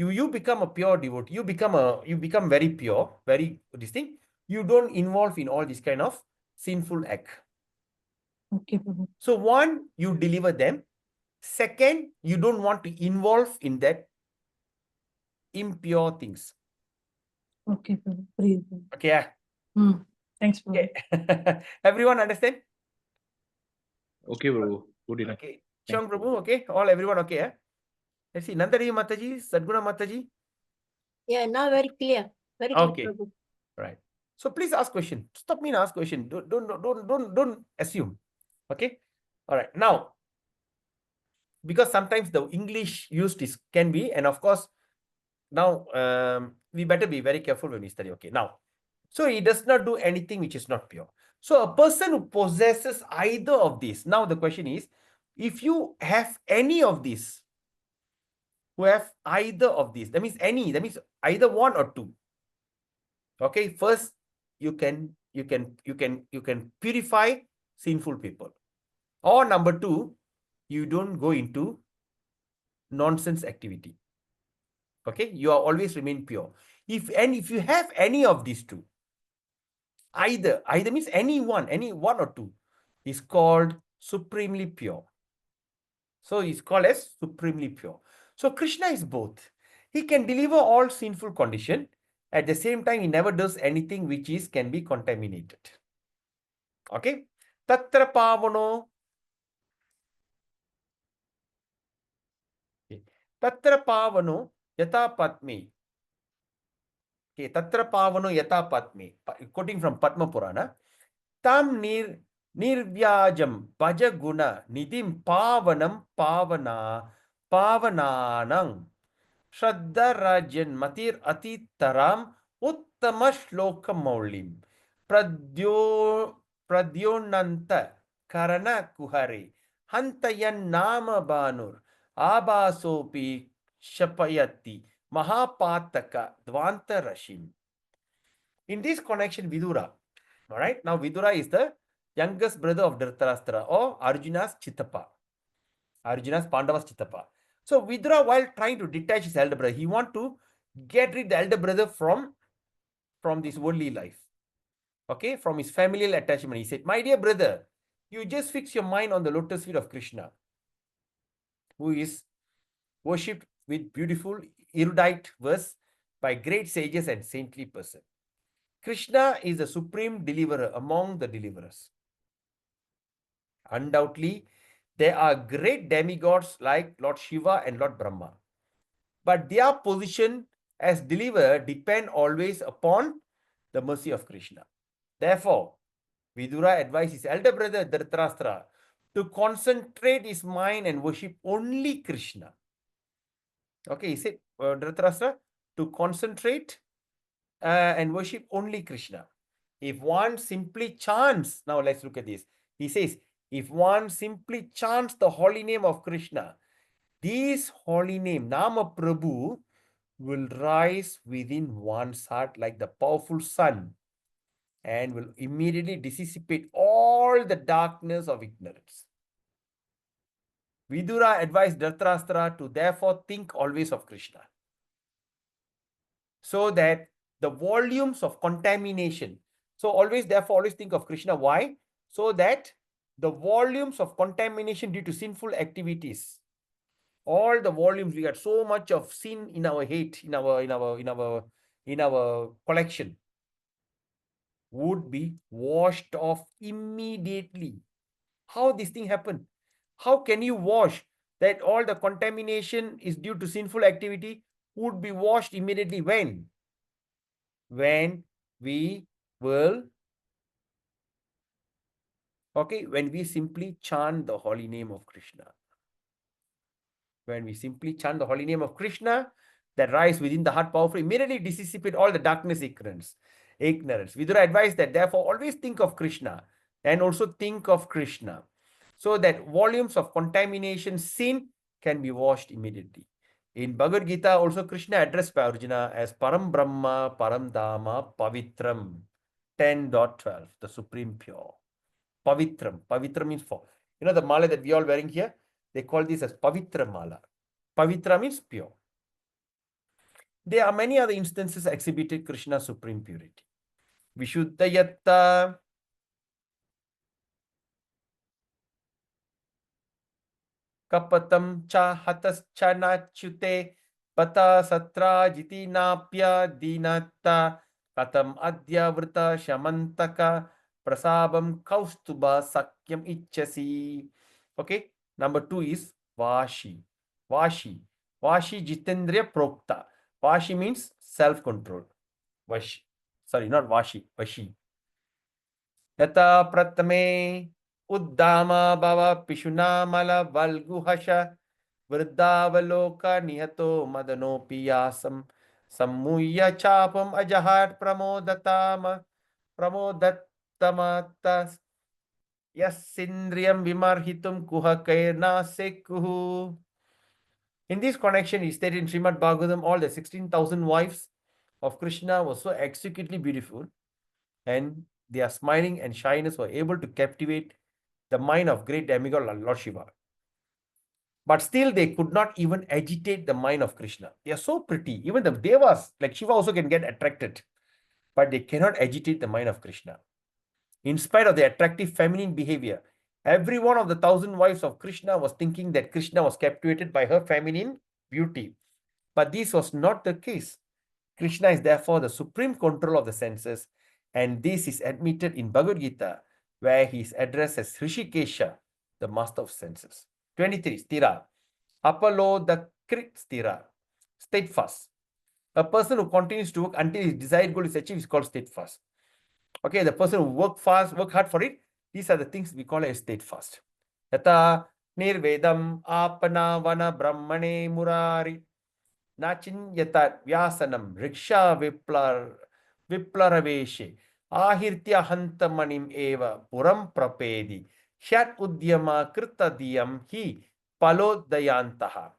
you become a pure devotee. You become very pure, very this thing. You don't involve in all this kind of sinful act. Okay Prabhu. So 1, you deliver them. Second, you don't want to involve in that impure things. Okay Prabhu. புரியுது Prabhu. Okay. ம். Thanks Prabhu. Okay. Everyone understand? Okay, bro. Good enough. Okay. Shang Prabhu, okay? All everyone okay? Let's see. Nandari Mataji, Sadguna Mataji. Yeah, now very clear. Very clear, Okay. Prabhu. Right. So please ask question. Stop me and ask question. Don't assume. Okay. All right. Now, because sometimes the English used is can be, and of course, now we better be very careful when we study. Okay. Now, so he does not do anything which is not pure. So a person who possesses either of these. Now the question is, if you have any of these, who have either of these, that means either 1 or 2. Okay, first you can purify sinful people. Or number 2, you don't go into nonsense activity. Okay, you are always remain pure. If you have any of these 2, either means any one or 2, is called supremely pure. So it's called as supremely pure. So Krishna is both. He can deliver all sinful condition. At the same time, he never does anything which can be contaminated. Okay. Tatra pavano. Okay. Tatra pavano yata patmi. Okay. Tatra pavano yata patmi. Quoting from Padma Purana. Tam nirvyajam bhajaguna nidim pavanam pavananang. Shraddha Matir Atitaram Uttama Shloka Maulim Pradyonanta Karana Kuhare Hantayan Nama Banur Abasopi Shapayati Mahapataka Dvanta Rashim. In this connection, Vidura. All right. Now, Vidura is the youngest brother of Dhritarashtra or Arjuna's Chittappa. Arjuna's Pandava's Chittappa. So Vidura, while trying to detach his elder brother, he want to get rid the elder brother from this worldly life. Okay, from his familial attachment. He said, my dear brother, you just fix your mind on the lotus feet of Krishna, who is worshipped with beautiful erudite verse by great sages and saintly person. Krishna is the supreme deliverer among the deliverers. Undoubtedly, there are great demigods like Lord Shiva and Lord Brahma. But their position as deliverer depend always upon the mercy of Krishna. Therefore, Vidura advised his elder brother Dhritarashtra to concentrate his mind and worship only Krishna. Okay, he said, Dhritarashtra, to concentrate and worship only Krishna. If one simply chants, now let's look at this. He says, if one simply chants the holy name of Krishna, this holy name, Nama Prabhu, will rise within one's heart like the powerful sun and will immediately dissipate all the darkness of ignorance. Vidura advised Dhritarashtra to therefore think always of Krishna, so that the volumes of contamination, so therefore always think of Krishna. Why? So that the volumes of contamination due to sinful activities, all the volumes, we got so much of sin in our hate, in our collection, would be washed off immediately. How this thing happen? How can you wash that all the contamination is due to sinful activity would be washed immediately? When we will, when we simply chant the holy name of Krishna. When we simply chant the holy name of Krishna, that rise within the heart powerfully, immediately dissipate all the darkness, ignorance. Vidura advised that therefore always think of Krishna and also think of Krishna, so that volumes of contamination, sin can be washed immediately. In Bhagavad Gita, also Krishna addressed by Arjuna as Param Brahma, Param Dhamma, Pavitram, 10.12, the supreme pure. Pavitram. Pavitra means for. You know the mala that we all wearing here? They call this as Pavitra mala. Pavitra means pure. There are many other instances exhibited Krishna's supreme purity. Vishuddhayatta, Kapatam cha hatascha nachute, pata satra jiti napya dinata, katam adya vrta shamantaka, prasabam kaustuba sakyam ichasi. Okay, number 2 is Vashi. Vashi. Vashi Jitendriya Prokta. Vashi means self-control. Vashi. Sorry, not Vashi. Vashi. Yata pratame uddama bhava pishuna mala valguhasha vruddavaloka nihato madano piyasam sammuya chapam ajahat pramodattamatas yasindriyam vimarhitum kuhakairna sekuhu. In this connection, he stated in Srimad Bhagavatam, all the 16,000 wives of Krishna were so exquisitely beautiful, and their smiling and shyness were able to captivate the mind of great demigod Lord Shiva. But still, they could not even agitate the mind of Krishna. They are so pretty. Even the devas, like Shiva, also can get attracted, but they cannot agitate the mind of Krishna. In spite of their attractive feminine behavior, every one of the 1,000 wives of Krishna was thinking that Krishna was captivated by her feminine beauty. But this was not the case. Krishna is therefore the supreme control of the senses, and this is admitted in Bhagavad Gita, where he is addressed as Hrishikesha, the master of senses. 23, Stira. Apalodakrit Stira. Steadfast. A person who continues to work until his desired goal is achieved is called steadfast. Okay, the person who work hard for it, these are the things we call as steadfast. Yata nirvedam apana vana brahmane murari nachinyata vyasanam riksha viplaraveshe ahirtya hantamanim eva puram prapedi shat udyama kritadiyam hi palodayantaha.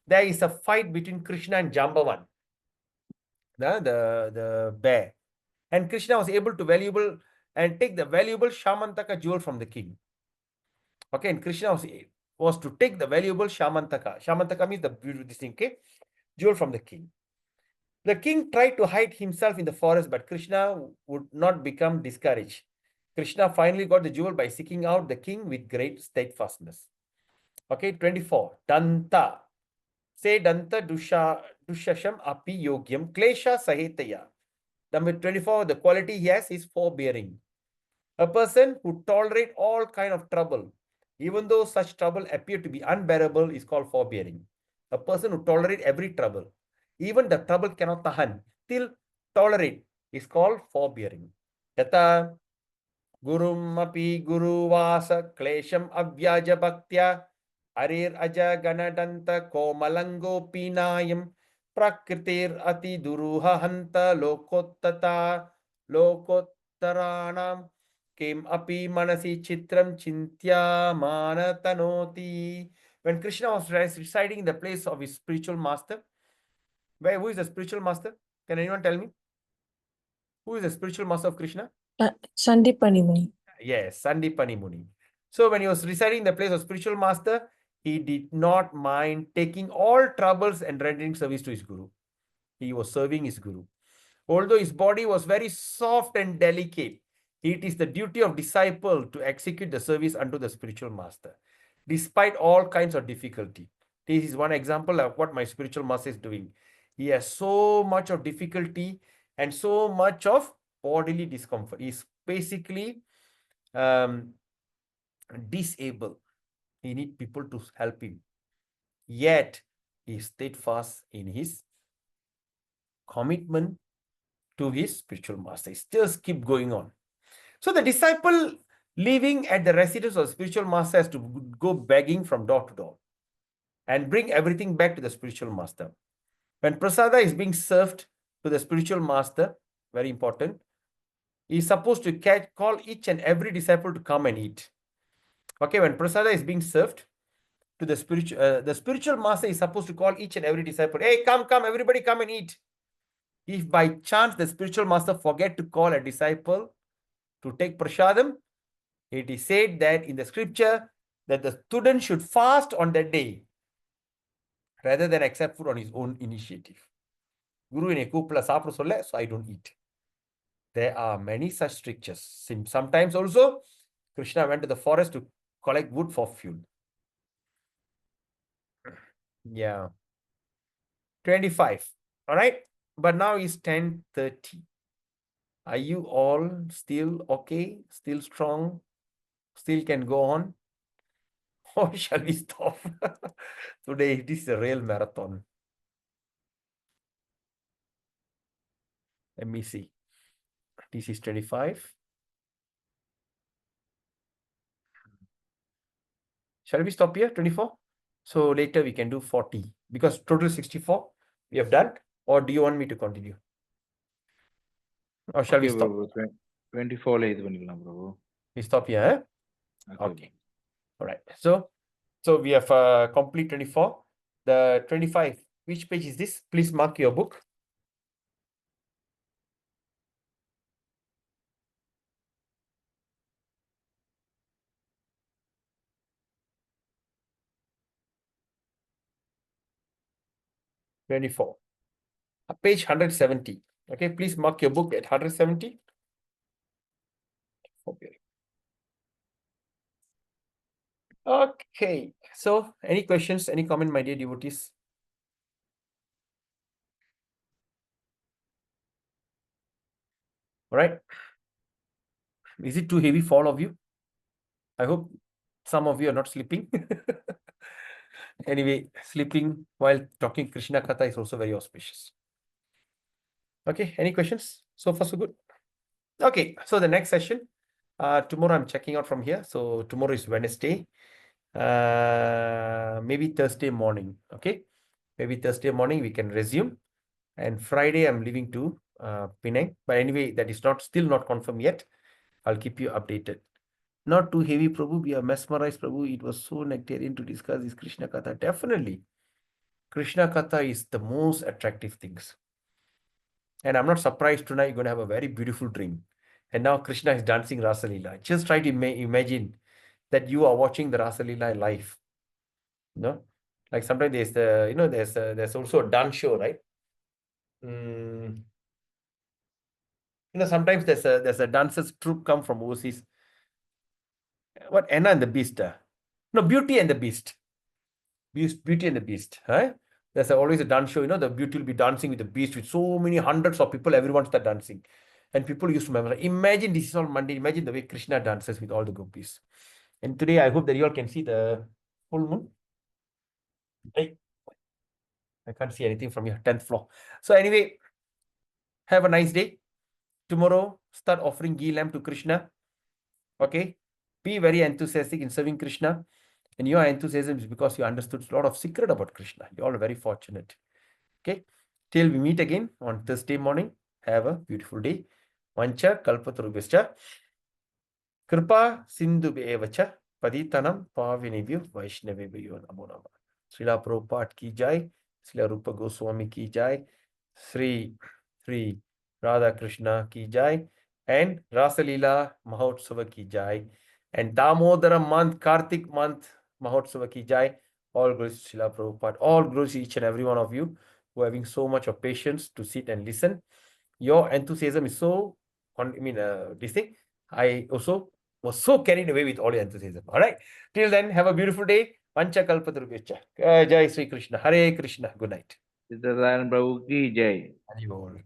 There is a fight between Krishna and Jambavan, the bear. And Krishna was able to take the valuable Shamantaka jewel from the king. Okay, and Krishna was to take the valuable Shamantaka. Shamantaka means this thing, okay? Jewel from the king. The king tried to hide himself in the forest, but Krishna would not become discouraged. Krishna finally got the jewel by seeking out the king with great steadfastness. Okay, 24. Danta. Say Danta dushasham api yogyam klesha sahetaya. Number 24, the quality he has is forbearing. A person who tolerates all kind of trouble, even though such trouble appear to be unbearable, is called forbearing. A person who tolerates every trouble, even the trouble cannot tahan, still tolerate, is called forbearing. Yata Gurum api guru vasa klesham avyaja bhaktya arir aja ganadanta komalango pinayam prakritir ati duruha hanta lokottaranam kim api manasi chitram chintya manatanoti. When Krishna was residing in the place of his spiritual master, who is the spiritual master? Can anyone tell me? Who is the spiritual master of Krishna? Sandipani Muni. Yes, Sandipani Muni. So when he was residing in the place of spiritual master, he did not mind taking all troubles and rendering service to his guru. He was serving his guru. Although his body was very soft and delicate, it is the duty of disciple to execute the service unto the spiritual master, despite all kinds of difficulty. This is one example of what my spiritual master is doing. He has so much of difficulty and so much of bodily discomfort. He's basically disabled. He needs people to help him. Yet, he is steadfast in his commitment to his spiritual master. He still keep going on. So the disciple living at the residence of the spiritual master has to go begging from door to door and bring everything back to the spiritual master. When prasada is being served to the spiritual master, very important, he is supposed to call each and every disciple to come and eat. Okay, when prasada is being served to the spiritual master is supposed to call each and every disciple, hey, come, everybody come and eat. If by chance the spiritual master forget to call a disciple to take prasadam, it is said that in the scripture that the student should fast on that day rather than accept food on his own initiative. Guru in a kupla sapra solla, so I don't eat. There are many such strictures. Sometimes also, Krishna went to the forest to collect wood for fuel. Yeah. 25. All right. But now it's 10:30. Are you all still okay? Still strong? Still can go on? Or shall we stop? Today, this is a real marathon. Let me see. This is 25. Shall we stop here? 24? So later we can do 40 because total 64 we have done. Or do you want me to continue? Or shall we stop? Prabhu. 24 la idu pannikalam Prabhu. We stop here. Okay. All right. So we have complete 24. The 25. Which page is this? Please mark your book. Page 170. Okay, please mark your book at 170. Okay, so any questions, any comment, my dear devotees? All right. Is it too heavy for all of you? I hope some of you are not sleeping. Anyway, sleeping while talking Krishna Katha is also very auspicious. Okay, any questions? So far, so good. Okay, so the next session, tomorrow I'm checking out from here. So tomorrow is Wednesday. Maybe Thursday morning. Okay, maybe Thursday morning we can resume. And Friday I'm leaving to Penang. But anyway, that is still not confirmed yet. I'll keep you updated. Not too heavy, Prabhu. We are mesmerized, Prabhu. It was so nectarian to discuss this Krishna Katha. Definitely. Krishna Katha is the most attractive things. And I'm not surprised tonight you're going to have a very beautiful dream. And now Krishna is dancing Rasa Leela. Just try to imagine that you are watching the Rasa Leela live. You know? Like sometimes there's there's also a dance show, right? Sometimes there's a dancers troupe come from overseas. What, Anna and the Beast? No, Beauty and the Beast. Beauty and the Beast. Huh? There's always a dance show. The beauty will be dancing with the beast with so many hundreds of people. Everyone start dancing. And people used to remember. Imagine this is all Monday. Imagine the way Krishna dances with all the gopis. And today I hope that you all can see the full moon. Hey, I can't see anything from your 10th floor. So anyway, have a nice day. Tomorrow, start offering ghee lamp to Krishna. Okay? Be very enthusiastic in serving Krishna. And your enthusiasm is because you understood a lot of secret about Krishna. You all are very fortunate. Okay? Till we meet again on Thursday morning. Have a beautiful day. Vancha kalpatarubhascha kripa sindhubhyevacha paditanam pavinebhyo vaishnavebhyo namo namah. Srila Prabhupada ki jai. Srila Rupa Goswami ki jai. Sri Radha Krishna ki jai. And Rasalila Mahotsava ki jai. And Damodara month, Kartik month Mahotsava ki jai. All glories to Srila Prabhupada. All glories to each and every one of you who are having so much of patience to sit and listen. Your enthusiasm is so, this thing, I also was so carried away with all your enthusiasm. All right. Till then, have a beautiful day. Pancha kalpatarubhyacha. Jai Sri Krishna. Hare Krishna. Good night. Siddhartha Prabhu ki jai. Hari Bol.